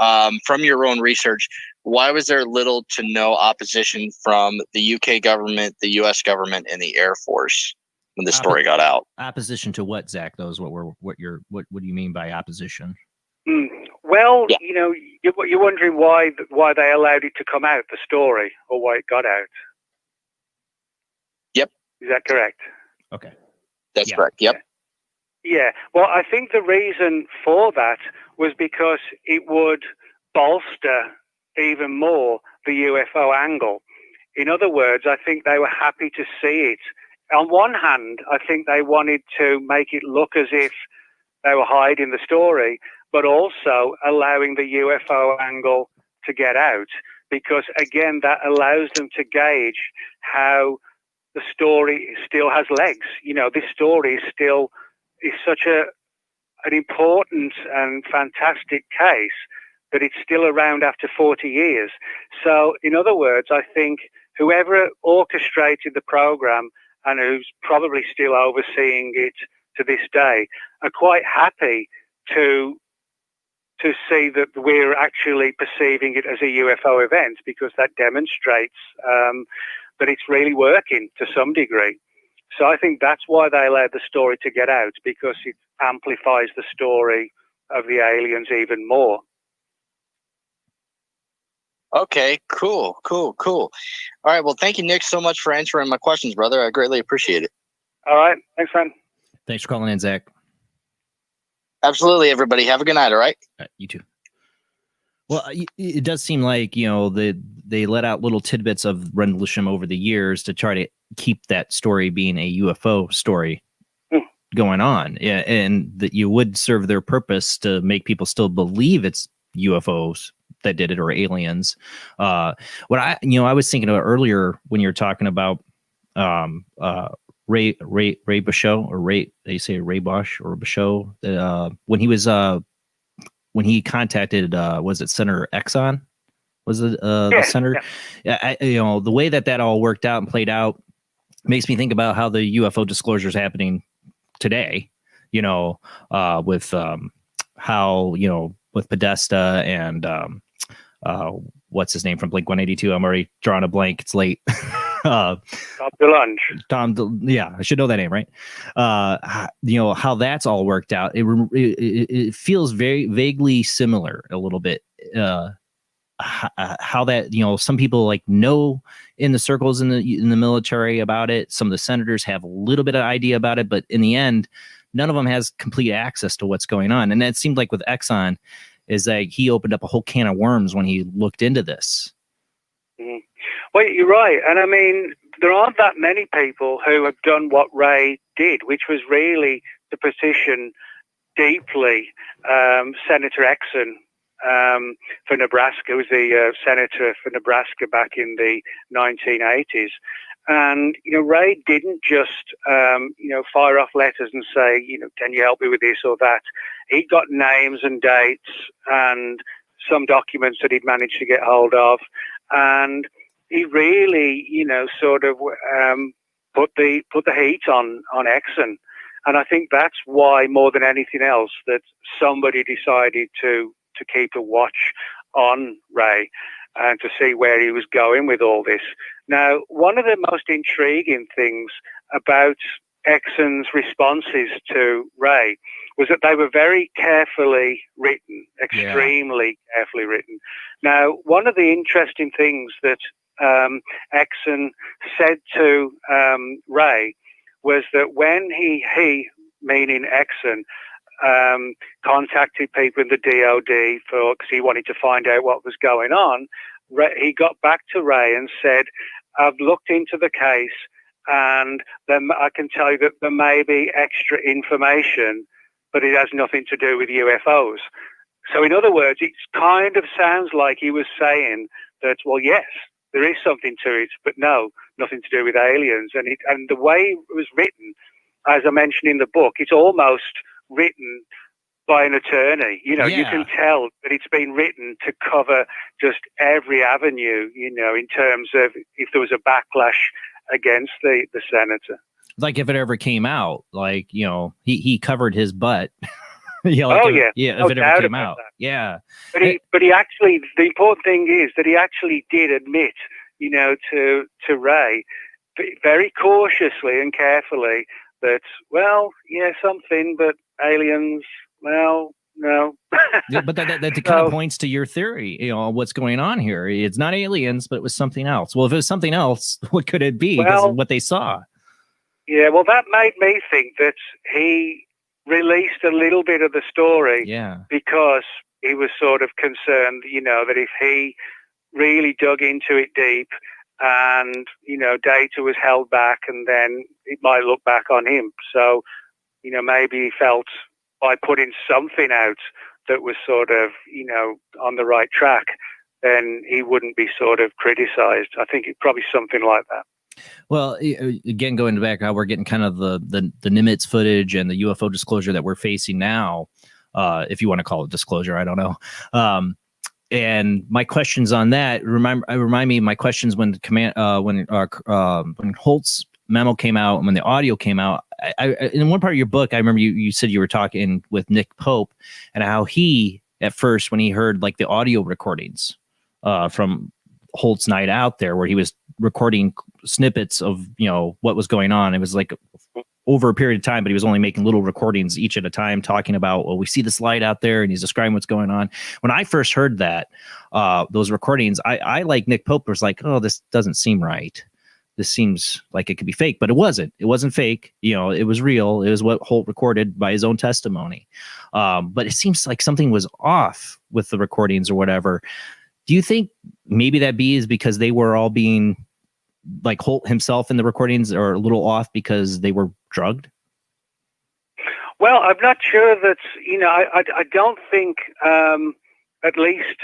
from your own research, why was there little to no opposition from the UK government, the US government, and the Air Force when the story got out?
Opposition to what, Zach? Those what do you mean by opposition?
Well, you know, you're wondering why they allowed it to come out, the story, or why it got out.
Yep.
Is that correct?
Okay.
That's correct. Yep.
Yeah. Well, I think the reason for that was because it would bolster even more the UFO angle. In other words, I think they were happy to see it. On one hand, I think they wanted to make it look as if they were hiding the story, but also allowing the UFO angle to get out, because again, that allows them to gauge how the story still has legs. You know, this story is such an important and fantastic case that it's still around after 40 years. So, in other words, I think whoever orchestrated the program and who's probably still overseeing it to this day are quite happy to see that we're actually perceiving it as a UFO event, because that demonstrates that it's really working to some degree. So I think that's why they allowed the story to get out, because it amplifies the story of the aliens even more.
Okay, cool. All right, well, thank you, Nick, so much for answering my questions, brother. I greatly appreciate it.
All right, thanks, man.
Thanks for calling in, Zach.
Absolutely, everybody. Have a good night, all right?
You too. Well, it does seem like, you know, they let out little tidbits of Rendlesham over the years to try to keep that story being a UFO story going on. Yeah, and that you would serve their purpose to make people still believe it's UFOs that did it, or aliens. What I was thinking of earlier when you were talking about Ray Basho, or Ray, they say Ray Bosch or Basho, when he contacted, was it Senator Exxon? Was it the senator? Yeah. The way that all worked out and played out makes me think about how the UFO disclosure is happening today. You know, with how, you know, with Podesta and what's his name from Blink-182? I'm already drawing a blank. It's late.
Tom DeLonge.
Yeah, I should know that name, right? You know, how that's all worked out. It feels very vaguely similar a little bit. How that, you know, some people like know in the circles in the military about it. Some of the senators have a little bit of idea about it, but in the end, none of them has complete access to what's going on. And that seemed like with Exxon, is that he opened up a whole can of worms when he looked into this.
Mm-hmm. Well, you're right. And I mean, there aren't that many people who have done what Ray did, which was really to petition deeply Senator Exxon for Nebraska. He was the senator for Nebraska back in the 1980s. And, you know, Ray didn't just, fire off letters and say, you know, can you help me with this or that? He got names and dates and some documents that he'd managed to get hold of. And he really, you know, sort of put the heat on Exxon. And I think that's why, more than anything else, that somebody decided to keep a watch on Ray and to see where he was going with all this. Now, one of the most intriguing things about Exxon's responses to Ray was that they were very carefully written, extremely carefully written. Now, one of the interesting things that Exxon said to Ray was that when he meaning Exxon, contacted people in the DOD because he wanted to find out what was going on, he got back to Ray and said, I've looked into the case and then I can tell you that there may be extra information, but it has nothing to do with UFOs. So in other words, it kind of sounds like he was saying that, well, yes, there is something to it, but no, nothing to do with aliens. And the way it was written, as I mentioned in the book, it's almost written by an attorney. You know, you can tell that it's been written to cover just every avenue, you know, in terms of if there was a backlash against the senator.
Like if it ever came out, like, you know, he covered his butt Yeah,
no
if it ever
doubt
came
about
out.
that.
Yeah.
But he actually, the important thing is that he actually did admit, to Ray, very cautiously and carefully, that, well, yeah, something, but aliens, well, no.
Yeah, but that kind of points to your theory, what's going on here. It's not aliens, but it was something else. Well, if it was something else, what could it be? Because of what they saw.
Yeah, well, that made me think that he released a little bit of the story because he was sort of concerned, that if he really dug into it deep and, data was held back, and then it might look back on him. So, maybe he felt by putting something out that was sort of, on the right track, then he wouldn't be sort of criticized. I think it's probably something like that.
Well, again, going back, how we're getting kind of the Nimitz footage and the UFO disclosure that we're facing now, if you want to call it disclosure, I don't know. And my questions on that remind me of my questions when when Holt's memo came out and when the audio came out. In one part of your book, I remember you said you were talking with Nick Pope and how he, at first, when he heard like the audio recordings from Holt's night out there, where he was recording snippets of what was going on, it was like over a period of time, but he was only making little recordings each at a time, talking about, well, we see this light out there, and he's describing what's going on. When I first heard that those recordings, I like Nick Pope was like, oh, this doesn't seem right. This seems like it could be fake, but it wasn't. It wasn't fake. It was real. It was what Holt recorded by his own testimony. But it seems like something was off with the recordings or whatever. Do you think maybe that is because they were all being, like Holt himself in the recordings, are a little off because they were drugged?
Well, I'm not sure that, I don't think, at least,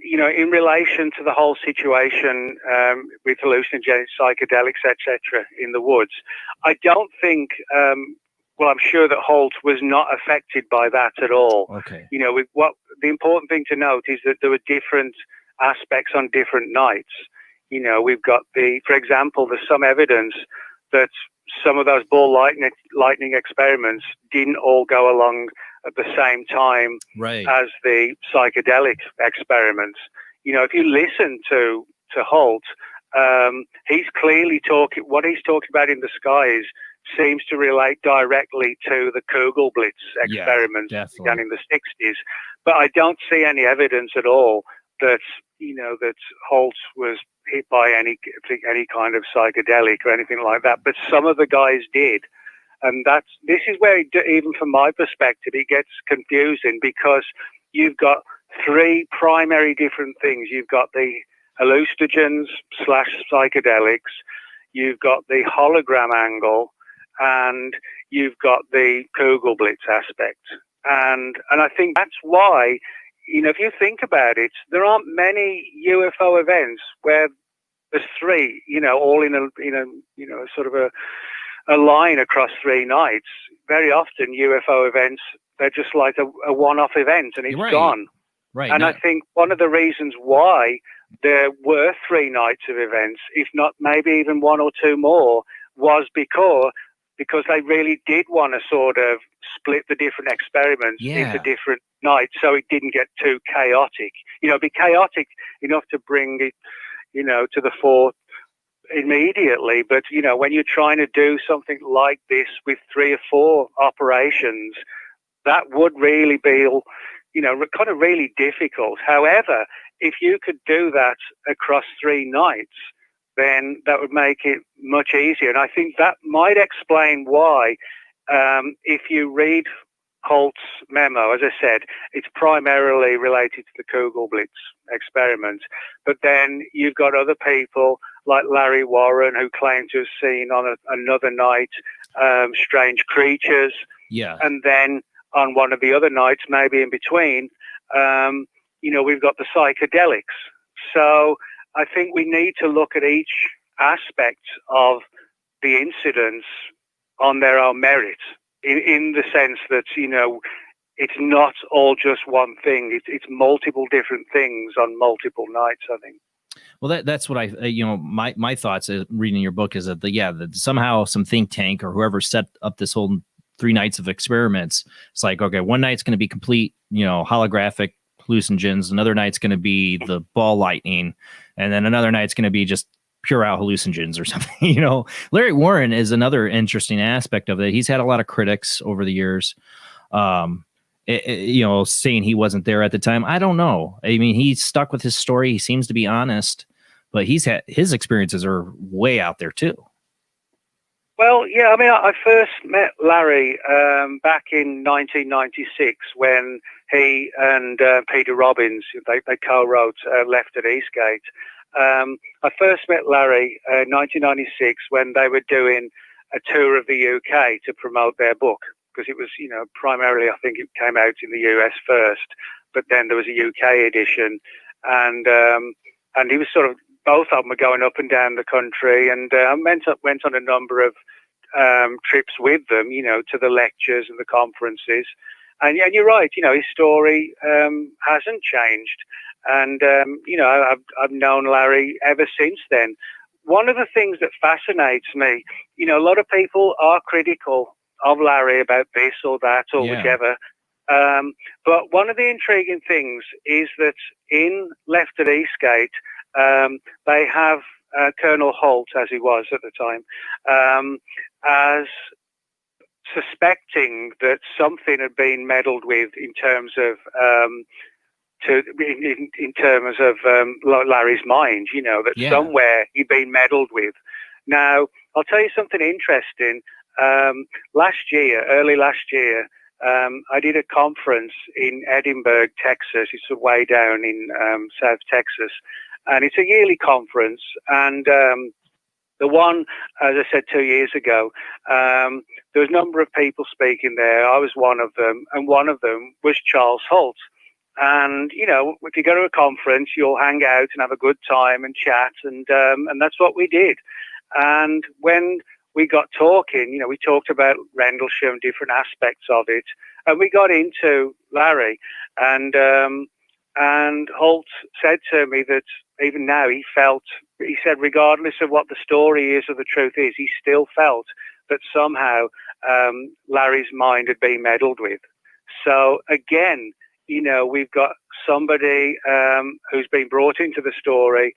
in relation to the whole situation with hallucinogenic psychedelics, etc., in the woods, I don't think, well, I'm sure that Holt was not affected by that at all.
Okay.
The important thing to note is that there were different aspects on different nights. We've got for example, there's some evidence that some of those ball lightning experiments didn't all go along at the same time as the psychedelic experiments. If you listen to Holt, he's clearly what he's talking about in the skies seems to relate directly to the Kugelblitz experiments began in the 60s. But I don't see any evidence at all that, that Holt was hit by any kind of psychedelic or anything like that. But some of the guys did. And this is where, even from my perspective, it gets confusing, because you've got three primary different things. You've got the hallucinogens / psychedelics, you've got the hologram angle, and you've got the Kugelblitz aspect. And I think that's why, if you think about it, there aren't many UFO events where there's three, all in a sort of a line across 3 nights. Very often UFO events, they're just like a one-off event, and it's gone.
Right.
And I think one of the reasons why there were 3 nights of events, if not maybe even 1 or 2 more, was because they really did want to sort of split the different experiments into different nights, so it didn't get too chaotic. Be chaotic enough to bring it, to the fore immediately. But, when you're trying to do something like this with 3 or 4 operations, that would really be, kind of really difficult. However, if you could do that across 3 nights, then that would make it much easier. And I think that might explain why, if you read Holt's memo, as I said, it's primarily related to the Kugelblitz experiment. But then you've got other people like Larry Warren, who claim to have seen on another night strange creatures.
Yeah.
And then on one of the other nights, maybe in between, we've got the psychedelics. So I think we need to look at each aspect of the incidents on their own merit, in the sense that, it's not all just one thing. It's multiple different things on multiple nights, I think.
Well, that's what my thoughts reading your book is that that somehow some think tank or whoever set up this whole 3 nights of experiments. It's like, okay, one night's going to be complete, holographic hallucinogens. Another night's going to be the ball lightning. And then another night's going to be just pure out hallucinogens or something. Larry Warren is another interesting aspect of it. He's had a lot of critics over the years, saying he wasn't there at the time. I don't know. I mean, he's stuck with his story. He seems to be honest, but his experiences are way out there too.
Well, yeah, I mean, I first met Larry back in 1996 when he and Peter Robbins, they co-wrote Left at Eastgate. I first met Larry in 1996 when they were doing a tour of the UK to promote their book, because it was, primarily, I think it came out in the US first, but then there was a UK edition, and he was sort of, both of them were going up and down the country, and I went on a number of trips with them, to the lectures and the conferences. And you're right, his story hasn't changed. And, I've known Larry ever since then. One of the things that fascinates me, a lot of people are critical of Larry about this or that or whichever. But one of the intriguing things is that in Left at Eastgate, they have Colonel Holt, as he was at the time, as suspecting that something had been meddled with in terms of Larry's mind, that somewhere he'd been meddled with. Now, I'll tell you something interesting. Early last year, I did a conference in Edinburgh, Texas. It's way down in South Texas. And it's a yearly conference. And the one, as I said 2 years ago, there was a number of people speaking there. I was one of them. And one of them was Charles Holt. And, if you go to a conference, you'll hang out and have a good time and chat. And that's what we did. And when we got talking, we talked about Rendlesham, different aspects of it. And we got into Larry. And Holt said to me that even now he said, regardless of what the story is or the truth is, he still felt that somehow Larry's mind had been meddled with. So again, we've got somebody who's been brought into the story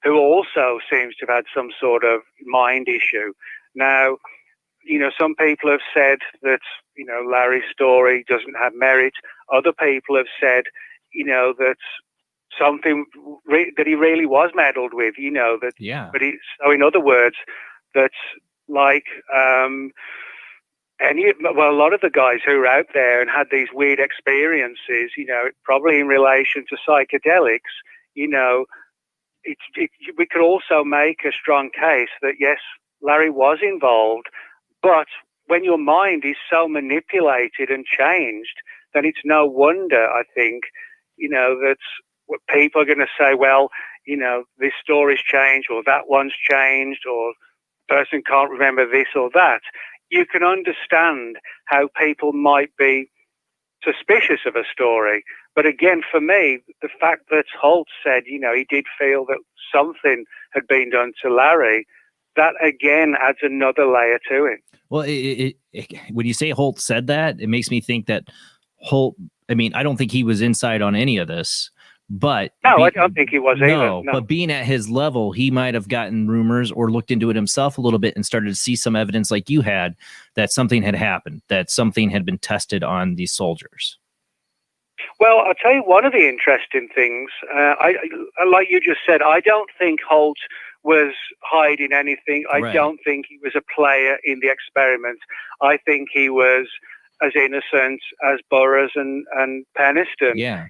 who also seems to have had some sort of mind issue. Now, some people have said that, Larry's story doesn't have merit. Other people have said, that something that he really was meddled with, But so in other words, that's like a lot of the guys who are out there and had these weird experiences, probably in relation to psychedelics, we could also make a strong case that yes, Larry was involved, but when your mind is so manipulated and changed, then it's no wonder, I think, that what people are going to say, well, this story's changed or that one's changed or the person can't remember this or that. You can understand how people might be suspicious of a story. But again, for me, the fact that Holt said, he did feel that something had been done to Larry, that again adds another layer to it.
Well, when you say Holt said that, it makes me think that Holt, I don't think he was inside on any of this, but
no, I don't think he was either. No.
But being at his level, he might have gotten rumors or looked into it himself a little bit and started to see some evidence like you had that something had happened, that something had been tested on these soldiers.
Well, I'll tell you one of the interesting things. Like you just said, I don't think Holt was hiding anything. I don't think he was a player in the experiment. I think he was as innocent as Burroughs and Peniston.
Yeah.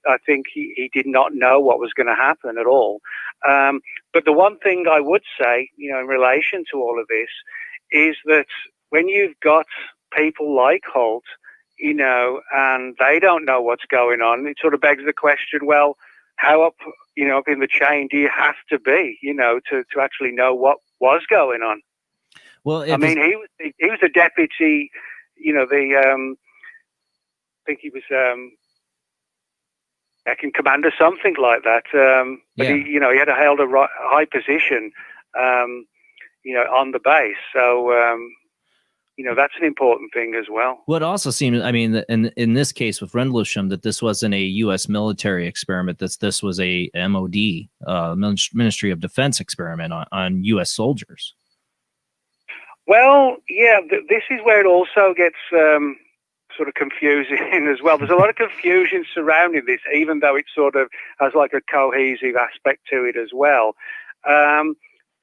I think he did not know what was going to happen at all. But the one thing I would say, in relation to all of this, is that when you've got people like Holt, and they don't know what's going on, it sort of begs the question, well, how up in the chain do you have to be, to actually know what was going on?
Well,
he was a deputy, I think he was second commander, something like that. But he had held a high position, on the base. So, That's an important thing as well.
Well, it also seems, I mean, in this case with Rendlesham, that this wasn't a U.S. military experiment. This was a MOD, Ministry of Defense experiment on U.S. soldiers.
Well, yeah, this is where it also gets sort of confusing as well. There's a lot of confusion surrounding this, even though it sort of has like a cohesive aspect to it as well.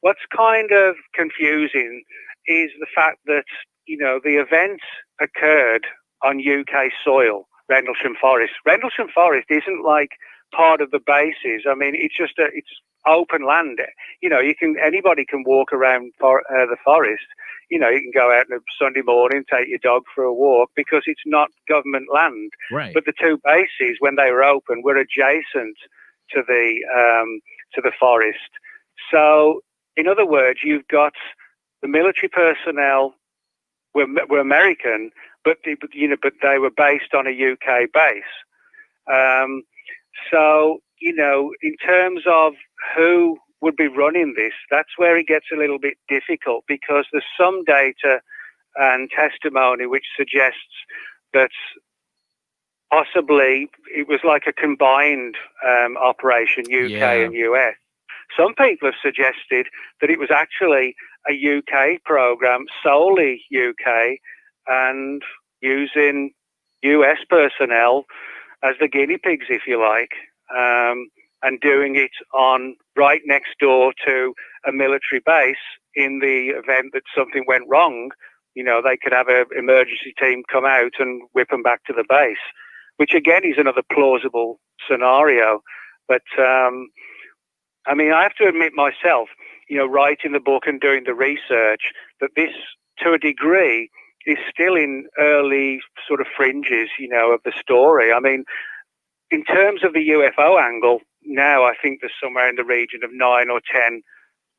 What's kind of confusing is the fact that, the event occurred on UK soil, Rendlesham Forest. Rendlesham Forest isn't like part of the bases. I mean, it's just it's open land. Anybody can walk around the forest. You can go out on a Sunday morning, take your dog for a walk, because it's not government land.
Right.
But the two bases, when they were open, were adjacent to the forest. So, in other words, you've got the military personnel were American, but they were based on a UK base. So, in terms of who would be running this, that's where it gets a little bit difficult, because there's some data and testimony which suggests that possibly it was like a combined operation, UK and US. Some people have suggested that it was actually a UK program, solely UK, and using US personnel as the guinea pigs, if you like, and doing it on right next door to a military base. In the event that something went wrong, they could have an emergency team come out and whip them back to the base, which again is another plausible scenario. But I mean, I have to admit myself, writing the book and doing the research, that this, to a degree, is still in early sort of fringes, of the story. I mean, in terms of the UFO angle, now I think there's somewhere in the region of 9 or 10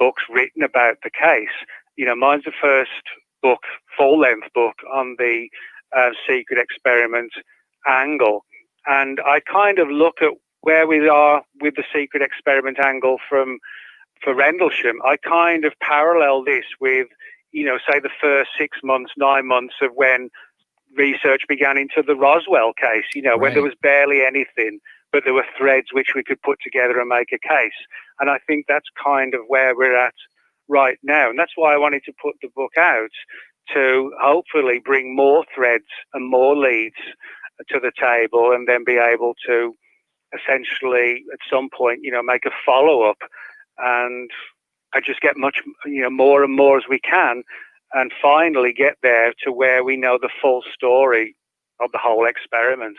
books written about the case. Mine's the first book, full-length book, on the secret experiment angle. And I kind of look at where we are with the secret experiment angle for Rendlesham. I kind of parallel this with, say the first 6 months, 9 months of when research began into the Roswell case, when there was barely anything, but there were threads which we could put together and make a case. And I think that's kind of where we're at right now. And that's why I wanted to put the book out, to hopefully bring more threads and more leads to the table, and then be able to essentially at some point, make a follow-up, and I just get much, more and more as we can, and finally get there to where we know the full story of the whole experiment.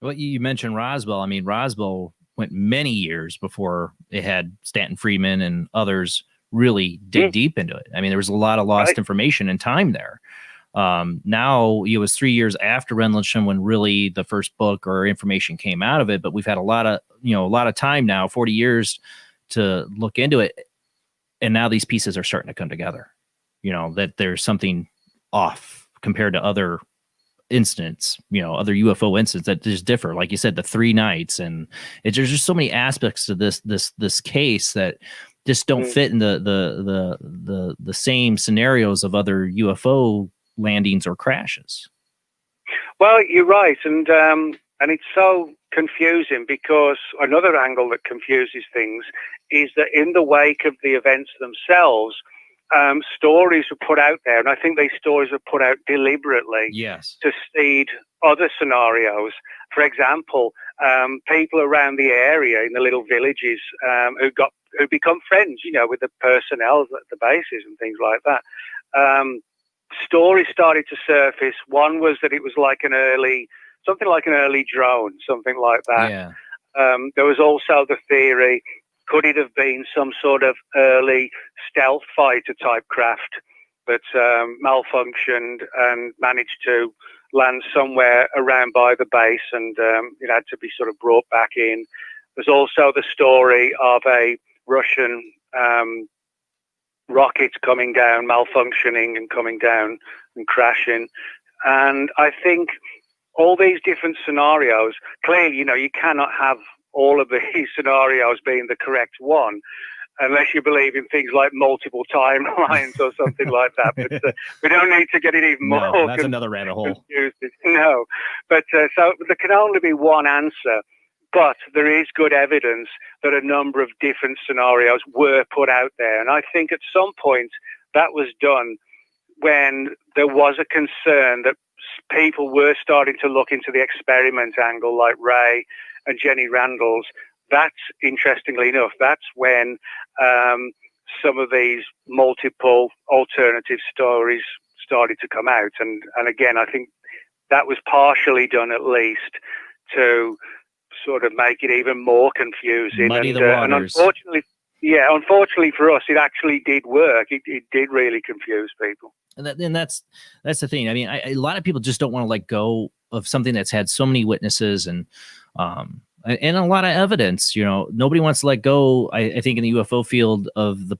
Well, you mentioned Roswell. I mean, Roswell went many years before it had Stanton Friedman and others really dig deep into it. I mean, there was a lot of lost information and time there. Now it was 3 years after Rendlesham when really the first book or information came out of it, but we've had a lot of time now, 40 years to look into it. And now these pieces are starting to come together, that there's something off compared to other incidents, other UFO incidents that just differ. Like you said, the 3 nights, and there's just so many aspects to this case that just don't fit in the same scenarios of other UFO landings or crashes.
Well, you're right, and it's so confusing, because another angle that confuses things is that in the wake of the events themselves, stories were put out there, and I think these stories were put out deliberately to seed other scenarios. For example, people around the area in the little villages who become friends, with the personnel at the bases and things like that. Stories started to surface. One was that it was like something like an early drone, something like that.
Yeah.
There was also the theory, could it have been some sort of early stealth fighter type craft that malfunctioned and managed to land somewhere around by the base, and it had to be sort of brought back in. There's also the story of a Russian rocket coming down, malfunctioning and coming down and crashing. And I think all these different scenarios, clearly, you cannot have all of these scenarios being the correct one. unless you believe in things like multiple timelines or something like that. But we don't need to get it even more.
No, that's another rabbit hole.
Confused. No, but so there can only be one answer. But there is good evidence that a number of different scenarios were put out there. And I think at some point that was done when there was a concern that people were starting to look into the experiment angle, like Ray and Jenny Randall's. That's, interestingly enough, that's when some of these multiple alternative stories started to come out. And again, I think that was partially done at least to sort of make it even more confusing.
Muddy the waters.
And unfortunately for us, it actually did work. It did really confuse people.
And that's the thing. I mean, a lot of people just don't want to let go of something that's had so many witnesses and a lot of evidence. Nobody wants to let go. I think in the UFO field of the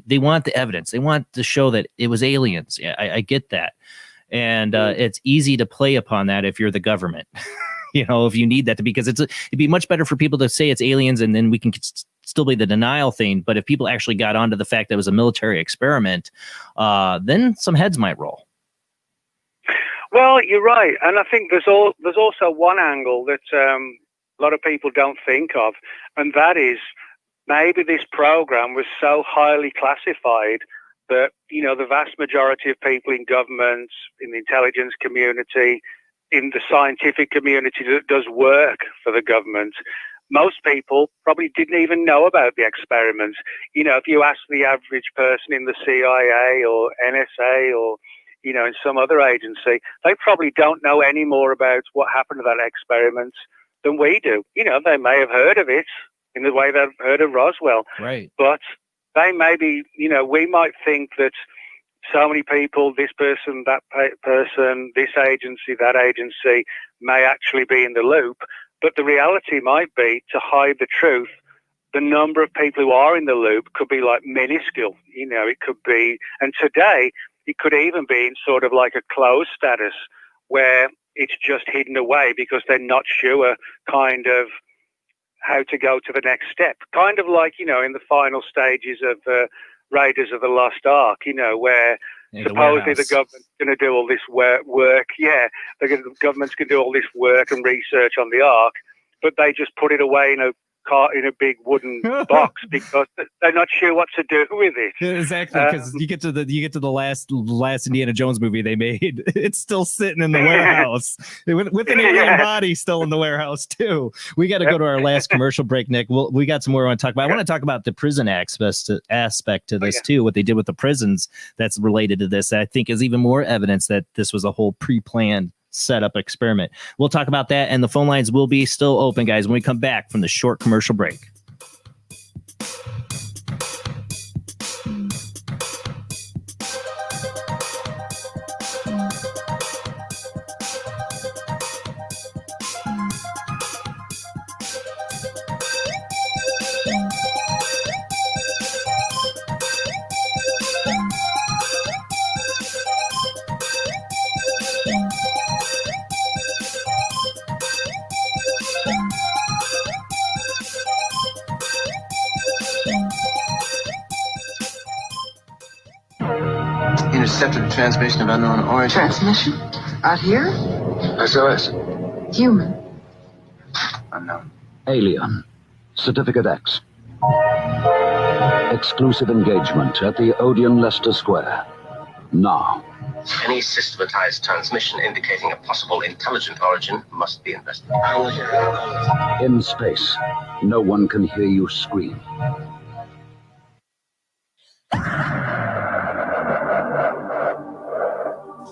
they want the evidence. They want to show that it was aliens. I get that, and it's easy to play upon that if you're the government. If you need that because it'd be much better for people to say it's aliens and then we can still be the denial thing. But if people actually got onto the fact that it was a military experiment, then some heads might roll.
Well, you're right. And I think there's also one angle that a lot of people don't think of. And that is maybe this program was so highly classified that, the vast majority of people in government, in the intelligence community, in the scientific community that does work for the government, most people probably didn't even know about the experiments. If you ask the average person in the CIA or NSA or, in some other agency, they probably don't know any more about what happened to that experiment than we do. They may have heard of it in the way they've heard of Roswell.
Right.
But they may be, we might think that so many people, this person, that person, this agency, that agency, may actually be in the loop. But the reality might be, to hide the truth, the number of people who are in the loop could be like minuscule. It could be, and today it could even be in sort of like a closed status where it's just hidden away because they're not sure kind of how to go to the next step. Kind of like, in the final stages of Raiders of the Lost Ark, where supposedly the government's going to do all this work. Yeah, the government's going to do all this work and research on the Ark, but they just put it away in a big wooden box because they're not sure what to do with it.
Exactly, because you get to the last Indiana Jones movie they made, it's still sitting in the warehouse with an alien body still in the warehouse too. We got to go to our last commercial break, Nick. We got some more I want to talk about. I want to talk about the prison aspect to this too. What they did with the prisons that's related to this, I think, is even more evidence that this was a whole pre-planned setup experiment. We'll talk about that, and the phone lines will be still open, guys, when we come back from the short commercial break.
Intercepted a transmission of unknown origin.
Transmission? Out here?
SOS.
Human.
Unknown.
Alien. Certificate X. Exclusive engagement at the Odeon Leicester Square. Now.
Any systematized transmission indicating a possible intelligent origin must be investigated.
In space, no one can hear you scream.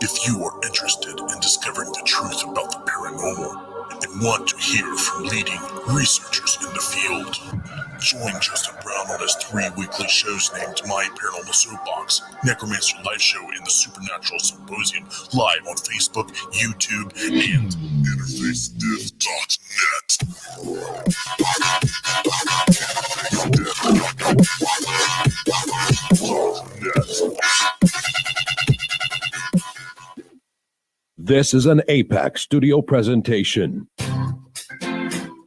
If you are interested in discovering the truth about the paranormal and want to hear from leading researchers in the field, join Justin Brown on his 3 weekly shows named My Paranormal Soapbox, Necromancer Live Show, and the Supernatural Symposium, live on Facebook, YouTube, and interfacediff.net.
This is an APAC studio presentation.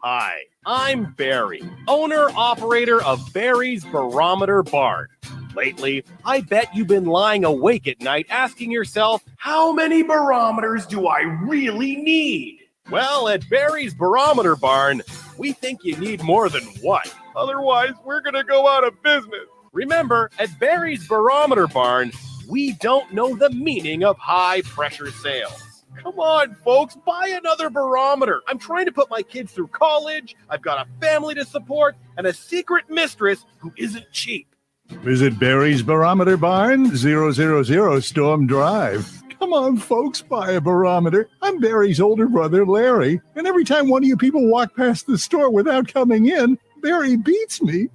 Hi,
I'm Barry, owner-operator of Barry's Barometer Barn. Lately, I bet you've been lying awake at night asking yourself, how many barometers do I really need? Well, at Barry's Barometer Barn, we think you need more than one. Otherwise, we're going to go out of business. Remember, at Barry's Barometer Barn, we don't know the meaning of high-pressure sales. Come on, folks, buy another barometer. I'm trying to put my kids through college. I've got a family to support and a secret mistress who isn't cheap.
Visit Barry's Barometer Barn, 000 Storm Drive. Come on, folks, buy a barometer. I'm Barry's older brother, Larry, and every time one of you people walk past the store without coming in, Barry beats me.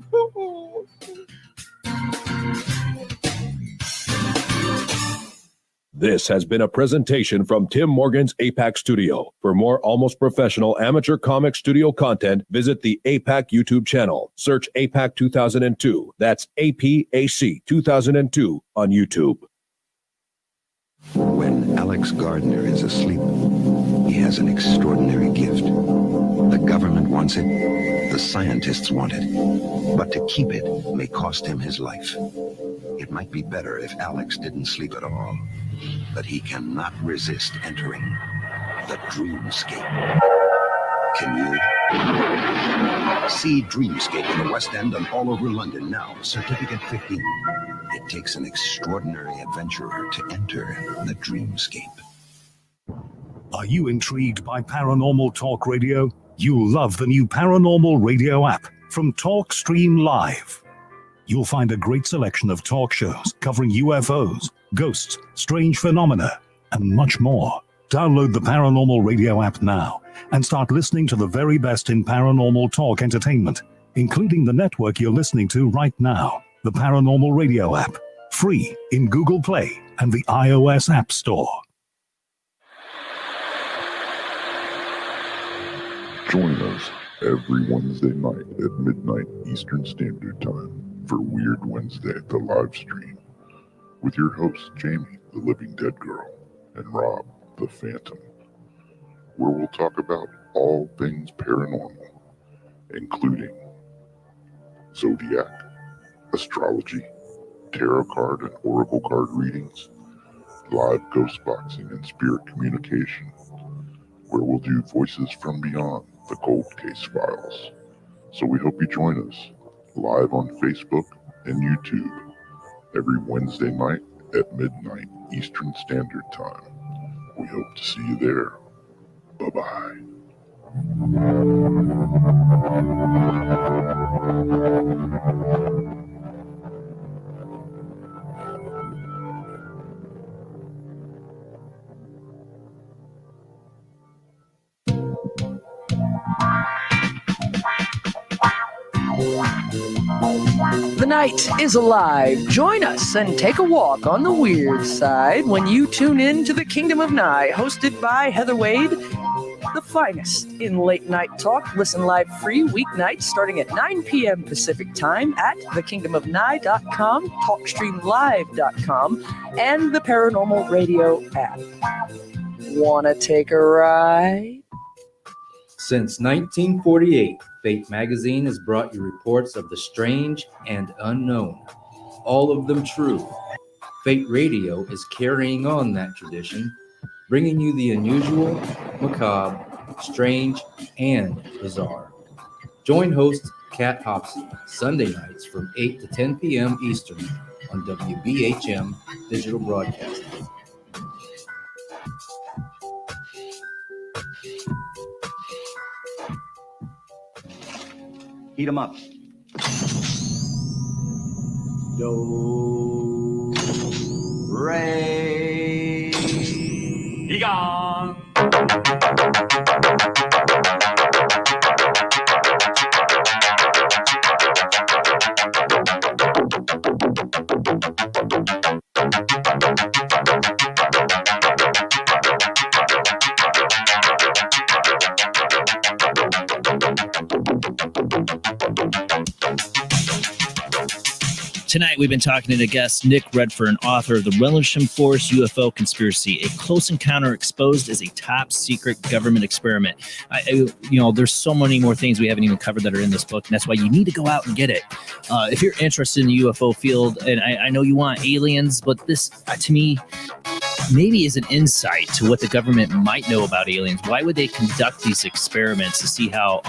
This has been a presentation from Tim Morgan's APAC Studio. For more almost professional amateur comic studio content, visit the APAC YouTube channel. Search APAC 2002. That's APAC 2002 on YouTube.
When Alex Gardner is asleep, he has an extraordinary gift. The government wants it, the scientists want it, but to keep it may cost him his life. It might be better if Alex didn't sleep at all, but he cannot resist entering the dreamscape. Can you? See Dreamscape in the West End and all over London now. Certificate 15. It takes an extraordinary adventurer to enter the dreamscape.
Are you intrigued by Paranormal Talk Radio? You'll love the new Paranormal Radio app from Talkstream Live. You'll find a great selection of talk shows covering UFOs, ghosts, strange phenomena, and much more. Download the Paranormal Radio app now and start listening to the very best in paranormal talk entertainment, including the network you're listening to right now, the Paranormal Radio app, free in Google Play and the iOS App Store.
Join us every Wednesday night at midnight Eastern Standard Time for Weird Wednesday, the live stream, with your hosts Jamie, the Living Dead Girl, and Rob, the Phantom, where we'll talk about all things paranormal, including zodiac, astrology, tarot card and oracle card readings, live ghost boxing and spirit communication, where we'll do voices from beyond the cold case files. So we hope you join us live on Facebook and YouTube every Wednesday night at midnight Eastern Standard Time. We hope to see you there. Bye-bye.
The night is alive. Join us and take a walk on the weird side when you tune in to the Kingdom of Nye, hosted by Heather Wade, the finest in late night talk. Listen live free weeknights starting at 9 p.m. Pacific time at thekingdomofnye.com, talkstreamlive.com, and the Paranormal Radio app. Wanna take a ride?
Since 1948, Fate Magazine has brought you reports of the strange and unknown, all of them true. Fate Radio is carrying on that tradition, bringing you the unusual, macabre, strange, and bizarre. Join host Kat Hobson Sunday nights from 8 to 10 p.m. Eastern on WBHM Digital Broadcasting.
Heat 'em up. Do, re, be gone.
Tonight, we've been talking to guest Nick Redfern, author of the Rendlesham Forest UFO Conspiracy, a close encounter exposed as a top-secret government experiment. There's so many more things we haven't even covered that are in this book, and that's why you need to go out and get it. If you're interested in the UFO field, and I know you want aliens, but this, to me, maybe is an insight to what the government might know about aliens. Why would they conduct these experiments to see how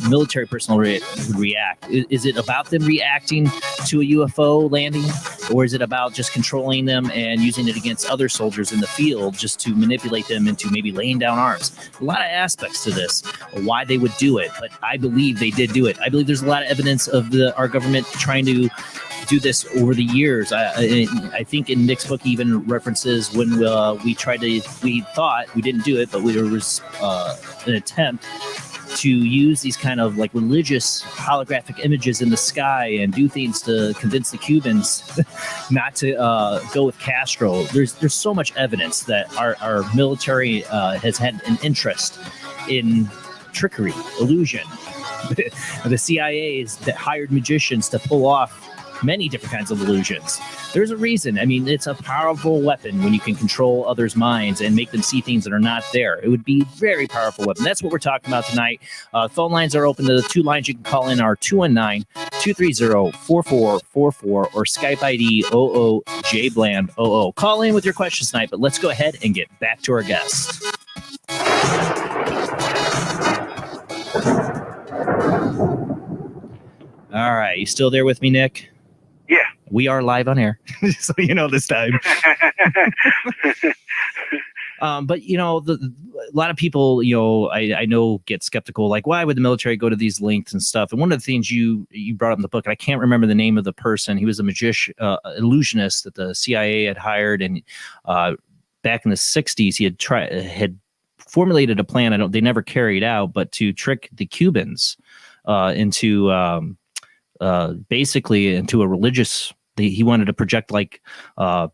military personnel would react? Is it about them reacting to a UFO landing, or is it about just controlling them and using it against other soldiers in the field just to manipulate them into maybe laying down arms? A lot of aspects to this, why they would do it, but I believe they did do it. I believe there's a lot of evidence of our government trying to do this over the years. I think in Nick's book he even references when we thought we didn't do it, but there was an attempt to use these kind of like religious holographic images in the sky and do things to convince the Cubans not to go with Castro. There's so much evidence that our military has had an interest in trickery, illusion. The CIAs that hired magicians to pull off many different kinds of illusions. There's a reason. I mean, it's a powerful weapon when you can control others' minds and make them see things that are not there. It would be a very powerful weapon. That's what we're talking about tonight. Phone lines are open. The two lines you can call in are 219-230-4444 or Skype ID OOJBland00. Call in with your questions tonight, but let's go ahead and get back to our guest. All right. You still there with me, Nick?
Yeah.
We are live on air, so you know this time. But, a lot of people, I know get skeptical, like, why would the military go to these lengths and stuff? And one of the things you brought up in the book, and I can't remember the name of the person. He was a magician, illusionist that the CIA had hired. And back in the 60s, he had formulated a plan. They never carried out, but to trick the Cubans into basically into a religious. He wanted to project like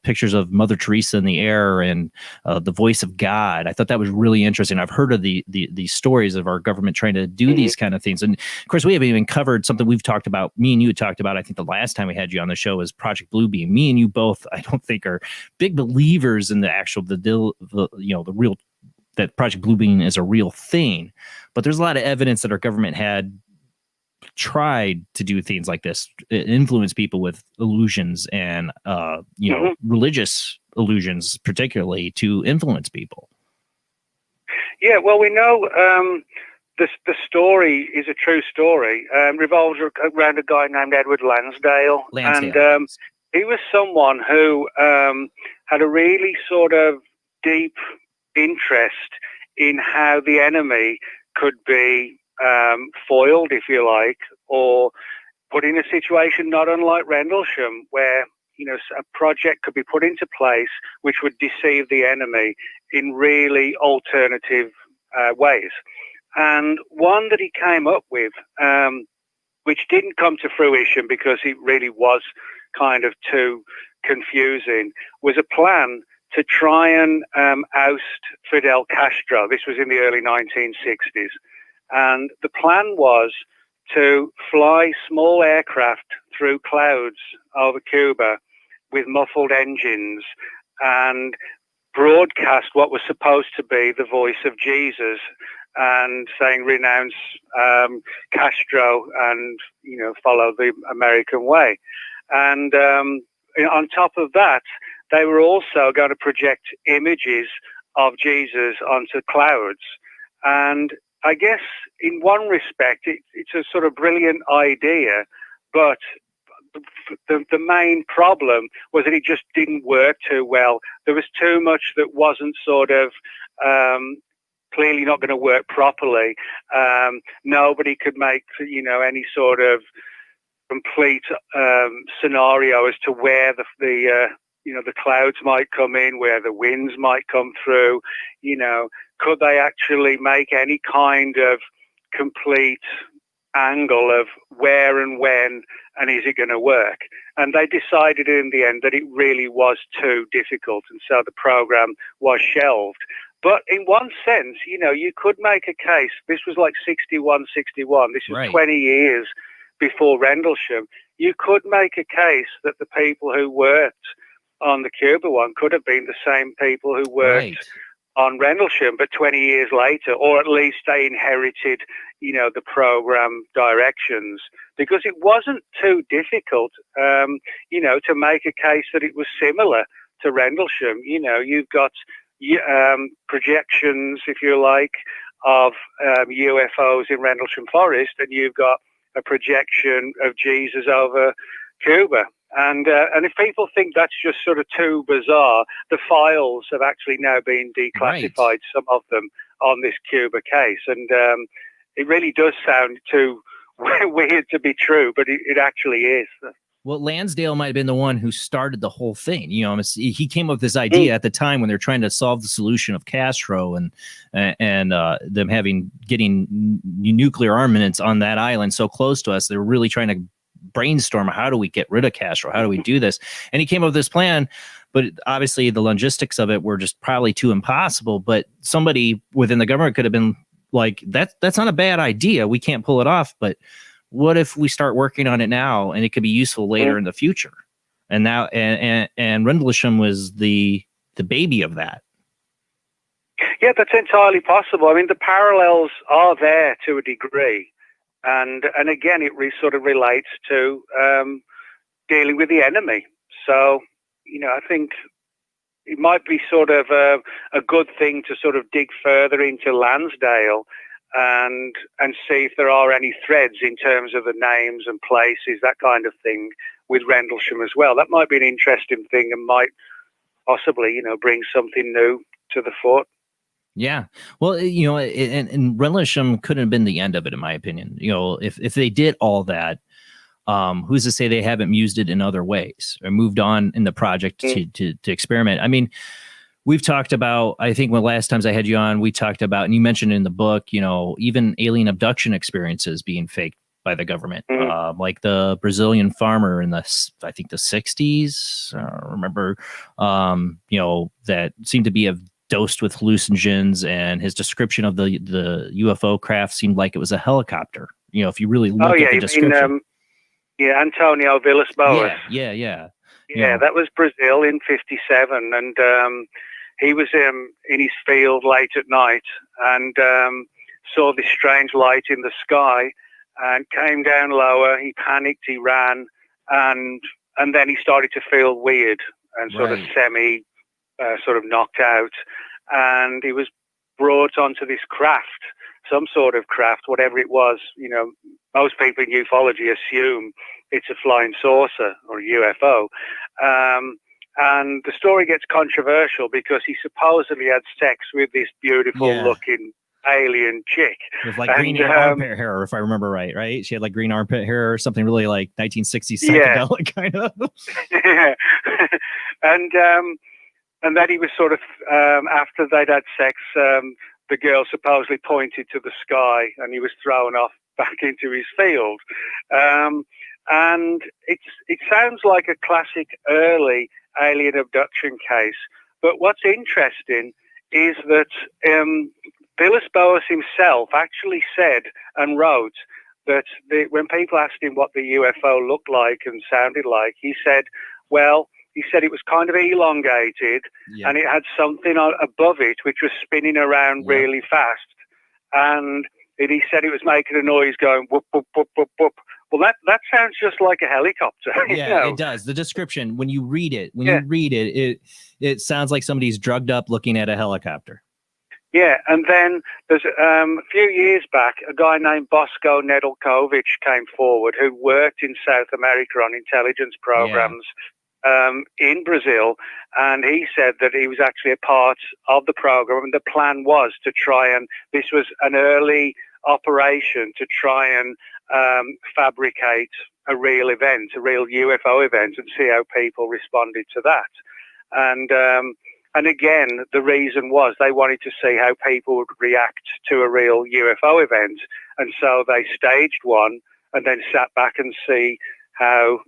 pictures of Mother Teresa in the air and the voice of God. I thought that was really interesting. I've heard of the stories of our government trying to do these kind of things. And of course, we haven't even covered something we've talked about. Me and you talked about, I think the last time we had you on the show was Project Bluebeam. Me and you both, I don't think, are big believers in the actual, the real, that Project Bluebeam is a real thing. But there's a lot of evidence that our government had tried to do things like this, influence people with illusions and religious illusions, particularly to influence people.
Yeah, well, we know the story is a true story. Revolves around a guy named Edward Lansdale. And he was someone who had a really sort of deep interest in how the enemy could be foiled, if you like, or put in a situation not unlike Rendlesham, where a project could be put into place which would deceive the enemy in really alternative ways. And one that he came up with, which didn't come to fruition because it really was kind of too confusing, was a plan to try and oust Fidel Castro. This was in the early 1960s. And the plan was to fly small aircraft through clouds over Cuba with muffled engines and broadcast what was supposed to be the voice of Jesus and saying, renounce Castro and, follow the American way. And on top of that, they were also going to project images of Jesus onto clouds. And I guess in one respect, it's a sort of brilliant idea, but the main problem was that it just didn't work too well. There was too much that wasn't sort of clearly not going to work properly. Nobody could make, any sort of complete scenario as to where the clouds might come in, where the winds might come through. Could they actually make any kind of complete angle of where and when, and is it going to work? And they decided in the end that it really was too difficult, and so the program was shelved. But in one sense, you could make a case. This was like 61. This was right. 20 years before Rendlesham. you could make a case that the people who worked on the Cuba one could have been the same people who worked on Rendlesham, but 20 years later, or at least they inherited, the program directions, because it wasn't too difficult, to make a case that it was similar to Rendlesham. You've got projections, if you like, of UFOs in Rendlesham Forest, and you've got a projection of Jesus over Cuba. And if people think that's just sort of too bizarre, the files have actually now been declassified, some of them, on this Cuba case. And it really does sound too weird to be true, but it actually is.
Well, Lansdale might have been the one who started the whole thing. He came up with this idea at the time when they're trying to solve the solution of Castro and them getting nuclear armaments on that island so close to us. They were really trying to brainstorm, how do we get rid of Castro? How do we do this? And he came up with this plan, but obviously the logistics of it were just probably too impossible. But somebody within the government could have been like, that's not a bad idea. We can't pull it off, but what if we start working on it now and it could be useful later in the future? And now, and Rendlesham was the baby of that.
Yeah, that's entirely possible. I mean, the parallels are there to a degree. And again, it sort of relates to dealing with the enemy. So, I think it might be sort of a good thing to sort of dig further into Lansdale and see if there are any threads in terms of the names and places, that kind of thing, with Rendlesham as well. That might be an interesting thing and might possibly, bring something new to the fort.
Yeah. Well, and Rendlesham couldn't have been the end of it, in my opinion. If they did all that, who's to say they haven't used it in other ways or moved on in the project to experiment? I mean, we've talked about, I think when last times I had you on, we talked about, and you mentioned in the book, even alien abduction experiences being faked by the government, like the Brazilian farmer in the 60s. I remember, that seemed to be dosed with hallucinogens, and his description of the UFO craft seemed like it was a helicopter. If you really look at the description.
Antonio Villas-Boas.
Yeah.
Yeah, that was Brazil in 57, and he was in his field late at night and saw this strange light in the sky and came down lower. He panicked, he ran, and then he started to feel weird and sort of sort of knocked out, and he was brought onto this craft, some sort of craft, whatever it was. Most people in ufology assume it's a flying saucer or a UFO. And the story gets controversial because he supposedly had sex with this beautiful looking alien chick.
With green armpit hair, if I remember right? She had green armpit hair or something really 1960s psychedelic kind of.
Yeah. And then he was sort of, after they'd had sex, the girl supposedly pointed to the sky and he was thrown off back into his field. And it sounds like a classic early alien abduction case. But what's interesting is that Villas-Boas himself actually said and wrote that when people asked him what the UFO looked like and sounded like, he said it was kind of elongated and it had something above it which was spinning around really fast. And he said it was making a noise going whoop, whoop, whoop, whoop, whoop. Well, that sounds just like a helicopter.
Yeah, it does. The description, when you read it, it sounds like somebody's drugged up looking at a helicopter.
Yeah, and then there's a few years back, a guy named Bosko Nedeljkovic came forward who worked in South America on intelligence programs in Brazil, and he said that he was actually a part of the program, and the plan was to try and, this was an early operation to try and fabricate a real event, a real UFO event, and see how people responded to that. And again, the reason was they wanted to see how people would react to a real UFO event. And so they staged one and then sat back and see how,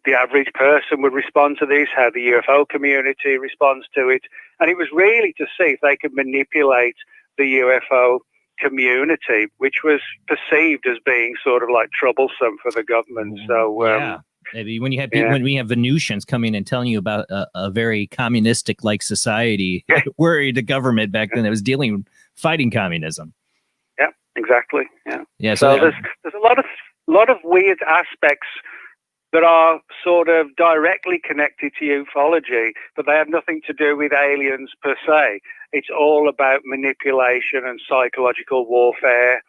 the average person would respond to this, how the UFO community responds to it. And it was really to see if they could manipulate the UFO community, which was perceived as being sort of like troublesome for the government. So
yeah. Maybe when you have people, when we have Venusians coming and telling you about a very communistic-like society, worried the government back then that was fighting communism.
Yeah, exactly. Yeah.
Yeah.
So there's a lot of weird aspects that are sort of directly connected to ufology, but they have nothing to do with aliens per se. It's all about manipulation and psychological warfare,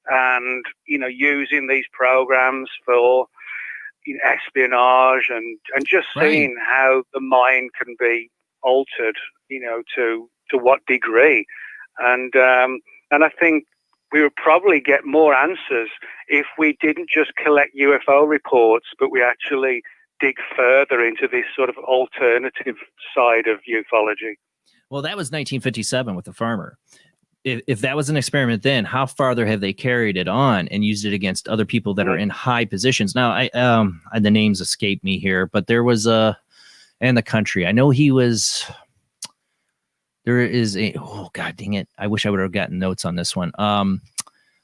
and using these programs for espionage and just seeing how the mind can be altered, to what degree, and I think we would probably get more answers if we didn't just collect UFO reports, but we actually dig further into this sort of alternative side of ufology.
Well, that was 1957 with the farmer. If that was an experiment then, how farther have they carried it on and used it against other people that are in high positions? Now, the names escape me here, but there was in the country, I know he was... There is God dang it. I wish I would have gotten notes on this one.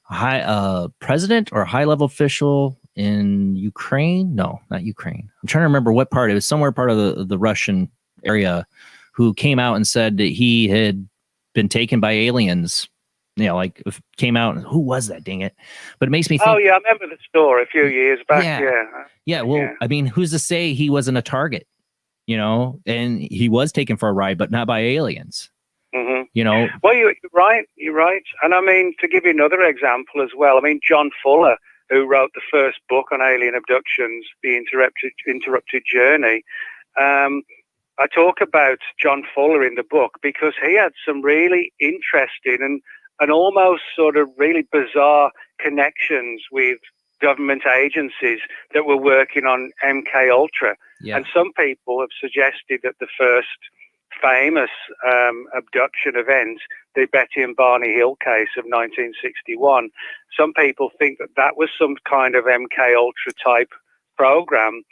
High president or high level official in Ukraine. No, not Ukraine. I'm trying to remember what part. It was somewhere part of the Russian area, who came out and said that he had been taken by aliens. Came out and who was that? Dang it. But it makes me think.
Oh yeah, I remember the story a few years back.
Yeah. Well, I mean, who's to say he wasn't a target? And he was taken for a ride, but not by aliens.
Mm-hmm. Well, you're right. And I mean, to give you another example as well, I mean, John Fuller, who wrote the first book on alien abductions, The Interrupted Journey. I talk about John Fuller in the book because he had some really interesting and almost sort of really bizarre connections with government agencies that were working on MK Ultra. Yeah. And some people have suggested that the first famous abduction event, the Betty and Barney Hill case of 1961, some people think that was some kind of MK Ultra type program.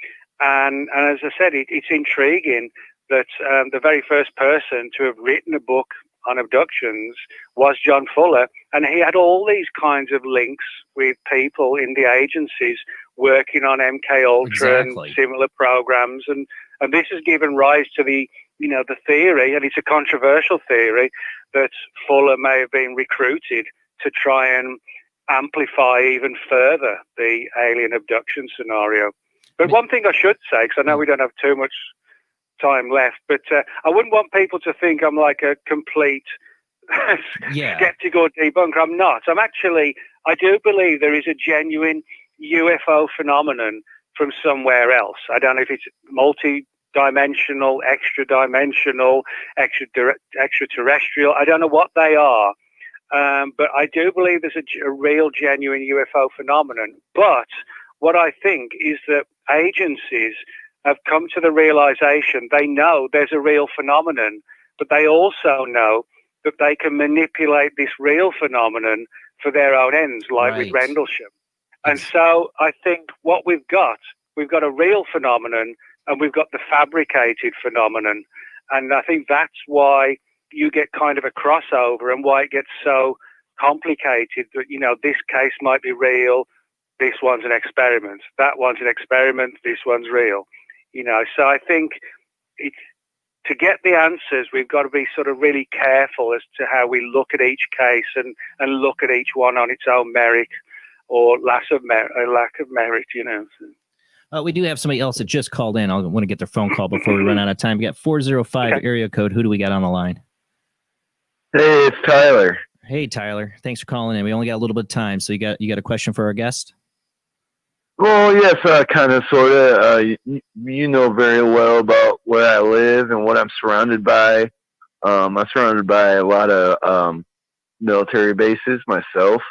And as I said, it's intriguing that the very first person to have written a book on abductions was John Fuller, and he had all these kinds of links with people in the agencies working on MK Ultra and similar programs, and this has given rise to the theory, and it's a controversial theory, that Fuller may have been recruited to try and amplify even further the alien abduction scenario. But one thing I should say, because I know we don't have too much time left, but I wouldn't want people to think I'm like a complete skeptic or debunker. I'm not. I do believe there is a genuine UFO phenomenon from somewhere else. I don't know if it's multi-dimensional, extra-dimensional, extraterrestrial. I don't know what they are, but I do believe there's a real, genuine UFO phenomenon. But what I think is that agencies have come to the realization they know there's a real phenomenon, but they also know that they can manipulate this real phenomenon for their own ends, like with Rendlesham. And so I think what we've got a real phenomenon, and we've got the fabricated phenomenon. And I think that's why you get kind of a crossover and why it gets so complicated that, this case might be real, this one's an experiment, that one's an experiment, this one's real. So I think to get the answers, we've got to be sort of really careful as to how we look at each case and look at each one on its own merit or lack of merit,
We do have somebody else that just called in. I want to get their phone call before we run out of time. We got 405 area code. Who do we got on the line?
Hey, it's Tyler.
Hey, Tyler. Thanks for calling in. We only got a little bit of time, so you got a question for our guest?
Well, yes, kind of, sort of. You know very well about where I live and what I'm surrounded by. I'm surrounded by a lot of military bases myself.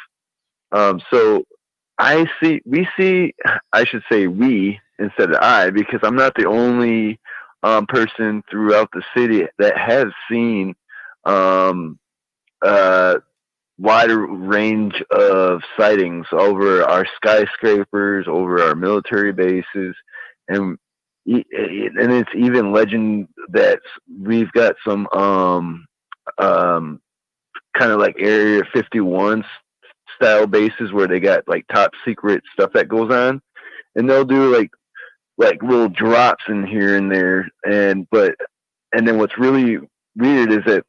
So we instead of I, because I'm not the only person throughout the city that has seen wider range of sightings over our skyscrapers, over our military bases, and it's even legend that we've got some kind of like Area 51 style bases where they got like top secret stuff that goes on, and they'll do like little drops in here and there, and then what's really weird is that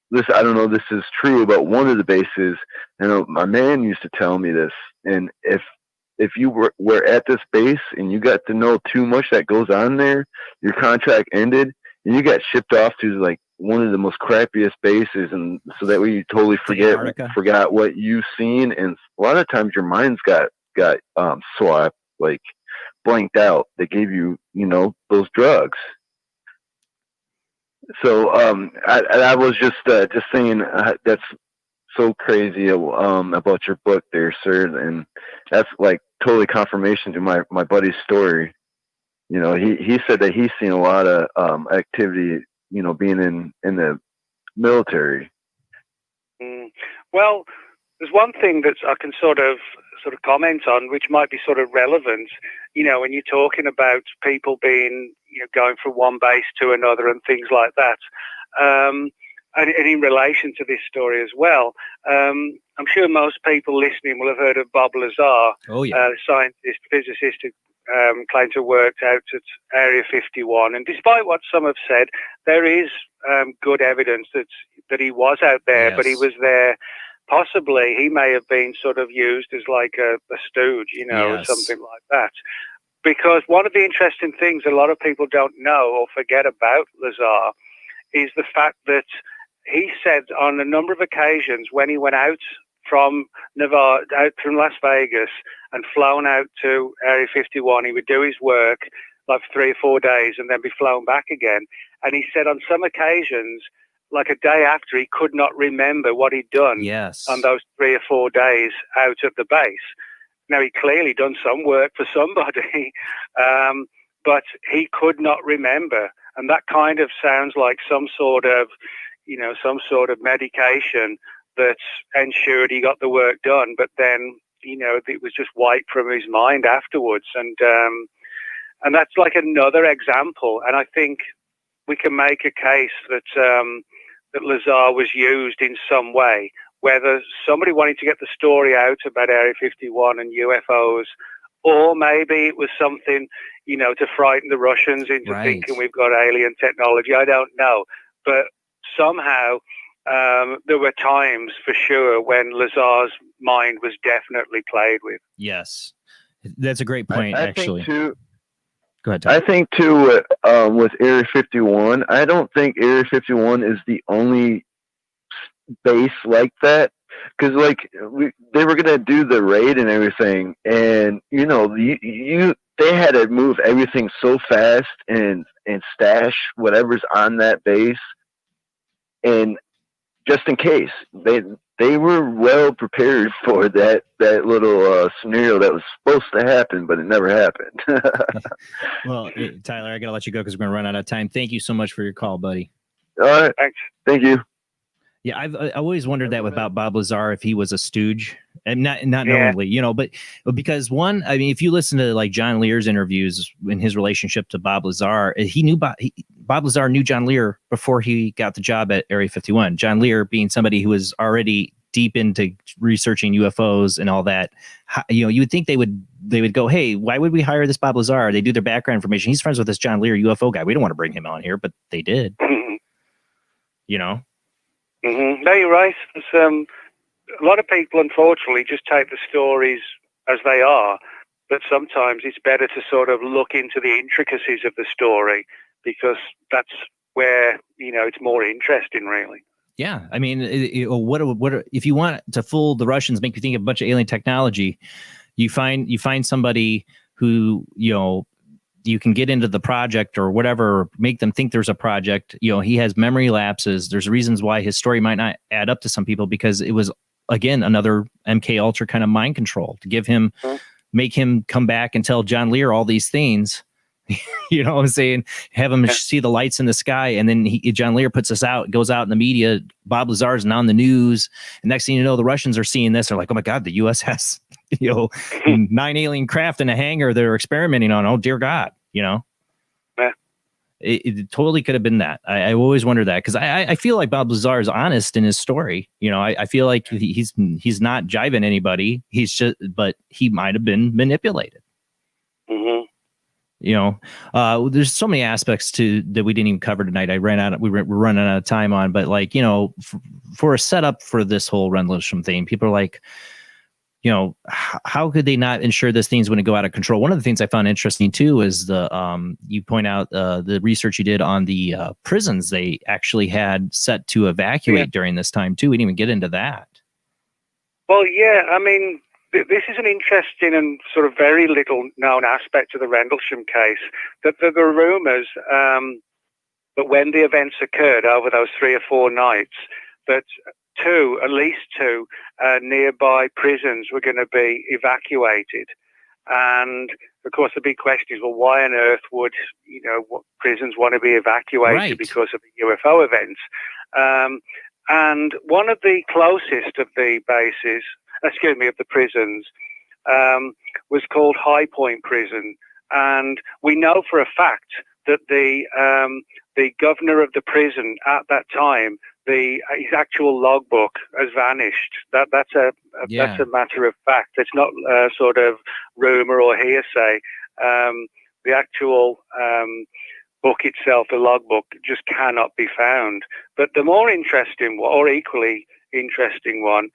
this, I don't know if this is true about one of the bases. You know, my man used to tell me this, and if you were at this base and you got to know too much that goes on there, your contract ended and you got shipped off to like one of the most crappiest bases, and so that way you totally forgot what you've seen, and a lot of times your mind's got swapped, like blanked out. They gave you, you know, those drugs. So I was just saying that's so crazy about your book there, sir, and that's like totally confirmation to my buddy's story. You know, he said that he's seen a lot of activity, you know, being in the military.
Well, there's one thing that I can sort of comment on, which might be sort of relevant. You know, when you're talking about people being, you know, going from one base to another and things like that. And in relation to this story as well, I'm sure most people listening will have heard of Bob Lazar, scientist, physicist who claimed to have worked out at Area 51. And despite what some have said, there is good evidence that he was out there, but he was there. Possibly he may have been sort of used as like a stooge, you know, or something like that. Because one of the interesting things a lot of people don't know or forget about Lazar is the fact that he said on a number of occasions when he went out from Nevada, out from Las Vegas and flown out to Area 51, he would do his work like 3 or 4 days and then be flown back again. And he said on some occasions, like a day after, he could not remember what he'd done on those 3 or 4 days out at the base. Now, he clearly done some work for somebody, but he could not remember. And that kind of sounds like some sort of medication that ensured he got the work done, but then, you know, it was just wiped from his mind afterwards. And that's like another example. And I think we can make a case that that Lazar was used in some way, whether somebody wanted to get the story out about Area 51 and UFOs, or maybe it was something, you know, to frighten the Russians into thinking we've got alien technology. I don't know. But somehow there were times for sure when Lazar's mind was definitely played with.
Yes. That's a great point,
I
actually.
think too,
Go ahead, Tom.
I think too, with Area 51, I don't think Area 51 is the only base like that. Because like they were gonna do the raid and everything, and you know, they had to move everything so fast and stash whatever's on that base, and just in case they were well prepared for that little scenario that was supposed to happen, but it never happened.
Well, hey, Tyler, I gotta let you go because we're gonna run out of time. Thank you so much for your call, buddy.
All right, thanks. Thank you.
Yeah, I always wondered that about Bob Lazar, if he was a stooge, and not knowingly, you know, but because one, I mean, if you listen to like John Lear's interviews in his relationship to Bob Lazar, he knew Bob Lazar knew John Lear before he got the job at Area 51. John Lear being somebody who was already deep into researching UFOs and all that. You know, you would think they would go, hey, why would we hire this Bob Lazar? They do their background information. He's friends with this John Lear UFO guy. We don't want to bring him on here, but they did. You know.
Mm-hmm. No, you're right. A lot of people, unfortunately, just take the stories as they are, but sometimes it's better to sort of look into the intricacies of the story, because that's where, you know, it's more interesting, really.
Yeah, I mean, what if you want to fool the Russians, make you think of a bunch of alien technology? You find somebody who, you know, you can get into the project or whatever, make them think there's a project. You know, he has memory lapses. There's reasons why his story might not add up to some people, because it was, again, another MK Ultra kind of mind control to give him, make him come back and tell John Lear all these things. You know what I'm saying? Have him see the lights in the sky, and then John Lear puts this out, goes out in the media. Bob Lazar's on the news, and next thing you know, the Russians are seeing this. They're like, "Oh my God, the U.S. has, you know, 9 alien craft in a hangar they're experimenting on. Oh dear God, you know." It totally could have been that. I always wonder that, because I feel like Bob Lazar is honest in his story. I feel like he's not jiving anybody. But he might have been manipulated.
Mm-hmm.
There's so many aspects that we didn't even cover tonight. We're running out of time on, but for a setup for this whole Rendlesham thing, people are like, how could they not ensure this thing's going to go out of control? One of the things I found interesting too is you point out the research you did on the prisons they actually had set to evacuate during this time too. We didn't even get into that.
Well, yeah, I mean, this is an interesting and sort of very little known aspect of the Rendlesham case. That there are rumours that when the events occurred over those 3 or 4 nights, that at least two nearby prisons were going to be evacuated. And of course, the big question is, well, why on earth would prisons want to be evacuated because of the UFO events? And one of the closest of the bases, of the prisons, was called High Point Prison. And we know for a fact that the governor of the prison at that time, his actual logbook has vanished. That's a matter of fact. It's not sort of rumor or hearsay. The actual book itself, the logbook, just cannot be found. But the more interesting, or equally interesting one,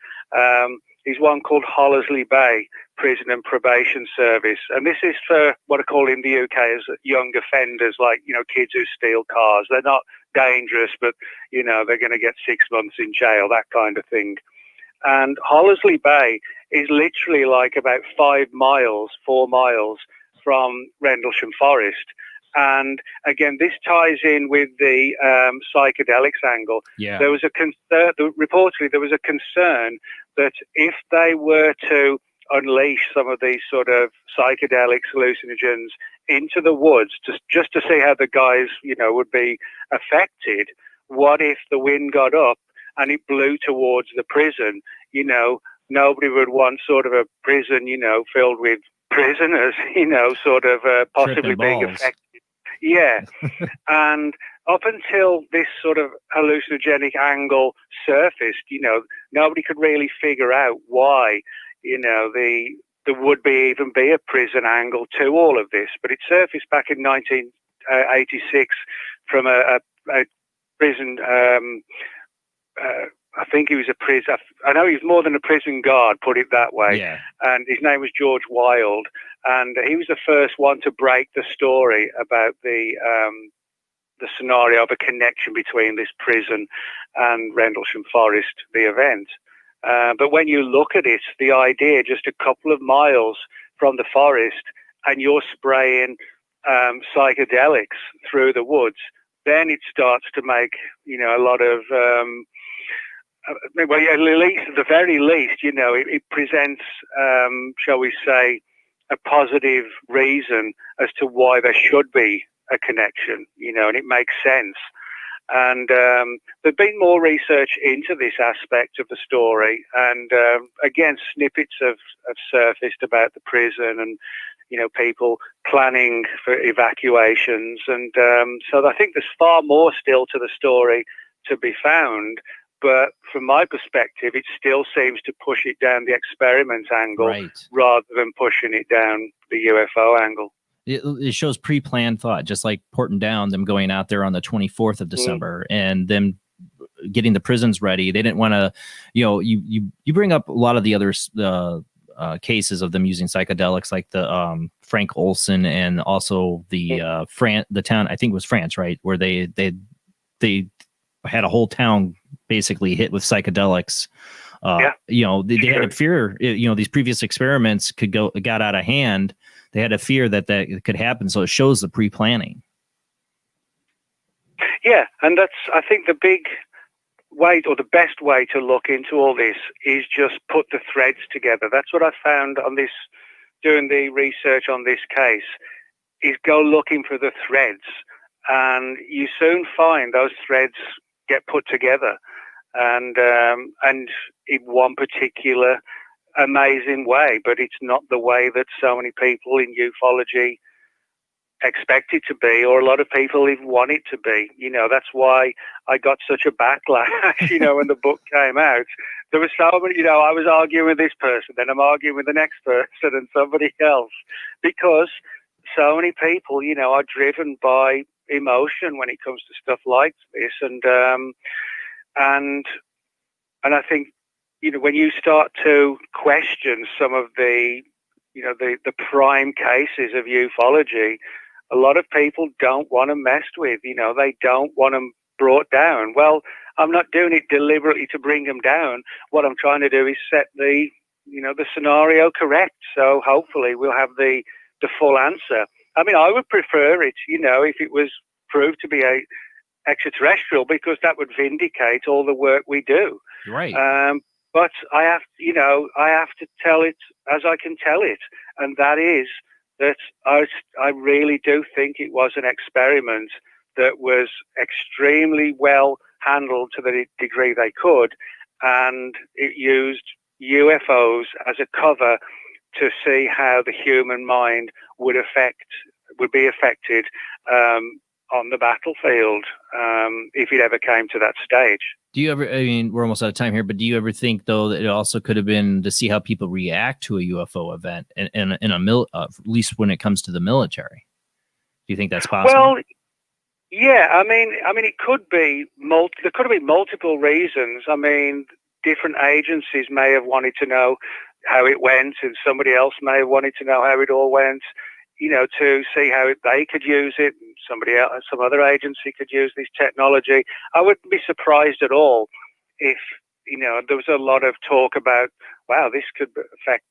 is one called Hollesley Bay Prison and Probation Service. And this is for what I call in the UK as young offenders, like, kids who steal cars. They're not dangerous, but, they're going to get 6 months in jail, that kind of thing. And Hollesley Bay is literally like about 4 miles from Rendlesham Forest. And again, this ties in with the psychedelics angle.
Yeah.
There was a concern, reportedly, there was a concern that if they were to unleash some of these sort of psychedelics, hallucinogens into the woods, just to see how the guys, would be affected, what if the wind got up and it blew towards the prison? Nobody would want sort of a prison, filled with prisoners, sort of possibly being affected. Yeah. And up until this sort of hallucinogenic angle surfaced, nobody could really figure out why, there would even be a prison angle to all of this. But it surfaced back in 1986 from a prison, I think he was a prison, I know he was more than a prison guard, put it that way.
Yeah.
And his name was George Wilde. And he was the first one to break the story about the scenario of a connection between this prison and Rendlesham Forest, the event. But when you look at it, the idea just a couple of miles from the forest and you're spraying psychedelics through the woods, then it starts to make, a lot of, at the very least, it presents, shall we say, a positive reason as to why there should be a connection, and it makes sense. And there's been more research into this aspect of the story, and again, snippets have surfaced about the prison and people planning for evacuations, and so I think there's far more still to the story to be found. But from my perspective, it still seems to push it down the experiment angle rather than pushing it down the UFO angle.
It shows pre-planned thought, just like Porton Down, them going out there on the 24th of December and them getting the prisons ready. They didn't want to, you bring up a lot of the other cases of them using psychedelics, like the Frank Olson and also the the town, I think it was France, right, where they had a whole town basically hit with psychedelics. They had a fear, these previous experiments got out of hand. They had a fear that could happen. So it shows the pre-planning. Yeah. And that's, I think, the big way or the best way to look into all this is just put the threads together. That's what I found on this, doing the research on this case, is go looking for the threads. And you soon find those threads get put together, and in one particular amazing way, but it's not the way that so many people in ufology
expect it to be, or a lot of people even want it to be. That's why I got such a backlash, when the book came out. There was so many, I was arguing with this person, then I'm arguing with the next person and somebody else, because so many people, are driven by emotion when it comes to stuff like this. And I think, when you start to question some of the prime cases of ufology, a lot of people don't want them messed with. They don't want them brought down. Well, I'm not doing it deliberately to bring them down. What I'm trying to do is set the scenario correct. So hopefully we'll have the full answer. I mean, I would prefer it, if it was proved to be a extraterrestrial, because that would vindicate all the work we do.
Right.
But I have to tell it as I can tell it, and that is that I really do think it was an experiment that was extremely well handled to the degree they could, and it used UFOs as a cover to see how the human mind would be affected on the battlefield if it ever came to that stage.
Do you ever, I mean, we're almost out of time here, but do you ever think, though, that it also could have been to see how people react to a UFO event at least when it comes to the military? Do you think that's possible?
Well, yeah, I mean, it could be there could have been multiple reasons. I mean, different agencies may have wanted to know how it went, and somebody else may have wanted to know how it all went, to see how they could use it. Somebody else, some other agency could use this technology. I wouldn't be surprised at all if, there was a lot of talk about, wow, this could affect,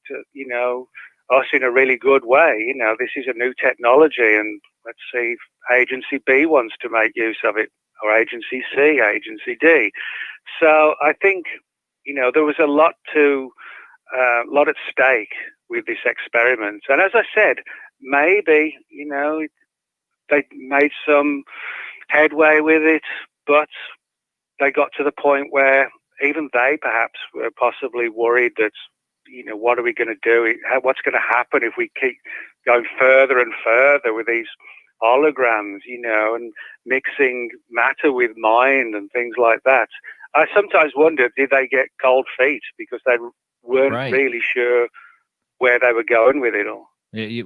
us in a really good way. This is a new technology, and let's see if Agency B wants to make use of it, or Agency C, Agency D. So I think, there was a lot at stake with this experiment. And as I said, maybe, they made some headway with it, but they got to the point where even they perhaps were possibly worried that, what are we going to do? What's going to happen if we keep going further and further with these holograms, and mixing matter with mind and things like that? I sometimes wonder, did they get cold feet because they weren't really sure where they were going with it all?
You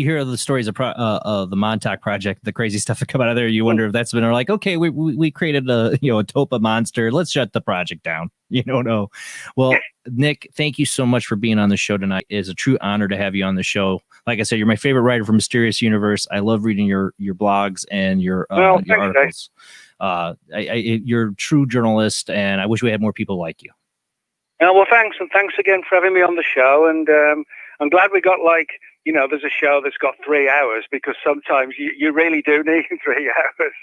hear the stories of the Montauk Project, the crazy stuff that come out of there. You wonder if that's been like, okay, we created a Topa monster. Let's shut the project down. No. Well, Nick, thank you so much for being on the show tonight. It is a true honor to have you on the show. Like I said, you're my favorite writer for Mysterious Universe. I love reading your blogs and your articles. You're a true journalist, and I wish we had more people like you.
Well, thanks, and thanks again for having me on the show. And I'm glad we got there's a show that's got 3 hours, because sometimes you really do need 3 hours.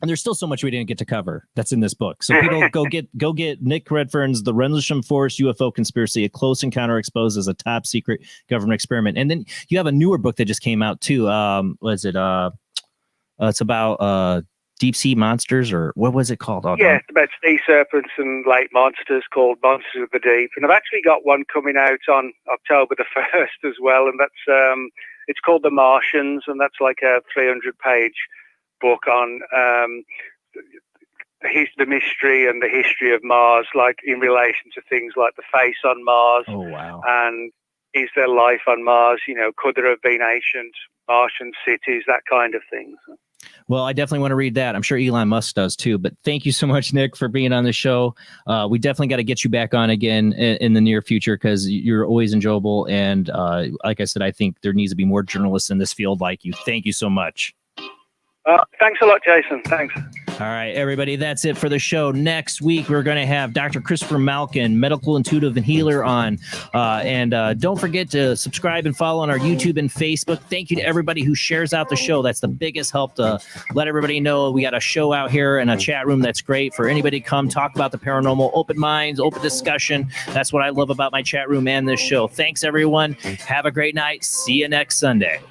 And there's still so much we didn't get to cover that's in this book. So people go get Nick Redfern's The Rendlesham Forest UFO Conspiracy, a close encounter exposed as a top secret government experiment. And then you have a newer book that just came out too. It's about deep sea monsters, or what was it called?
It's about sea serpents and lake monsters, called Monsters of the Deep. And I've actually got one coming out on October the 1st as well. And that's it's called The Martians, and that's like a 300-page book on the mystery and the history of Mars, like in relation to things like the face on Mars.
Oh, wow.
And is there life on Mars? Could there have been ancient Martian cities, that kind of thing.
Well, I definitely want to read that. I'm sure Elon Musk does too. But thank you so much, Nick, for being on the show. We definitely got to get you back on again in the near future, because you're always enjoyable. And like I said, I think there needs to be more journalists in this field like you. Thank you so much.
Thanks a lot, Jason. Thanks.
All right, everybody, that's it for the show. Next week, we're going to have Dr. Christopher Malkin, medical intuitive and healer, on. And don't forget to subscribe and follow on our YouTube and Facebook. Thank you to everybody who shares out the show. That's the biggest help to let everybody know we got a show out here and a chat room that's great for anybody to come talk about the paranormal. Open minds, open discussion. That's what I love about my chat room and this show. Thanks, everyone. Have a great night. See you next Sunday.